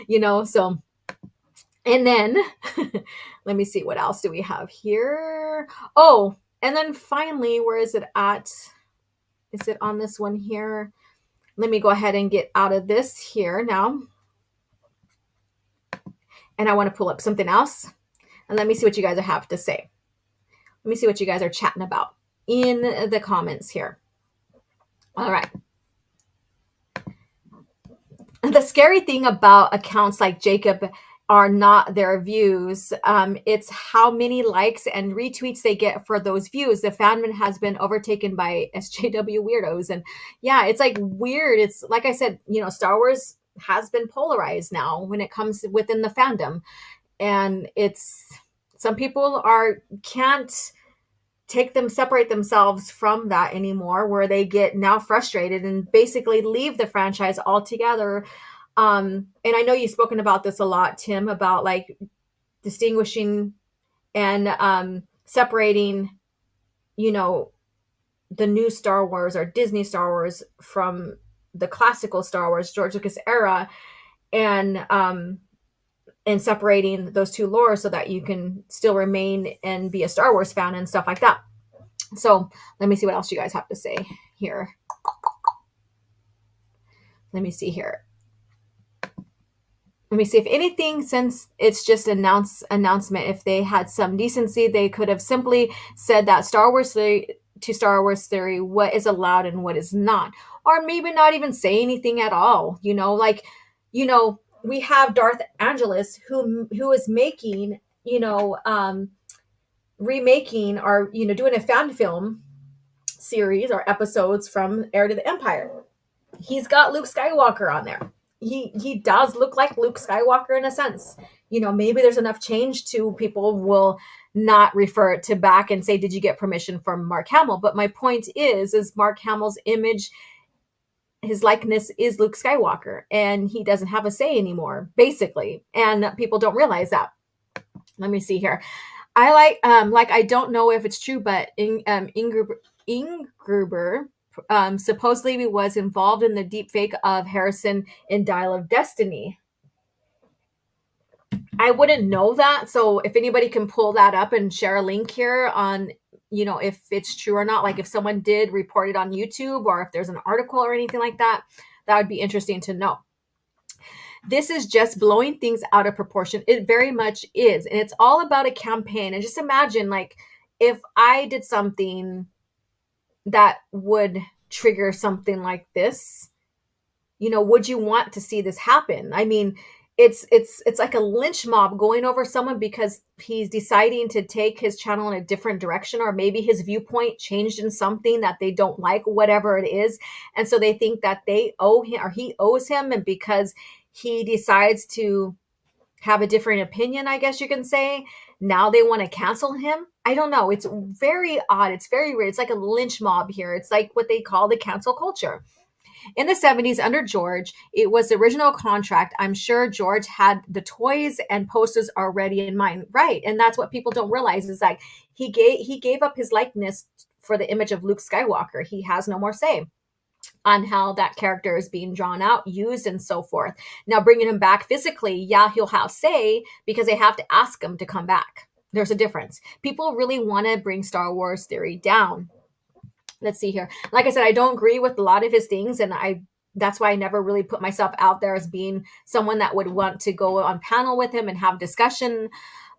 you know, so. And then let me see, what else do we have here? Oh, and then finally, where is it at? Is it on this one here? Let me go ahead and get out of this here now. And I want to pull up something else. And let me see what you guys have to say. Let me see what you guys are chatting about in the comments here. All right. The scary thing about accounts like Jacob are not their views. It's how many likes and retweets they get for those views. The fandom has been overtaken by SJW weirdos. And yeah, it's like weird. It's like I said, you know, Star Wars has been polarized now when it comes within the fandom. And it's, some people can't separate themselves from that anymore, where they get now frustrated and basically leave the franchise altogether. And I know you've spoken about this a lot, Tim, about like distinguishing and separating, you know, the new Star Wars or Disney Star Wars from the classical Star Wars, George Lucas era, and separating those two lores so that you can still remain and be a Star Wars fan and stuff like that. So let me see what else you guys have to say here. Let me see here. Let me see, if anything, since it's just announcement, if they had some decency, they could have simply said that Star Wars theory, what is allowed and what is not, or maybe not even say anything at all. You know, like, you know, we have Darth Angelus who is making, you know, remaking or, you know, doing a fan film series or episodes from Heir to the Empire. He's got Luke Skywalker on there. He does look like Luke Skywalker in a sense. You know, maybe there's enough change to people will not refer it to back and say, did you get permission from Mark Hamill? But my point is Mark Hamill's image, his likeness is Luke Skywalker, and he doesn't have a say anymore, basically. And people don't realize that. Let me see here. I like I don't know if it's true, but Ingruber supposedly was involved in the deep fake of Harrison in Dial of Destiny. I wouldn't know that. So if anybody can pull that up and share a link here on, you know, if it's true or not, like if someone did report it on YouTube or if there's an article or anything like that, That would be interesting to know. This is just blowing things out of proportion. It very much is. And it's all about a campaign. And just imagine, like, if I did something that would trigger something like this, would you want to see this happen? I mean, it's like a lynch mob going over someone because he's deciding to take his channel in a different direction, or maybe his viewpoint changed in something that they don't like, whatever it is. And so they think that they owe him, or he owes him. And because he decides to have a different opinion, I guess you can say, now they want to cancel him. I don't know. It's very odd. It's very weird. It's like a lynch mob here. It's like what they call the cancel culture. In the 70s, under Jorj, it was the original contract. I'm sure Jorj had the toys and posters already in mind. Right. And that's what people don't realize, is like he gave up his likeness for the image of Luke Skywalker. He has no more say on how that character is being drawn out, used, and so forth. Now, bringing him back physically, yeah, he'll have say, because they have to ask him to come back. There's a difference. People really want to bring Star Wars theory down. Let's see here. Like I said, I don't agree with a lot of his things, and that's why I never really put myself out there as being someone that would want to go on panel with him and have discussion.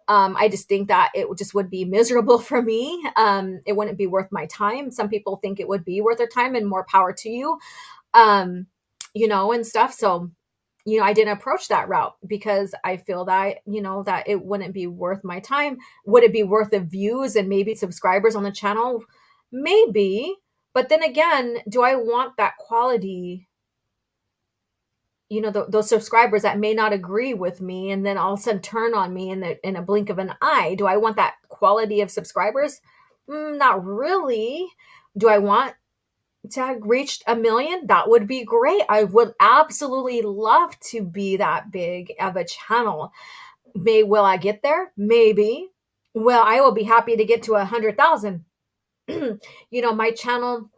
I just think that it would be miserable for me. It wouldn't be worth my time. Some people think it would be worth their time, and more power to you, and stuff. So, I didn't approach that route because I feel that, that it wouldn't be worth my time. Would it be worth the views and maybe subscribers on the channel? Maybe. But then again, do I want that quality? Those subscribers that may not agree with me and then all of a sudden turn on me in a blink of an eye. Do I want that quality of subscribers? Not really. Do I want to have reached 1 million? That would be great. I would absolutely love to be that big of a channel. Will I get there? Maybe. Well, I will be happy to get to 100,000. My channel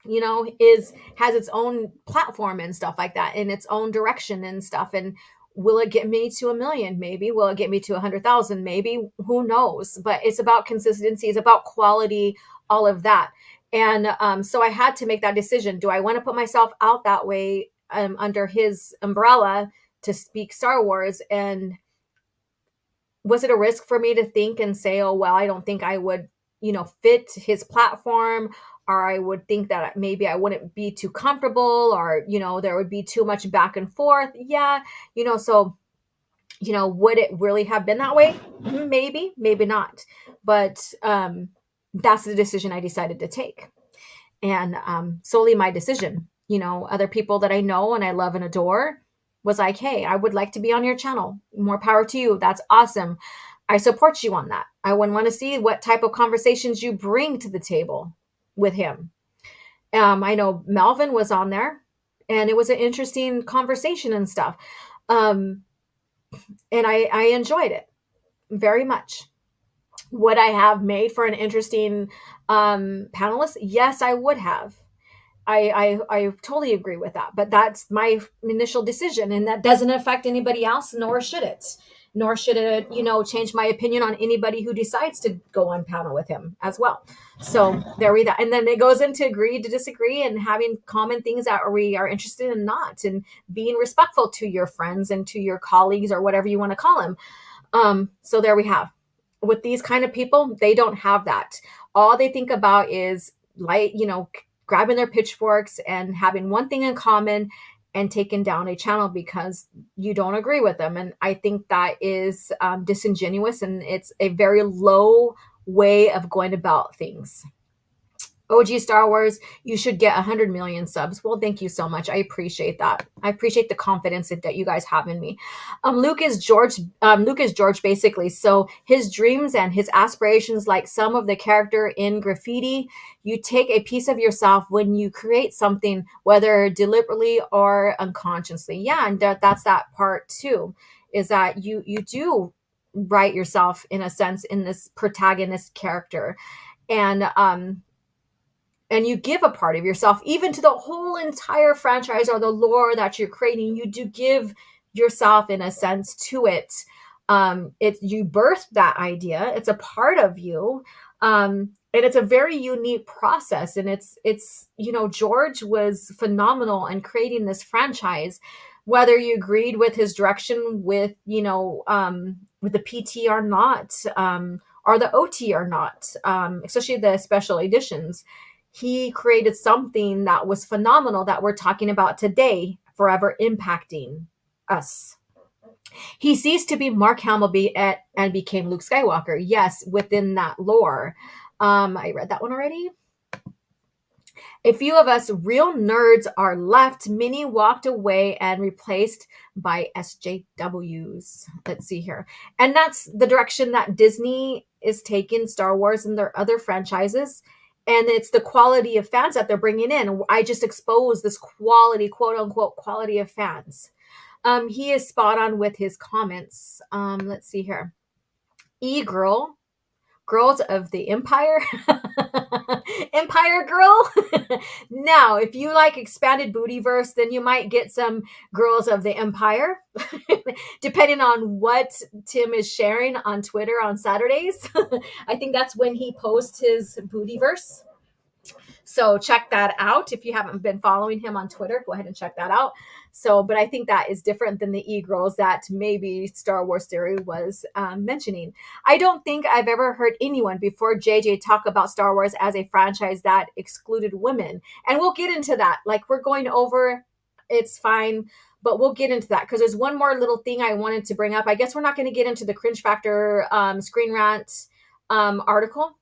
has its own platform and stuff like that, and its own direction and stuff. And will it get me to 1 million? Maybe. Will it get me to 100,000? Maybe. Who knows? But it's about consistency. It's about quality, all of that. And so I had to make that decision. Do I want to put myself out that way under his umbrella to speak Star Wars? And was it a risk for me to think and say, oh, well, I don't think I would, fit his platform, or I would think that maybe I wouldn't be too comfortable, or, there would be too much back and forth. Yeah. So, would it really have been that way? Maybe, maybe not. But that's the decision I decided to take. And solely my decision. Other people that I know and I love and adore was like, hey, I would like to be on your channel. More power to you. That's awesome. I support you on that. I would want to see what type of conversations you bring to the table with him. I know Melvin was on there, and it was an interesting conversation and stuff. And I enjoyed it very much. Would I have made for an interesting panelist? Yes, I would have. I totally agree with that. But that's my initial decision, and that doesn't affect anybody else, nor should it. Nor should it, change my opinion on anybody who decides to go on panel with him as well. So there we go. And then it goes into agree to disagree, and having common things that we are interested in, not, and being respectful to your friends and to your colleagues, or whatever you want to call them. So there we have. With these kind of people, they don't have that. All they think about is grabbing their pitchforks and having one thing in common and taking down a channel because you don't agree with them. And I think that is disingenuous, and it's a very low way of going about things. OG Star Wars, you should get 100 million subs. Well, thank you so much. I appreciate that. I appreciate the confidence that you guys have in me. Luke is Jorj, basically. So his dreams and his aspirations, like some of the character in graffiti, you take a piece of yourself when you create something, whether deliberately or unconsciously. Yeah, and that's that part too, is that you do write yourself, in a sense, in this protagonist character. And you give a part of yourself, even to the whole entire franchise or the lore that you're creating. You do give yourself, in a sense, to it. You birthed that idea. It's a part of you. And it's a very unique process, and it's Jorj was phenomenal in creating this franchise, whether you agreed with his direction with with the PT or not, or the OT or not, especially the special editions. He created something that was phenomenal that we're talking about today, forever impacting us. He ceased to be Mark Hamill and became Luke Skywalker. Yes, within that lore. I read that one already. A few of us real nerds are left. Many walked away and replaced by SJWs. Let's see here. And that's the direction that Disney is taking Star Wars and their other franchises. And it's the quality of fans that they're bringing in. I just exposed this quality, quote unquote, quality of fans. He is spot on with his comments. Let's see here. E-Girl. Girls of the Empire. Empire girl. Now, if you like expanded bootyverse, then you might get some girls of the Empire, depending on what Tim is sharing on Twitter on Saturdays. I think that's when he posts his bootyverse. So check that out. If you haven't been following him on Twitter, go ahead and check that out. So, but I think that is different than the e-girls that maybe Star Wars Theory was mentioning. I don't think I've ever heard anyone before JJ talk about Star Wars as a franchise that excluded women. And we'll get into that. Like, we're going over, it's fine, but we'll get into that because there's one more little thing I wanted to bring up. I guess we're not going to get into the Cringe Factor Screen Rant article,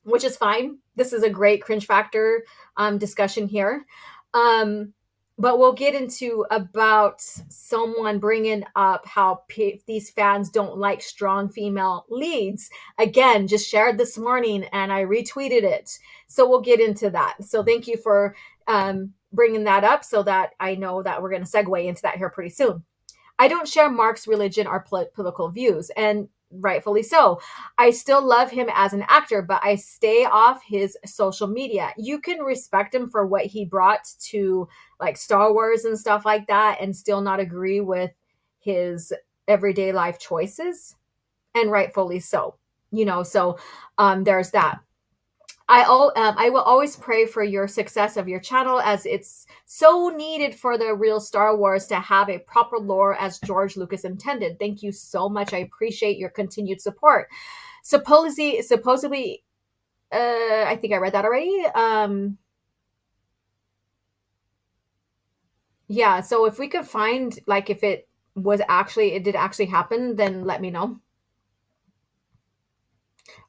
which is fine. This is a great Cringe Factor discussion here. But we'll get into about someone bringing up how these fans don't like strong female leads. Again, just shared this morning and I retweeted it. So we'll get into that. So thank you for bringing that up so that I know that we're going to segue into that here pretty soon. I don't share Mark's religion or political views, and rightfully so. I still love him as an actor, but I stay off his social media. You can respect him for what he brought to like Star Wars and stuff like that and still not agree with his everyday life choices, and rightfully so. So there's that. I will always pray for your success of your channel, as it's so needed for the real Star Wars to have a proper lore as George Lucas intended. Thank you so much. I appreciate your continued support. Supposedly, I think I read that already. Yeah, so if we could find, like, if it did actually happen, then let me know.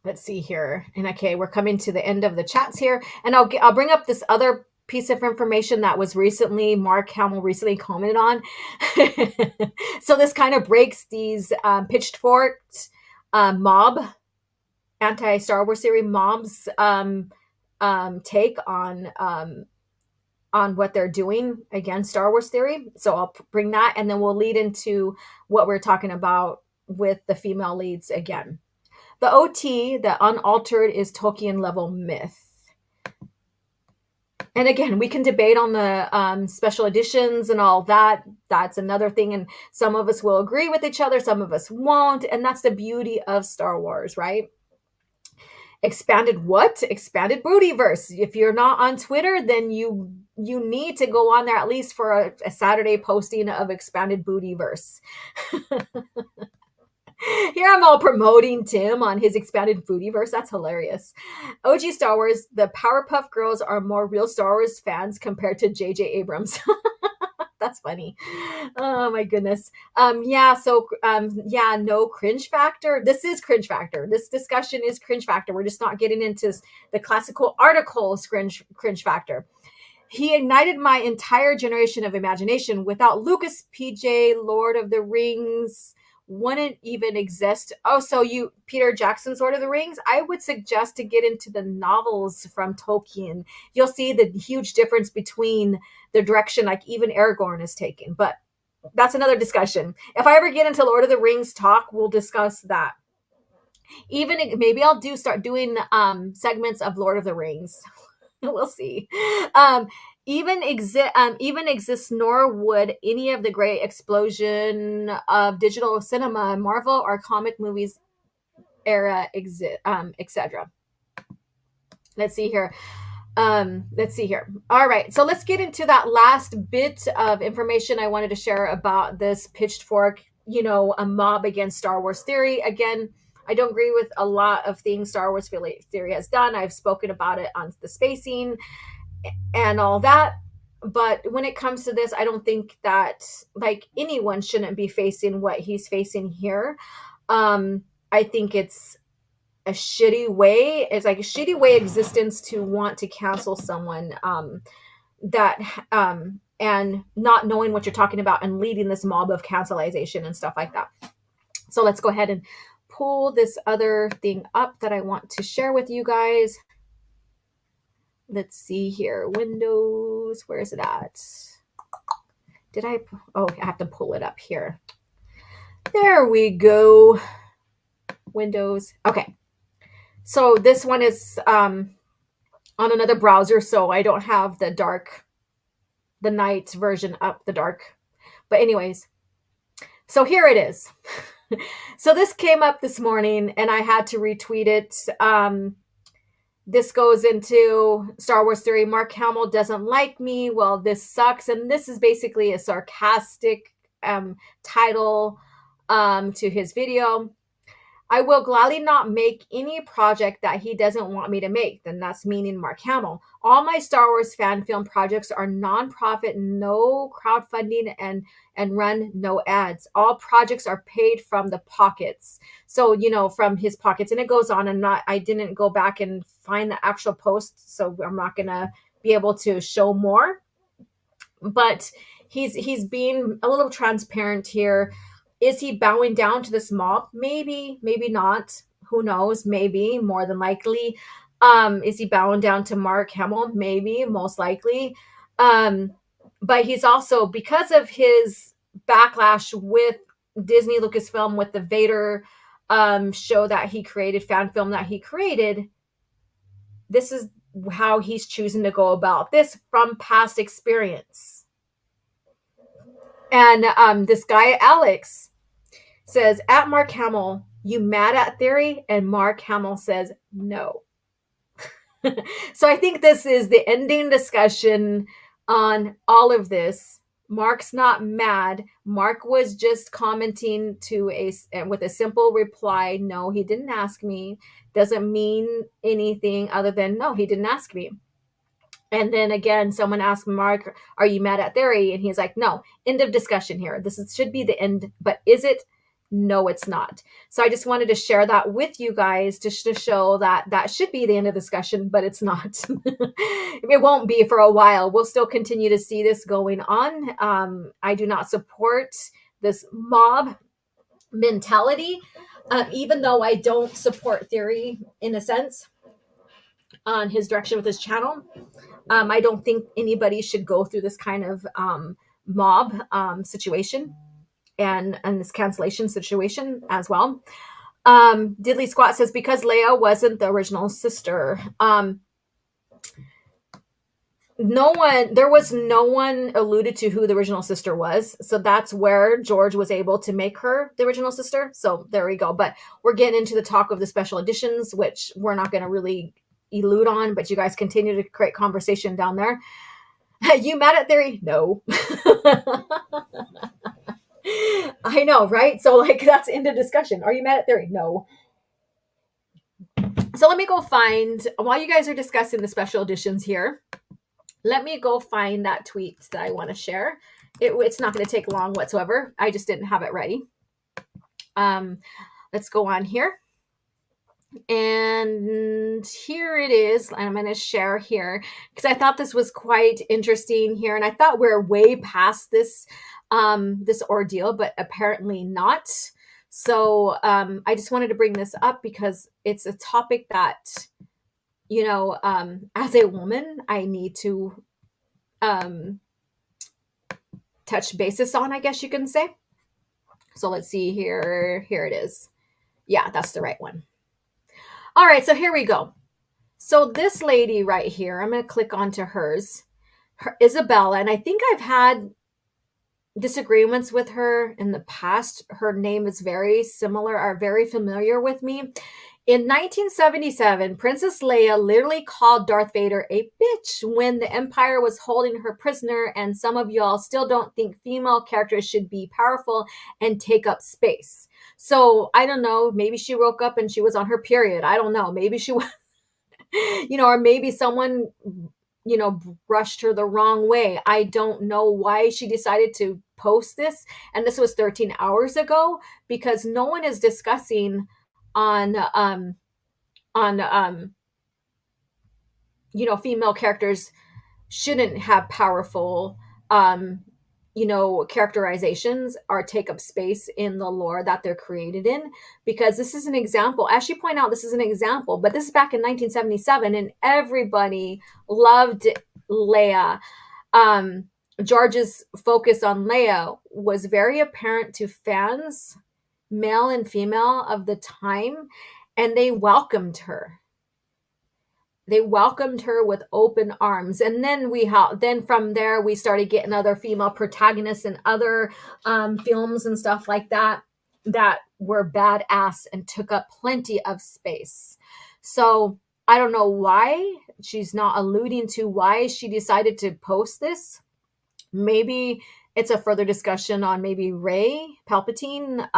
Let's see here. And okay, we're coming to the end of the chats here. And I'll bring up this other piece of information that was Mark Hamill recently commented on. So this kind of breaks these pitchfork mob, anti-Star Wars series mobs take on what they're doing against Star Wars theory. So I'll bring that, and then we'll lead into what we're talking about with the female leads again. The OT, the unaltered, is Tolkien level myth. And again, we can debate on the special editions and all that. That's another thing. And some of us will agree with each other. Some of us won't. And that's the beauty of Star Wars, right? Expanded what? Expanded Bootyverse. If you're not on Twitter, then you need to go on there at least for a Saturday posting of Expanded Bootyverse. Here I'm all promoting Tim on his Expanded Bootyverse. That's hilarious. OG Star Wars, the Powerpuff Girls are more real Star Wars fans compared to J.J. Abrams. That's funny. Oh my goodness. No Cringe Factor. This is Cringe Factor. This discussion is Cringe Factor. We're just not getting into the classical articles Cringe Factor. He ignited my entire generation of imagination. Without Lucas, PJ, Lord of the Rings wouldn't even exist. Oh, so Peter Jackson's Lord of the Rings? I would suggest to get into the novels from Tolkien. You'll see the huge difference between the direction like even Aragorn is taking. But that's another discussion. If I ever get into Lord of the Rings talk, we'll discuss that. Even maybe I'll start doing segments of Lord of the Rings. We'll see. Even exists, nor would any of the great explosion of digital cinema, Marvel or comic movies era exist, etc. Let's see here. All right, so let's get into that last bit of information I wanted to share about this pitchfork, a mob against Star Wars theory. Again, I don't agree with a lot of things Star Wars theory has done. I've spoken about it on the spacing and all that. But when it comes to this, I don't think that like anyone shouldn't be facing what he's facing here. I think it's a shitty way. It's like a shitty way existence to want to cancel someone that and not knowing what you're talking about and leading this mob of cancelization and stuff like that. So let's go ahead and pull this other thing up that I want to share with you guys. Let's see here. Windows, where is it at? I have to pull it up here. There we go. Windows. Okay. So this one is on another browser, so I don't have the night version up, the dark. But anyways, so here it is. So this came up this morning and I had to retweet it. This goes into Star Wars theory. Mark Hamill doesn't like me. Well, this sucks. And this is basically a sarcastic title to his video. I will gladly not make any project that he doesn't want me to make. Then that's meaning Mark Hamill. All my Star Wars fan film projects are non-profit, no crowdfunding, and run no ads. All projects are paid from the pockets. So, from his pockets. And it goes on and I didn't go back and find the actual post, so I'm not going to be able to show more. But he's being a little transparent here. Is he bowing down to this mob? Maybe, maybe not. Who knows? Maybe, more than likely. Is he bowing down to Mark Hamill? Maybe, most likely. But he's also, because of his backlash with Disney Lucasfilm, with the Vader show that he created, fan film that he created, this is how he's choosing to go about this from past experience. And this guy, Alex, says, at Mark Hamill, you mad at theory? And Mark Hamill says, no. So I think this is the ending discussion on all of this. Mark's not mad. Mark was just commenting with a simple reply. No, he didn't ask me. Doesn't mean anything other than, no, he didn't ask me. And then again, someone asked Mark, are you mad at theory? And he's like, no, end of discussion here. Should be the end, but is it? No, it's not. So I just wanted to share that with you guys to show that should be the end of discussion, but it's not. It won't be for a while. We'll still continue to see this going on. I do not support this mob mentality, even though I don't support theory in a sense on his direction with his channel. I don't think anybody should go through this kind of mob situation and this cancellation situation as well. Diddley Squat says, because Leia wasn't the original sister. There was no one alluded to who the original sister was. So that's where George was able to make her the original sister. So there we go. But we're getting into the talk of the special editions, which we're not going to really elude on, but you guys continue to create conversation down there. You mad at theory? No. I know, right? So that's end of discussion. Are you mad at theory? No. So let me go find, while you guys are discussing the special editions here, let me go find that tweet that I want to share. It's not going to take long whatsoever. I just didn't have it ready. Let's go on here. And here it is. I'm going to share here because I thought this was quite interesting here. And I thought we're way past this ordeal, but apparently not. So I just wanted to bring this up because it's a topic that, as a woman, I need to touch basis on, I guess you can say. So let's see here. Here it is. Yeah, that's the right one. All right, so here we go. So this lady right here, I'm going to click onto hers, Isabella, and I think I've had disagreements with her in the past. Her name is very similar or very familiar with me. In 1977, Princess Leia literally called Darth Vader a bitch when the Empire was holding her prisoner, and some of y'all still don't think female characters should be powerful and take up space. So I don't know, maybe she woke up and she was on her period. I don't know. Maybe she was, or maybe someone, brushed her the wrong way. I don't know why she decided to post this. And this was 13 hours ago, because no one is discussing on on female characters shouldn't have powerful um characterizations or take up space in the lore that they're created in, because this is an example. As you point out, this is an example, but this is back in 1977 and everybody loved Leia. George's focus on Leia was very apparent to fans, male and female, of the time, and they welcomed her. They welcomed her with open arms. And then then from there we started getting other female protagonists in other films and stuff like that were badass and took up plenty of space. So I don't know why she's not alluding to why she decided to post this. Maybe it's a further discussion on maybe Rey Palpatine.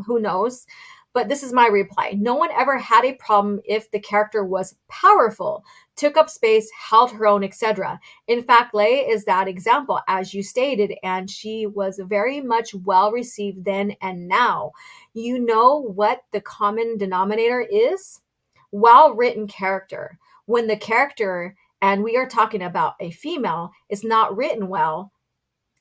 Who knows? But this is my reply. No one ever had a problem if the character was powerful, took up space, held her own, etc. In fact, Leia is that example, as you stated, and she was very much well received then and now. You know what the common denominator is? Well-written character. When the character, and we are talking about a female, is not written well,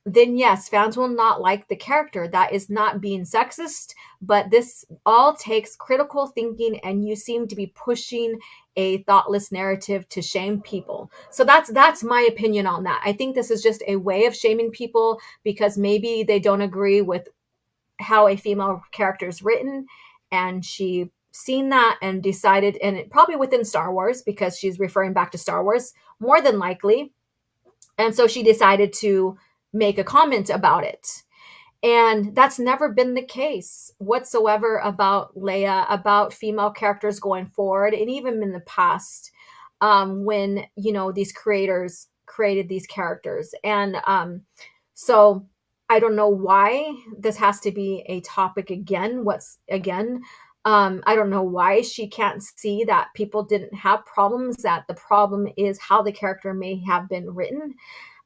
then yes, fans will not like the character. That is not being sexist, but this all takes critical thinking, and you seem to be pushing a thoughtless narrative to shame people. So that's my opinion on that. I think this is just a way of shaming people because maybe they don't agree with how a female character is written, and she seen that and decided, and it probably within Star Wars, because she's referring back to Star Wars more than likely, and so she decided to make a comment about it. And that's never been the case whatsoever about Leia, about female characters going forward, and even in the past, when these creators created these characters. And so I don't know why this has to be a topic again. I don't know why she can't see that people didn't have problems, that the problem is how the character may have been written.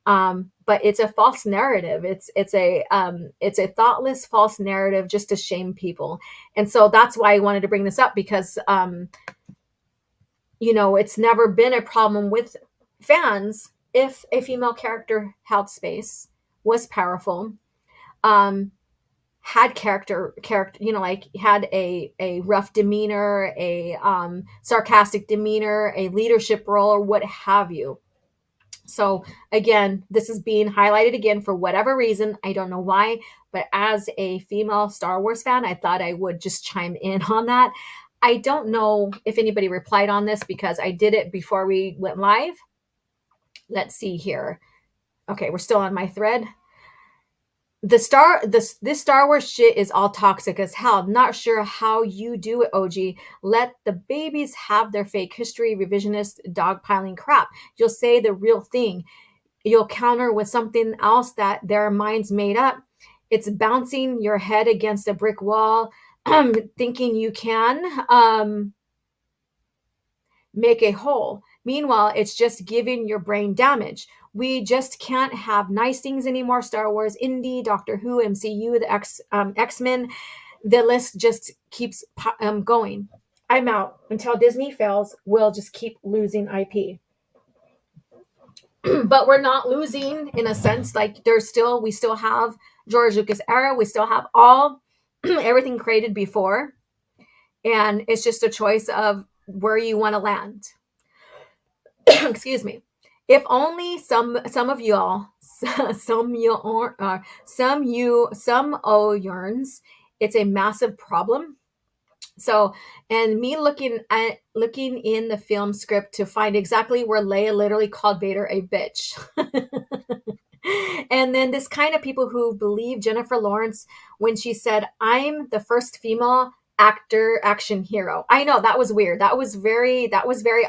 But it's a false narrative. It's a thoughtless false narrative just to shame people. And so that's why I wanted to bring this up, because it's never been a problem with fans if a female character held space, was powerful, had character, like had a rough demeanor, a sarcastic demeanor, a leadership role, or what have you. So again, this is being highlighted again for whatever reason. I don't know why, but as a female Star Wars fan, I thought I would just chime in on that. I don't know if anybody replied on this because I did it before we went live. Let's see here. Okay, we're still on my thread. This Star Wars shit is all toxic as hell. Not sure how you do it, OG. Let the babies have their fake history, revisionist, dogpiling crap. You'll say the real thing. You'll counter with something else that their minds made up. It's bouncing your head against a brick wall, thinking you can make a hole. Meanwhile, it's just giving your brain damage. We just can't have nice things anymore. Star Wars, Indie, Doctor Who, MCU, the X-Men. The list just keeps going. I'm out. Until Disney fails, we'll just keep losing IP. But we're not losing in a sense. Like we still have George Lucas era. We still have everything created before. And it's just a choice of where you want to land. Excuse me. If only some of y'all, some yearns, it's a massive problem. So, and me looking in the film script to find exactly where Leia literally called Vader a bitch. And then this kind of people who believe Jennifer Lawrence when she said, "I'm the first female action hero. I know that was weird. That was very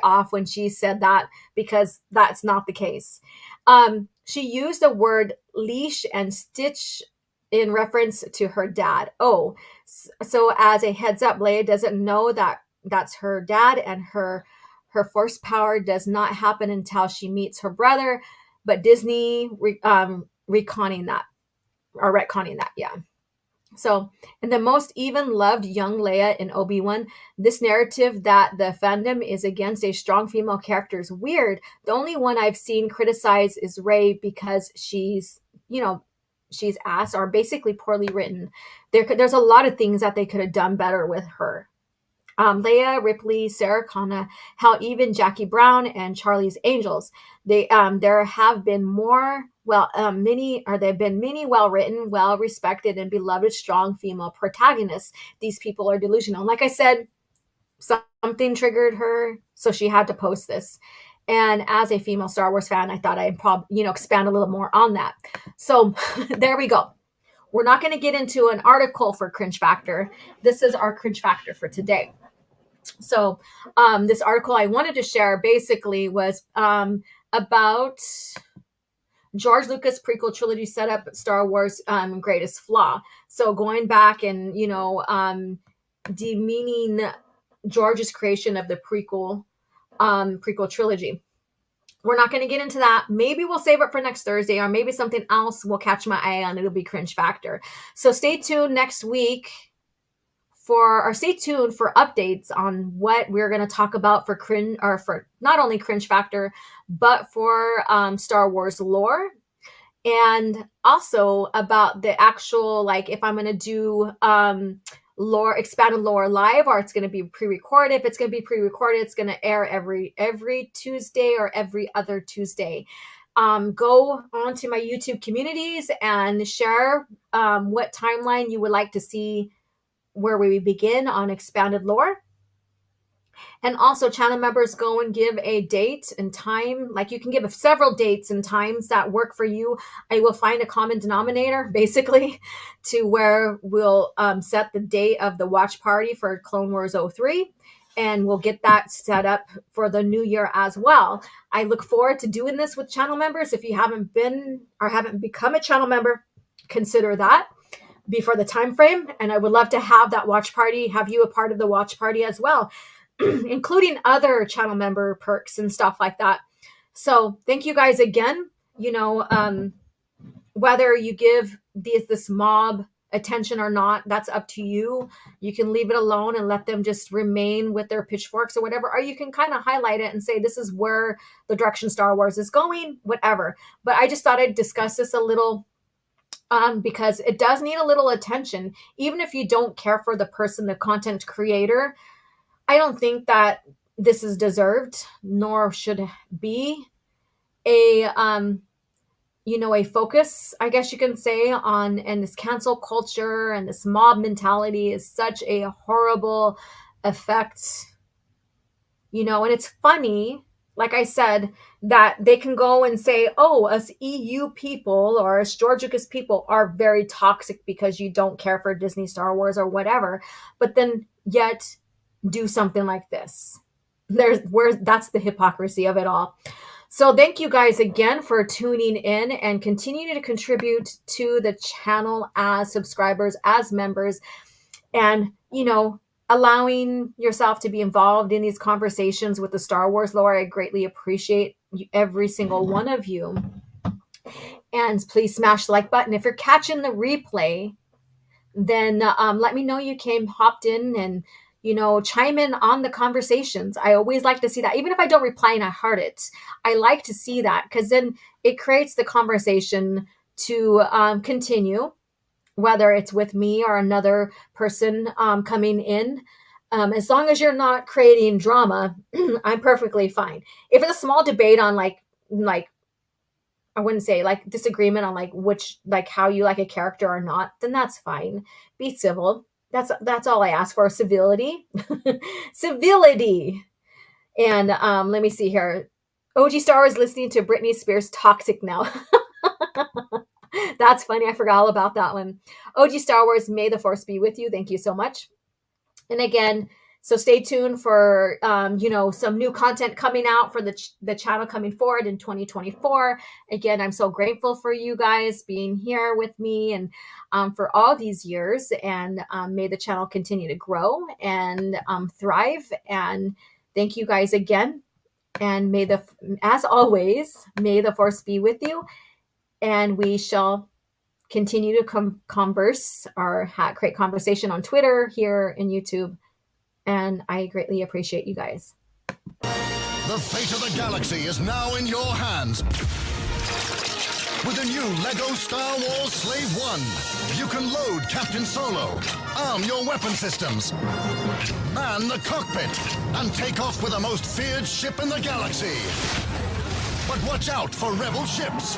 off when she said that, because that's not the case. She used the word leash and stitch in reference to her dad. Oh, so as a heads up, Leia doesn't know that that's her dad, and her force power does not happen until she meets her brother. But Disney retconning that. Yeah. So, in the most even loved young Leia in Obi-Wan, this narrative that the fandom is against a strong female character is weird. The only one I've seen criticized is Rey, because she's ass, or basically poorly written. There's a lot of things that they could have done better with her. Leia, Ripley, Sarah Connor, how even Jackie Brown and Charlie's Angels. There have been many well-written, well-respected, and beloved strong female protagonists. These people are delusional. Like I said, something triggered her, so she had to post this. And as a female Star Wars fan, I thought I'd probably, expand a little more on that. So there we go. We're not going to get into an article for Cringe Factor. This is our Cringe Factor for today. So this article I wanted to share basically was about George Lucas prequel trilogy setup, Star Wars greatest flaw. So going back and, demeaning George's creation of the prequel trilogy. We're not going to get into that. Maybe we'll save it for next Thursday, or maybe something else will catch my eye on. It'll be Cringe Factor. So stay tuned next week stay tuned for updates on what we're going to talk about for Cringe, or for not only Cringe Factor, but for Star Wars lore. And also about the actual, if I'm going to do lore, expanded lore live, or it's going to be pre-recorded. If it's going to be pre-recorded, it's going to air every Tuesday or every other Tuesday. Go on to my YouTube communities and share what timeline you would like to see where we begin on expanded lore. And also, channel members, go and give a date and time. You can give several dates and times that work for you. I will find a common denominator, basically, to where we'll set the date of the watch party for Clone Wars 03. And we'll get that set up for the new year as well. I look forward to doing this with channel members. If you haven't been or haven't become a channel member, consider that before the time frame. And I would love to have that watch party, have you a part of the watch party as well, including other channel member perks and stuff like that. So thank you guys again. Whether you give this mob attention or not, that's up to you. You can leave it alone and let them just remain with their pitchforks or whatever, or you can kind of highlight it and say, this is where the direction Star Wars is going, whatever. But I just thought I'd discuss this a little because it does need a little attention. Even if you don't care for the person, the content creator, I don't think that this is deserved, nor should be a focus, I guess you can say, on, and this cancel culture and this mob mentality is such a horrible effect, and it's funny, like I said, that they can go and say, oh, us EU people or us George Lucas people are very toxic because you don't care for Disney, Star Wars, or whatever, but then yet do something like this. That's the hypocrisy of it all. So thank you guys again for tuning in and continuing to contribute to the channel as subscribers, as members, and, allowing yourself to be involved in these conversations with the Star Wars lore. I greatly appreciate every single one of you. And please smash the like button. If you're catching the replay, then let me know you hopped in and, chime in on the conversations. I always like to see that. Even if I don't reply and I heart it, I like to see that, because then it creates the conversation to continue, whether it's with me or another person coming in. As long as you're not creating drama, I'm perfectly fine. If it's a small debate on like I wouldn't say disagreement on which how you like a character or not, then that's fine. Be civil. That's all I ask for. Civility. Civility. And let me see here. OG Star Wars listening to Britney Spears Toxic now. That's funny. I forgot all about that one. OG Star Wars, may the force be with you. Thank you so much. And again, so stay tuned for, some new content coming out for the channel coming forward in 2024. Again, I'm so grateful for you guys being here with me and for all these years. And may the channel continue to grow and thrive. And thank you guys again. And as always, may the force be with you. And we shall continue to converse or create conversation on Twitter, here in YouTube. And I greatly appreciate you guys. The fate of the galaxy is now in your hands. With the new LEGO Star Wars Slave 1, you can load Captain Solo, arm your weapon systems, man the cockpit, and take off with the most feared ship in the galaxy. But watch out for rebel ships.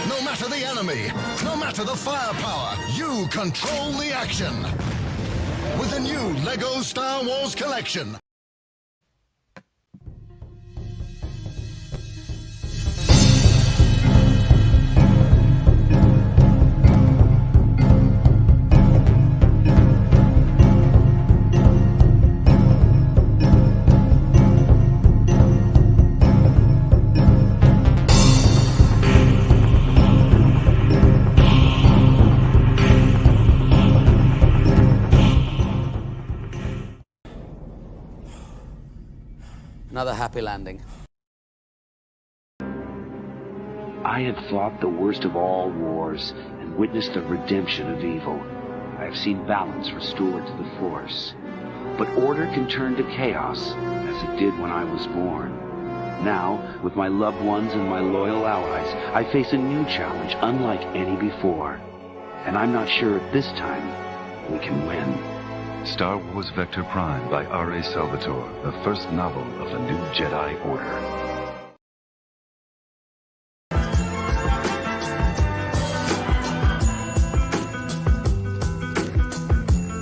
No matter the enemy, no matter the firepower, you control the action. With the new LEGO Star Wars collection. Another happy landing. I have fought the worst of all wars and witnessed the redemption of evil. I have seen balance restored to the Force. But order can turn to chaos, as it did when I was born. Now, with my loved ones and my loyal allies, I face a new challenge unlike any before. And I'm not sure if this time we can win. Star Wars Vector Prime by R.A. Salvatore, the first novel of the new Jedi Order.